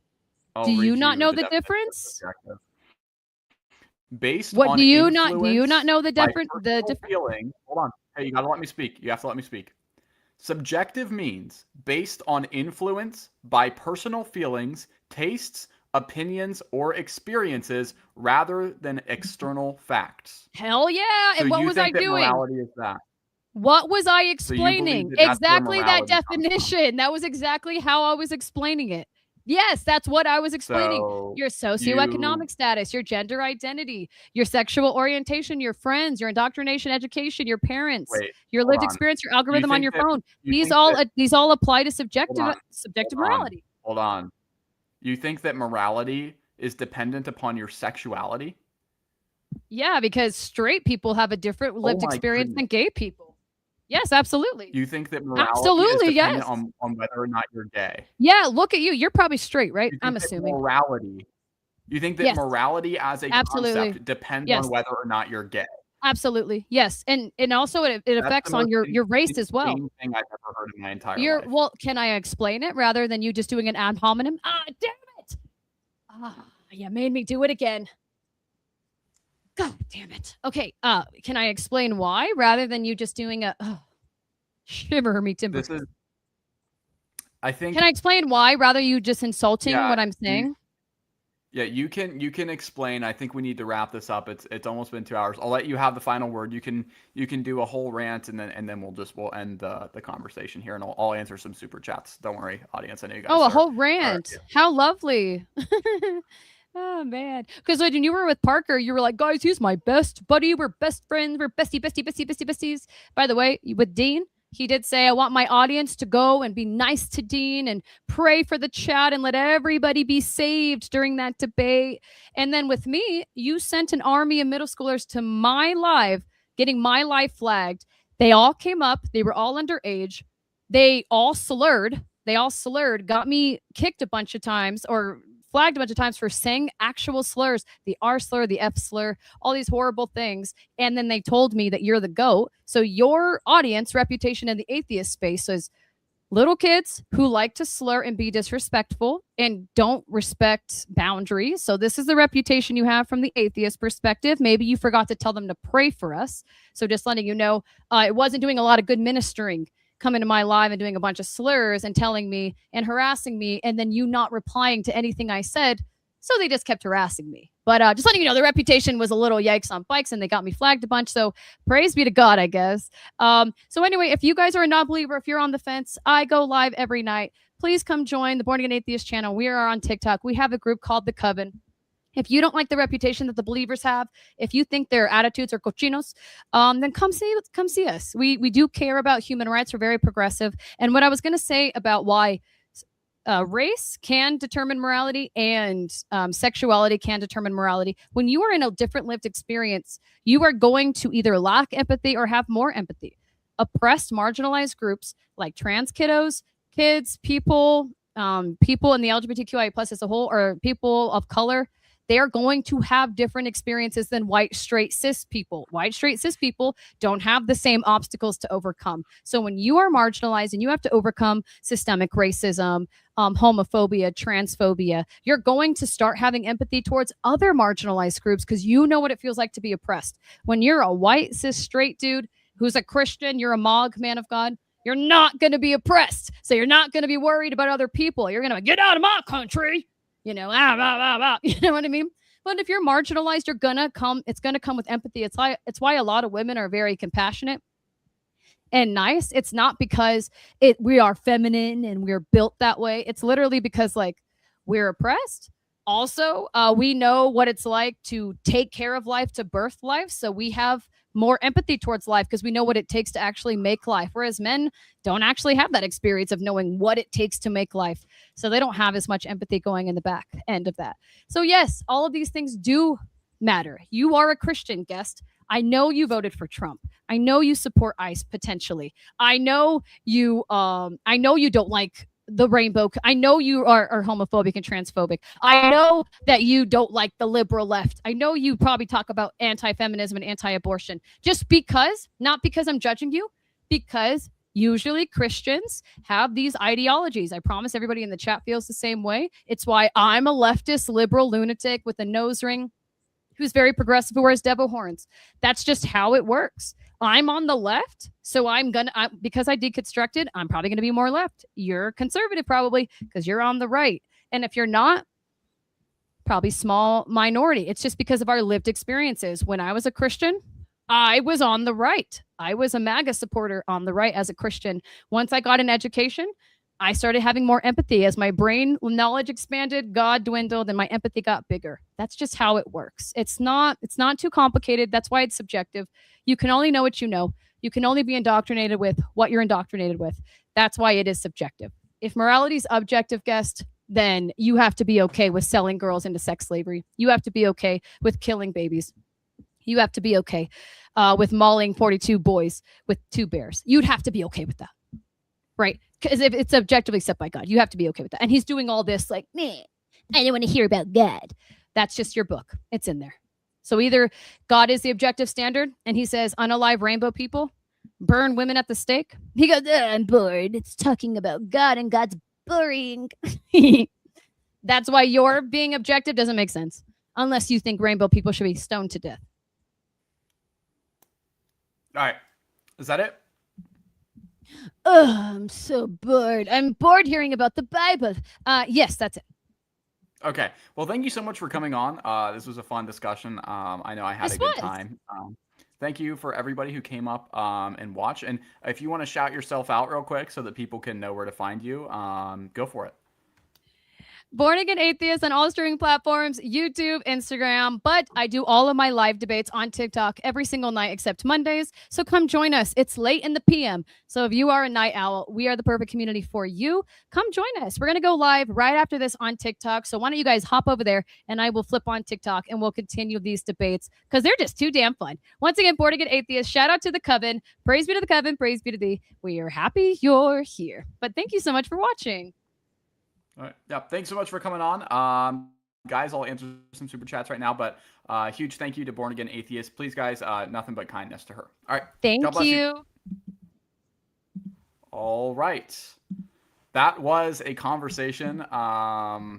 Do I'll you read not you know the the definition of difference? subjective. Based What on do you not influence know the by different the personal difference? feeling. Hold on. Hey, you gotta let me speak. You have to let me speak. Subjective means based on influence by personal feelings, tastes, opinions, or experiences rather than external facts. Hell yeah. So And what you was I think that doing? morality is that? What was I So you believe explaining? that that's where Exactly that morality comes from. definition. That was exactly how I was explaining it. Yes, that's what I was explaining. So Your you socioeconomic status, your gender identity, your sexual orientation, your friends, your indoctrination, education, your parents, wait, your hold lived on. experience, your You algorithm on think your that phone. you think that These all apply to hold on, hold subjective on, morality. hold on. You think that morality is dependent upon your sexuality? Yeah, because straight people have a different Oh lived my experience goodness. than gay people. Yes, absolutely. You think that morality is Absolutely, dependent yes. on whether or not you're gay? Yeah, look at you. You're probably straight, right? You I'm think that assuming. morality you think that Yes, morality as a absolutely. concept depends on Yes, whether or not you're gay? absolutely. Yes. And also it That's the affects on most your race as well. insane thing I've ever heard in my entire You're life. well, can I explain it rather than you just doing an ad hominem? Ah, damn it. Ah, you made me do it again. God damn it. Okay, can I explain why rather than you just doing a shiver me timber? This is I Can I think explain why rather you just insulting yeah, what I'm you saying? yeah, you can explain. I think we need to wrap this up. It's almost been 2 hours. I'll let you have the final word. You can do a whole rant and then we'll end the conversation here and I'll answer some super chats. Don't worry, audience. I know you Oh, guys a are whole yeah. rant. How lovely. Oh man. Because when you were with Parker, you were like, guys, he's my best buddy. We're best friends. We're besties. By the way, with Dean, he did say, I want my audience to go and be nice to Dean and pray for the chat and let everybody be saved during that debate. And then with me, you sent an army of middle schoolers to my live, getting my live flagged. They all came up. They were all underage. They all slurred, got me kicked a bunch of times or flagged a bunch of times for saying actual slurs, the R slur, the F slur, all these horrible things. And then they told me that you're the GOAT. So your audience reputation in the atheist space is little kids who like to slur and be disrespectful and don't respect boundaries. So this is the reputation you have from the atheist perspective. Maybe you forgot to tell them to pray for us. So just letting you know, it wasn't doing a lot of good ministering, coming to my live and doing a bunch of slurs and telling me and harassing me, and then you not replying to anything I said. So they just kept harassing me. But just letting you know, the reputation was a little yikes on bikes, and they got me flagged a bunch. So praise be to God, I guess. So anyway, if you guys are a non-believer, if you're on the fence, I go live every night. Please come join the Born Again Atheist channel. We are on TikTok. We have a group called The Coven. If you don't like the reputation that the believers have, if you think their attitudes are cochinos, then come see us. We do care about human rights. We're very progressive. And what I was going to say about why race can determine morality and sexuality can determine morality. When you are in a different lived experience, you are going to either lack empathy or have more empathy. Oppressed, marginalized groups like trans kiddos, kids, people in the LGBTQIA plus as a whole, or people of color, they are going to have different experiences than white, straight, cis people. White, straight, cis people don't have the same obstacles to overcome. So when you are marginalized and you have to overcome systemic racism, homophobia, transphobia, you're going to start having empathy towards other marginalized groups because you know what it feels like to be oppressed. When you're a white, cis, straight dude who's a Christian, you're a Mog, man of God, you're not going to be oppressed. So you're not going to be worried about other people. You're going to get out of my country. You know, you know what I mean? But if you're marginalized, it's gonna come with empathy. It's why a lot of women are very compassionate and nice. It's not because we are feminine and we're built that way. It's literally because like we're oppressed. Also, we know what it's like to take care of life, to birth life. So we have more empathy towards life because we know what it takes to actually make life. Whereas men don't actually have that experience of knowing what it takes to make life. So they don't have as much empathy going in the back end of that. So yes, all of these things do matter. You are a Christian, guest. I know you voted for Trump. I know you support ICE potentially. I know you don't like the rainbow. I know you are homophobic and transphobic. I know that you don't like the liberal left. I know you probably talk about anti-feminism and anti-abortion just because, not because I'm judging you, because usually Christians have these ideologies. I promise everybody in the chat feels the same way. It's why I'm a leftist liberal lunatic with a nose ring who's very progressive, who wears devil horns. That's just how it works. I'm on the left, so because I deconstructed, I'm probably going to be more left. You're conservative probably because you're on the right. And if you're not, probably small minority. It's just because of our lived experiences. When I was a Christian, I was on the right. I was a MAGA supporter on the right as a Christian. Once I got an education, I started having more empathy. As my brain knowledge expanded, God dwindled, and my empathy got bigger. That's just how it works. It's not too complicated. That's why it's subjective. You can only know what you know. You can only be indoctrinated with what you're indoctrinated with. That's why it is subjective. If morality is objective, guest, then you have to be okay with selling girls into sex slavery. You have to be okay with killing babies. You have to be okay with mauling 42 boys with 2 bears. You'd have to be okay with that. Right? Because if it's objectively set by God, you have to be okay with that. And he's doing all this like, meh, I don't want to hear about God. That's just your book. It's in there. So either God is the objective standard and he says unalive rainbow people burn women at the stake. He goes, I'm bored. It's talking about God and God's boring. That's why your being objective doesn't make sense unless you think rainbow people should be stoned to death. All right. Is that it? Oh, I'm so bored. I'm bored hearing about the Bible. Yes, that's it. Okay. Well, thank you so much for coming on. This was a fun discussion. I know I had a good time. Thank you for everybody who came up and watched. And if you want to shout yourself out real quick so that people can know where to find you, go for it. Born Again Atheist on all streaming platforms, YouTube, Instagram, but I do all of my live debates on TikTok every single night except Mondays. So come join us. It's late in the PM. So if you are a night owl, we are the perfect community for you. Come join us. We're going to go live right after this on TikTok. So why don't you guys hop over there and I will flip on TikTok and we'll continue these debates because they're just too damn fun. Once again, Born Again Atheist, shout out to the Coven. Praise be to the Coven. Praise be to thee. We are happy you're here. But thank you so much for watching. All right. Yeah. Thanks so much for coming on. Guys, I'll answer some super chats right now, but huge thank you to Born Again Atheist. Please, guys, nothing but kindness to her. All right. God Thank bless you. you. All right. That was a conversation. Wow.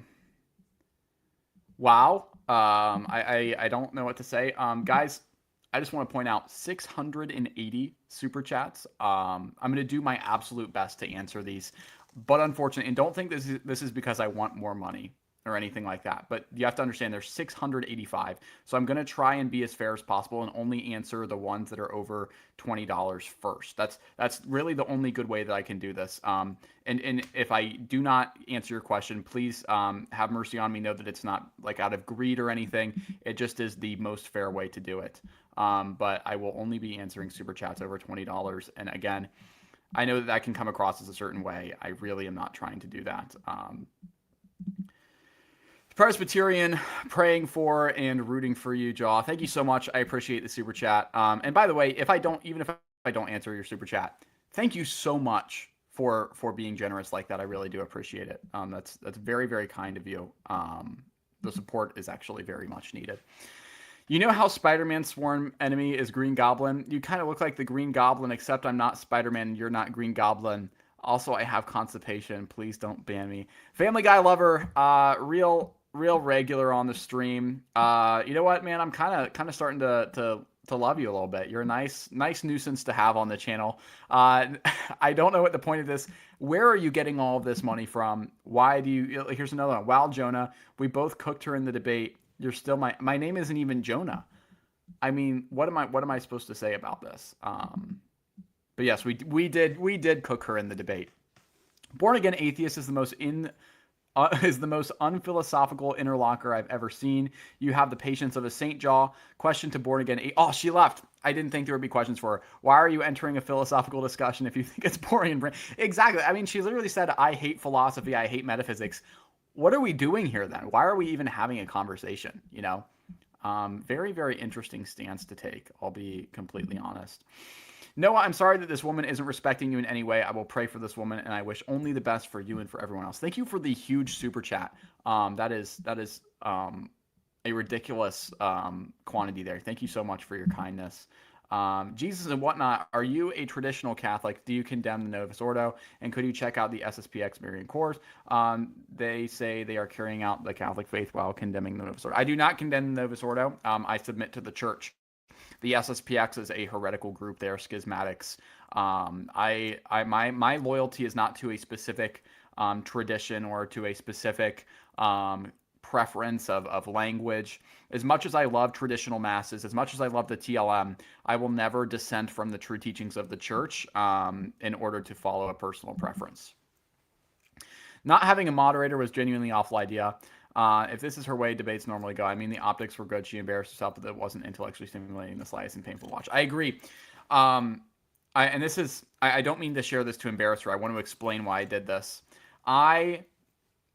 I don't know what to say. Guys, I just want to point out 680 super chats. I'm going to do my absolute best to answer these, but unfortunately, and don't think this is because I want more money or anything like that. But you have to understand there's 685. So I'm going to try and be as fair as possible and only answer the ones that are over $20 first. That's really the only good way that I can do this. And if I do not answer your question, please have mercy on me. Know that it's not like out of greed or anything. It just is the most fair way to do it. But I will only be answering super chats over $20. And again, I know that can come across as a certain way. I really am not trying to do that. Presbyterian, praying for and rooting for you, Jaw. Thank you so much. I appreciate the super chat. And by the way, if I don't answer your super chat, thank you so much for being generous like that. I really do appreciate it. That's very, very kind of you. The support is actually very much needed. You know how Spider-Man's sworn enemy is Green Goblin? You kind of look like the Green Goblin, except I'm not Spider-Man and you're not Green Goblin. Also, I have constipation. Please don't ban me. Family Guy lover, real regular on the stream. You know what, man? I'm kind of starting to love you a little bit. You're a nice nuisance to have on the channel. I don't know what the point of this. Where are you getting all of this money from? Why do you? Here's another one. Wow, Jonah. We both cooked her in the debate. You're still my name isn't even Jonah. I mean, what am I supposed to say about this? But yes, we did cook her in the debate. Born Again Atheist is the most unphilosophical interlocker I've ever seen. You have the patience of a Saint Jaw. Question to Born Again. Oh, she left. I didn't think there would be questions for her. Why are you entering a philosophical discussion if you think it's boring and brain? Exactly. I mean, she literally said, I hate philosophy. I hate metaphysics. What are we doing here then? Why are we even having a conversation? You know, very, very interesting stance to take. I'll be completely honest. Noah, I'm sorry that this woman isn't respecting you in any way. I will pray for this woman, and I wish only the best for you and for everyone else. Thank you for the huge super chat. That is a ridiculous quantity there. Thank you so much for your kindness. Jesus and whatnot. Are you a traditional Catholic? Do you condemn the Novus Ordo? And could you check out the SSPX Marian Corps? They say they are carrying out the Catholic faith while condemning the Novus Ordo. I do not condemn the Novus Ordo. I submit to the Church. The SSPX is a heretical group. They are schismatics. My loyalty is not to a specific tradition or to a specific preference of language. As much as I love traditional masses, as much as I love the TLM, I will never dissent from the true teachings of the Church in order to follow a personal preference. Not having a moderator was genuinely an awful idea. If this is her way debates normally go, I mean, the optics were good. She embarrassed herself, but it wasn't intellectually stimulating the slightest and painful to watch. I agree. I don't mean to share this to embarrass her. I want to explain why I did this.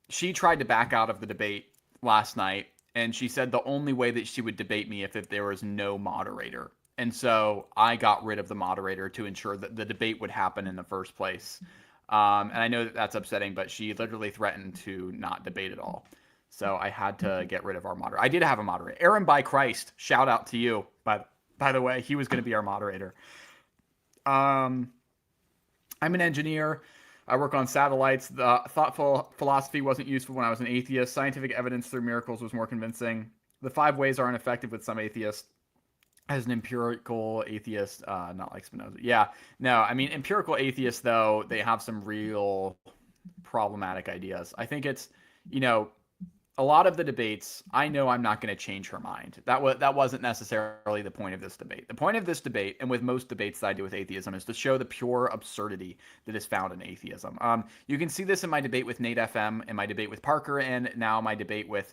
She tried to back out of the debate last night, and she said the only way that she would debate me if there was no moderator. And so I got rid of the moderator to ensure that the debate would happen in the first place. And I know that that's upsetting, but she literally threatened to not debate at all. So I had to get rid of our moderator. I did have a moderator. Aaron by Christ, shout out to you. But by the way, he was going to be our moderator. I'm an engineer. I work on satellites. The thoughtful philosophy wasn't useful when I was an atheist. Scientific evidence through miracles was more convincing. The 5 ways are ineffective with some atheists. As an empirical atheist, not like Spinoza. Yeah, no, I mean, empirical atheists, though, they have some real problematic ideas. I think it's, a lot of the debates, I know I'm not going to change her mind. That wasn't necessarily the point of this debate. The point of this debate, and with most debates that I do with atheism, is to show the pure absurdity that is found in atheism. You can see this in my debate with Nate FM, in my debate with Parker, and now my debate with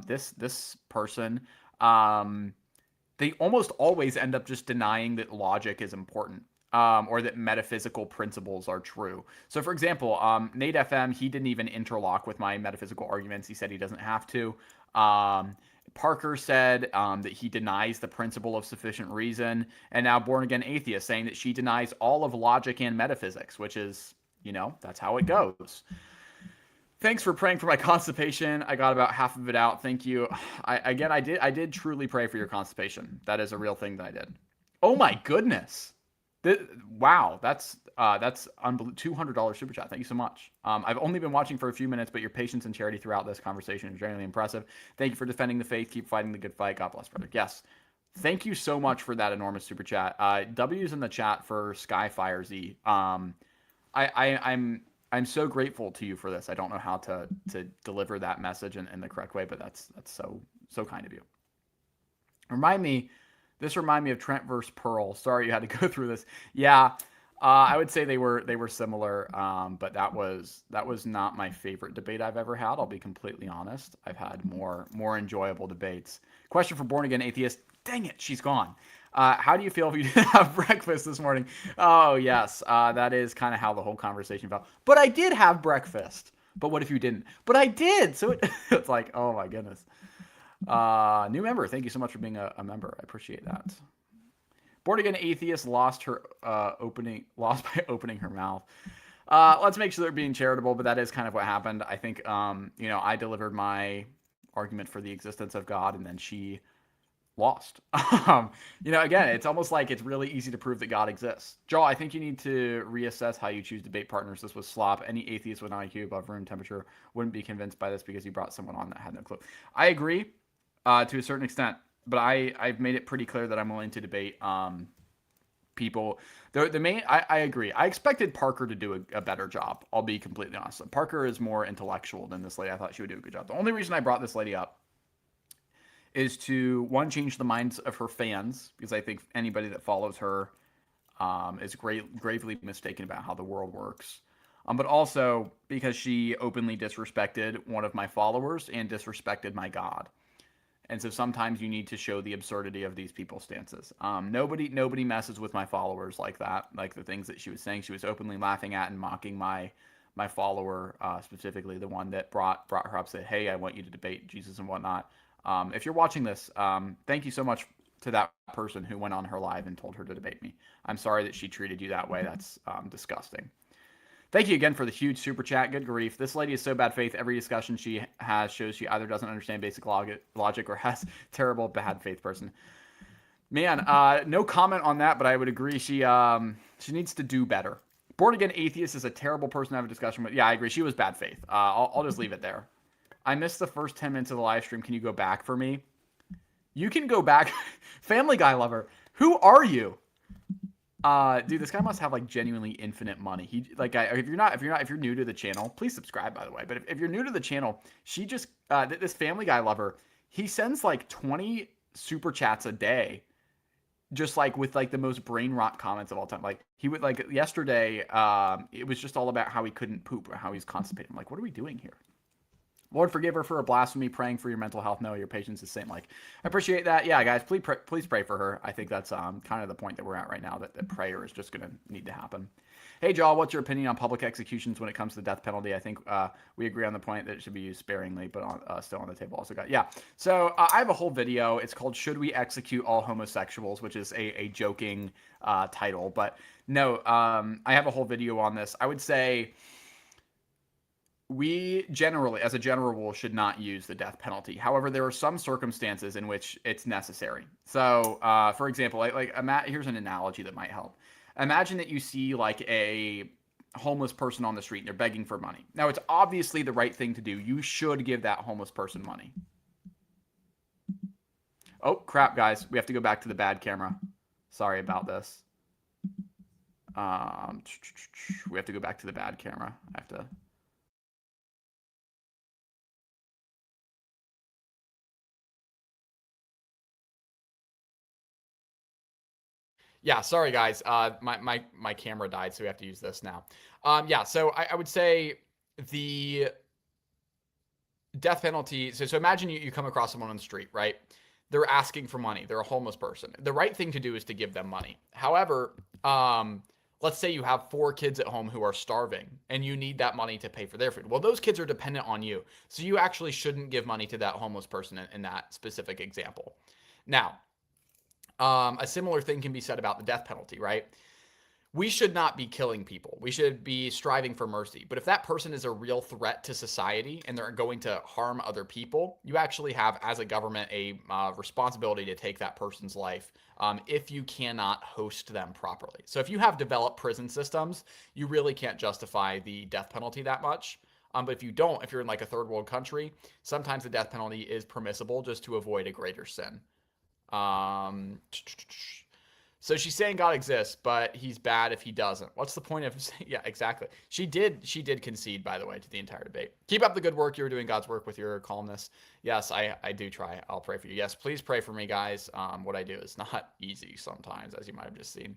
this person. They almost always end up just denying that logic is important. Or that metaphysical principles are true. So, for example, Nate FM, he didn't even interlock with my metaphysical arguments. He said he doesn't have to. Parker said that he denies the principle of sufficient reason. And now Born Again Atheist saying that she denies all of logic and metaphysics, which is, that's how it goes. Thanks for praying for my constipation. I got about half of it out. Thank you. I did truly pray for your constipation. That is a real thing that I did. Oh my goodness. Wow, that's unbelievable. $200 super chat. Thank you so much. I've only been watching for a few minutes, but your patience and charity throughout this conversation is genuinely impressive. Thank you for defending the faith. Keep fighting the good fight. God bless, brother. Yes. Thank you so much for that enormous super chat. W's in the chat for Skyfire Z. I'm so grateful to you for this. I don't know how to deliver that message in the correct way, but that's so kind of you. This reminded me of Trent versus Pearl. Sorry you had to go through this. Yeah, I would say they were similar, but that was not my favorite debate I've ever had. I'll be completely honest. I've had more enjoyable debates. Question for Born Again Atheist. Dang it, she's gone. How do you feel if you didn't have breakfast this morning? Oh, yes. That is kind of how the whole conversation felt. But I did have breakfast. But what if you didn't? But I did. So it's like, oh, my goodness. New member. Thank you so much for being a member. I appreciate that. Born Again Atheist lost by opening her mouth. Let's make sure they're being charitable, but that is kind of what happened. I think, I delivered my argument for the existence of God, and then she lost. Again, it's almost like it's really easy to prove that God exists. Joel, I think you need to reassess how you choose debate partners. This was slop. Any atheist with an IQ above room temperature wouldn't be convinced by this because you brought someone on that had no clue. I agree to a certain extent, but I've made it pretty clear that I'm willing to debate people. I agree. I expected Parker to do a better job. I'll be completely honest. Parker is more intellectual than this lady. I thought she would do a good job. The only reason I brought this lady up is to, one, change the minds of her fans, because I think anybody that follows her is gravely mistaken about how the world works. But also because she openly disrespected one of my followers and disrespected my God. And so sometimes you need to show the absurdity of these people's stances. Nobody messes with my followers like that. Like the things that she was saying, she was openly laughing at and mocking my follower, specifically the one that brought her up, said, "Hey, I want you to debate Jesus and whatnot." If you're watching this, thank you so much to that person who went on her live and told her to debate me. I'm sorry that she treated you that way. That's disgusting. Thank you again for the huge super chat. Good grief. This lady is so bad faith. Every discussion she has shows she either doesn't understand basic logic or has terrible bad faith person. Man, no comment on that, but I would agree she needs to do better. Born Again Atheist is a terrible person to have a discussion with. Yeah, I agree. She was bad faith. I'll just leave it there. I missed the first 10 minutes of the live stream. Can you go back for me? You can go back. Family Guy lover. Who are you? Dude, this guy must have like genuinely infinite money. If you're new to the channel, please subscribe, by the way. But if you're new to the channel, she just this Family Guy lover, he sends like 20 super chats a day, just like with like the most brain rot comments of all time. Like he would, like yesterday, it was just all about how he couldn't poop or how he's constipated. I'm like, what are we doing here? Lord, forgive her for a blasphemy, praying for your mental health. No, your patience is same. Like, I appreciate that. Yeah, guys, please pray for her. I think that's kind of the point that we're at right now, that prayer is just going to need to happen. Hey, Jaw, what's your opinion on public executions when it comes to the death penalty? I think we agree on the point that it should be used sparingly, but still on the table. Also got, yeah. So I have a whole video. It's called "Should We Execute All Homosexuals?" which is a joking title. But no, I have a whole video on this. I would say we generally, as a general rule, should not use the death penalty. However, there are some circumstances in which it's necessary. So, for example, here's an analogy that might help. Imagine that you see like a homeless person on the street and they're begging for money. Now, it's obviously the right thing to do. You should give that homeless person money. Oh, crap, guys. We have to go back to the bad camera. Sorry about this. We have to go back to the bad camera. I have to... Yeah, sorry guys. My camera died, so we have to use this now. Yeah, so I would say the death penalty. So imagine you come across someone on the street, right? They're asking for money. They're a homeless person. The right thing to do is to give them money. However, let's say you have 4 kids at home who are starving and you need that money to pay for their food. Well, those kids are dependent on you. So you actually shouldn't give money to that homeless person in that specific example. Now, a similar thing can be said about the death penalty, right? we should not be killing people. We should be striving for mercy. But if that person is a real threat to society and they're going to harm other people, you actually have, as a government, a responsibility to take that person's life if you cannot host them properly. So if you have developed prison systems, you really can't justify the death penalty that much. But if you don't, if you're in like a third world country, sometimes the death penalty is permissible just to avoid a greater sin. So she's saying God exists, but he's bad if he doesn't. What's the point of saying? Yeah, exactly. She did concede, by the way, to the entire debate. Keep up the good work. You're doing God's work with your calmness. Yes, I do try. I'll pray for you. Yes, please pray for me, guys. What I do is not easy sometimes, as you might have just seen.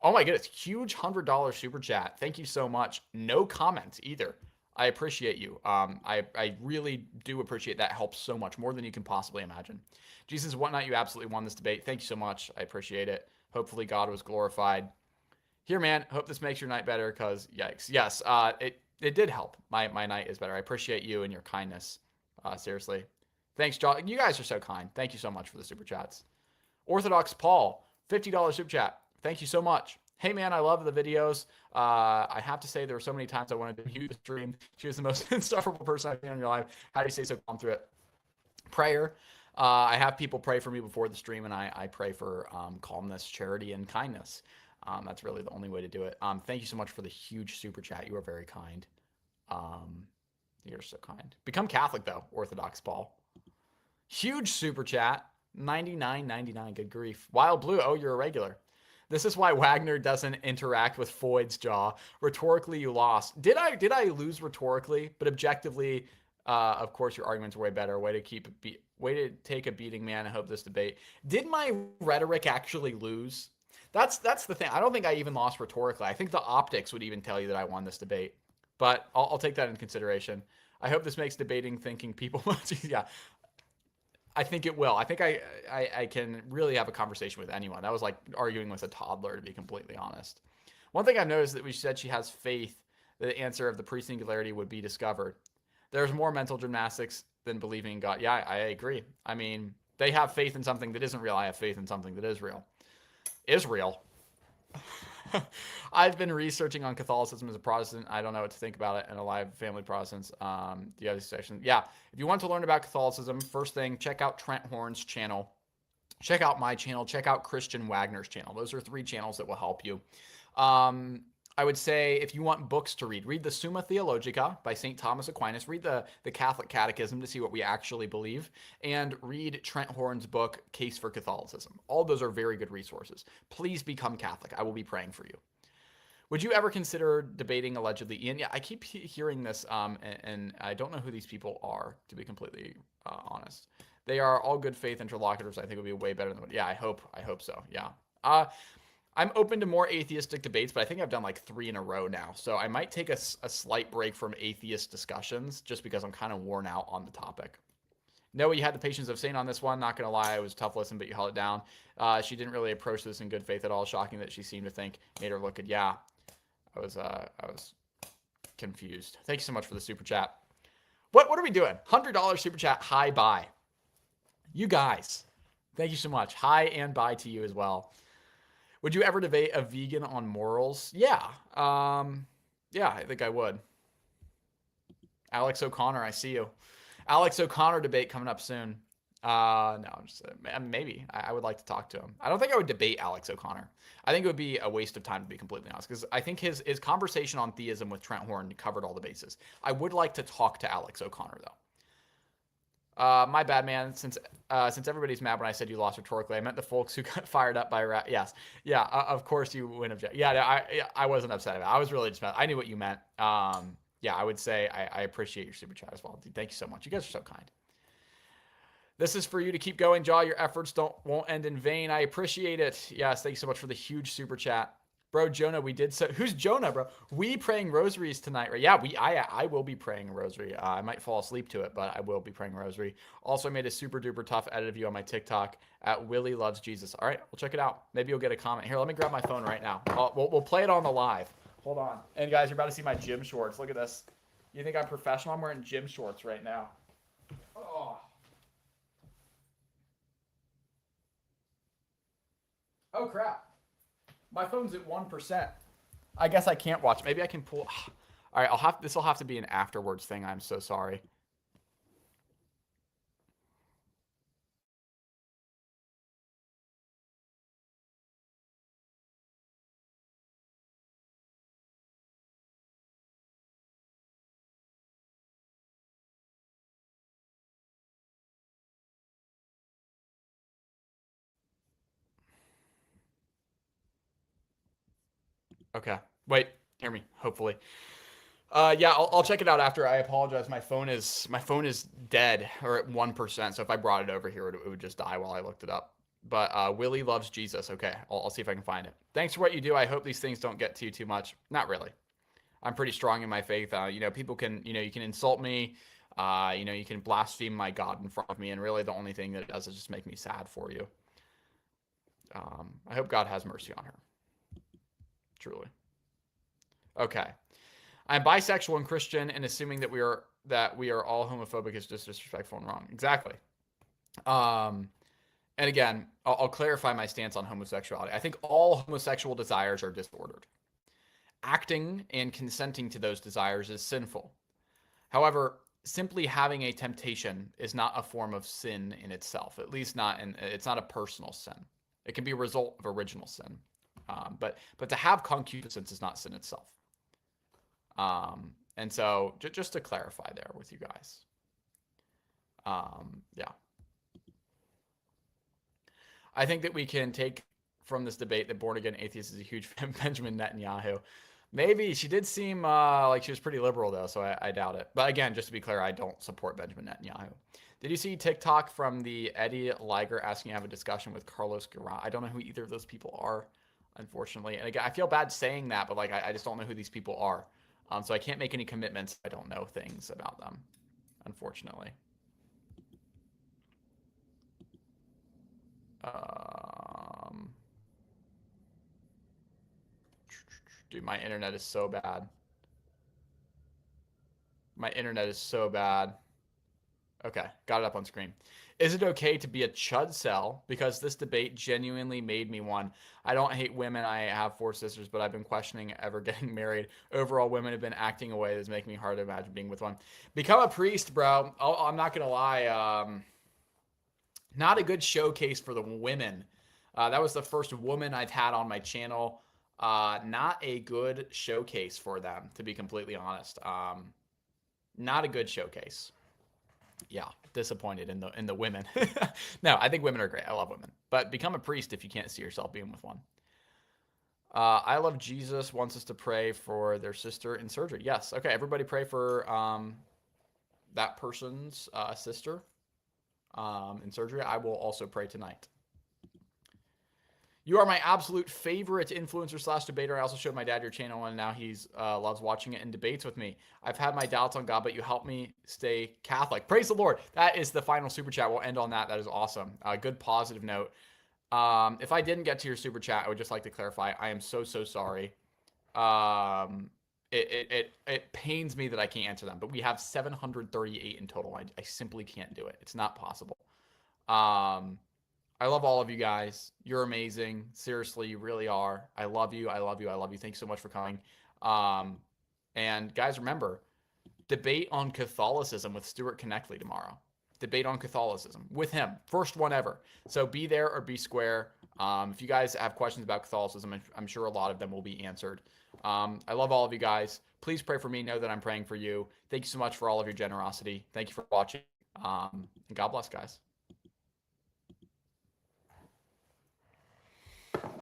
Oh my goodness, huge $100 super chat. Thank you so much. No comments either. I appreciate you. I really do appreciate that. Helps so much more than you can possibly imagine. Jesus and whatnot, you absolutely won this debate. Thank you so much. I appreciate it. Hopefully God was glorified. Here, man, hope this makes your night better, because yikes. Yes, it did help. My night is better. I appreciate you and your kindness. Seriously. Thanks, John. You guys are so kind. Thank you so much for the super chats. Orthodox Paul, $50 super chat. Thank you so much. Hey, man, I love the videos. I have to say there were so many times I wanted to mute the stream. She was the most insufferable person I've seen in your life. How do you stay so calm through it? Prayer. I have people pray for me before the stream, and I pray for calmness, charity, and kindness. That's really the only way to do it. Thank you so much for the huge super chat. You are very kind. You're so kind. Become Catholic, though, Orthodox Paul. Huge super chat. 99.99. Good grief. Wild Blue. Oh, you're a regular. This is why Wagner doesn't interact with Foyd's jaw. Rhetorically, you lost. Did I lose rhetorically? But objectively, of course, your arguments are way better. Way to take a beating, man. I hope this debate. Did my rhetoric actually lose? That's the thing. I don't think I even lost rhetorically. I think the optics would even tell you that I won this debate. But I'll take that into consideration. I hope this makes debating thinking people much easier. Yeah. I think it will. I think I can really have a conversation with anyone. That was like arguing with a toddler, to be completely honest. One thing I've noticed that we said she has faith that the answer of the pre-singularity would be discovered. There's more mental gymnastics than believing in God. Yeah, I agree. I mean, they have faith in something that isn't real. I have faith in something that is real. Israel. I've been researching on Catholicism as a Protestant. I don't know what to think about it. And alive family Protestants. The other section. Yeah. If you want to learn about Catholicism, first thing, check out Trent Horn's channel. Check out my channel. Check out Christian Wagner's channel. Those are 3 channels that will help you. I would say if you want books to read the Summa Theologica by St. Thomas Aquinas, read the Catholic Catechism to see what we actually believe, and read Trent Horn's book, Case for Catholicism. All those are very good resources. Please become Catholic. I will be praying for you. Would you ever consider debating allegedly Ian? Yeah, I keep hearing this, and I don't know who these people are, to be completely honest. They are all good faith interlocutors. I think it would be way better than what. Yeah, I hope so. Yeah. I'm open to more atheistic debates, but I think I've done like 3 in a row now. So I might take a slight break from atheist discussions just because I'm kind of worn out on the topic. Noah, you had the patience of Saint on this one. Not going to lie, it was a tough listen, but you held it down. She didn't really approach this in good faith at all. Shocking that she seemed to think made her look good. Yeah, I was confused. Thank you so much for the super chat. What are we doing? $100 super chat. Hi, bye. You guys, thank you so much. Hi and bye to you as well. Would you ever debate a vegan on morals? Yeah. Yeah, I think I would. Alex O'Connor, I see you. Alex O'Connor debate coming up soon. No, just maybe. I would like to talk to him. I don't think I would debate Alex O'Connor. I think it would be a waste of time, to be completely honest, because I think his conversation on theism with Trent Horn covered all the bases. I would like to talk to Alex O'Connor, though. My bad, man. Since everybody's mad when I said you lost rhetorically, I meant the folks who got fired up by yes, yeah. Of course you wouldn't object. Yeah, I wasn't upset about it. I was really just mad. I knew what you meant. Yeah, I would say I appreciate your super chat as well. Thank you so much. You guys are so kind. This is for you to keep going, Jaw. Your efforts won't end in vain. I appreciate it. Yes, thank you so much for the huge super chat. Bro, Jonah, we did so. Who's Jonah, bro? We praying rosaries tonight, right? Yeah, I will be praying a rosary. I might fall asleep to it, but I will be praying a rosary. Also, I made a super duper tough edit of you on my TikTok at Willie Loves Jesus. All right, we'll check it out. Maybe you'll get a comment. Here, let me grab my phone right now. We'll play it on the live. Hold on. And guys, you're about to see my gym shorts. Look at this. You think I'm professional? I'm wearing gym shorts right now. Oh crap. My phone's at 1%. I guess I can't watch. Maybe I can pull. All right, I'll have this. Will have to be an afterwards thing. I'm so sorry. Okay. Wait. Hear me. Hopefully. Yeah, I'll check it out after. I apologize. My phone is dead or at 1%. So if I brought it over here, it would just die while I looked it up. But Willie loves Jesus. Okay, I'll see if I can find it. Thanks for what you do. I hope these things don't get to you too much. Not really. I'm pretty strong in my faith. People can, you can insult me. You can blaspheme my God in front of me, and really the only thing that it does is just make me sad for you. I hope God has mercy on her. Truly. Okay. I'm bisexual and Christian, and assuming that we are all homophobic is just disrespectful and wrong. Exactly. Um, and again, I'll clarify my stance on homosexuality. I think all homosexual desires are disordered. Acting and consenting to those desires is sinful. However, simply having a temptation is not a form of sin in itself. At least not it's not a personal sin. It can be a result of original sin. But to have concupiscence is not sin itself. And so just to clarify there with you guys. Yeah. I think that we can take from this debate that Bornagainatheist is a huge fan of Benjamin Netanyahu. Maybe she did seem like she was pretty liberal though, so I doubt it. But again, just to be clear, I don't support Benjamin Netanyahu. Did you see TikTok from the Eddie Liger asking to have a discussion with Carlos Guerra? I don't know who either of those people are, unfortunately. And again, I feel bad saying that, but like I just don't know who these people are. So I can't make any commitments. I don't know things about them, unfortunately. Dude, my internet is so bad. My internet is so bad. Okay, got it up on screen. Is it okay to be a chud cell? Because this debate genuinely made me one. I don't hate women. I have 4 sisters, but I've been questioning ever getting married. Overall, women have been acting away that's making me hard to imagine being with one. Become a priest, bro. I'm not going to lie. Not a good showcase for the women. That was the first woman I've had on my channel. Not a good showcase for them, to be completely honest. Not a good showcase. Yeah, disappointed in the women. No, I think women are great. I love women. But become a priest if you can't see yourself being with one. I love Jesus wants us to pray for their sister in surgery. Yes. Okay, everybody pray for that person's sister in surgery. I will also pray tonight. You are my absolute favorite influencer slash debater. I also showed my dad your channel, and now he's loves watching it and debates with me. I've had my doubts on God, but you help me stay Catholic. Praise the Lord. That is the final super chat. We'll end on that. That is awesome. Good positive note. If I didn't get to your super chat, I would just like to clarify. I am so sorry. It pains me that I can't answer them, but we have 738 in total. I simply can't do it. It's not possible. I love all of you guys. You're amazing. Seriously, you really are. I love you. I love you. I love you. Thanks so much for coming. And guys, remember, debate on Catholicism with Stuart Connectley tomorrow. Debate on Catholicism with him. First one ever. So be there or be square. If you guys have questions about Catholicism, I'm sure a lot of them will be answered. I love all of you guys. Please pray for me. Know that I'm praying for you. Thank you so much for all of your generosity. Thank you for watching. And God bless, guys.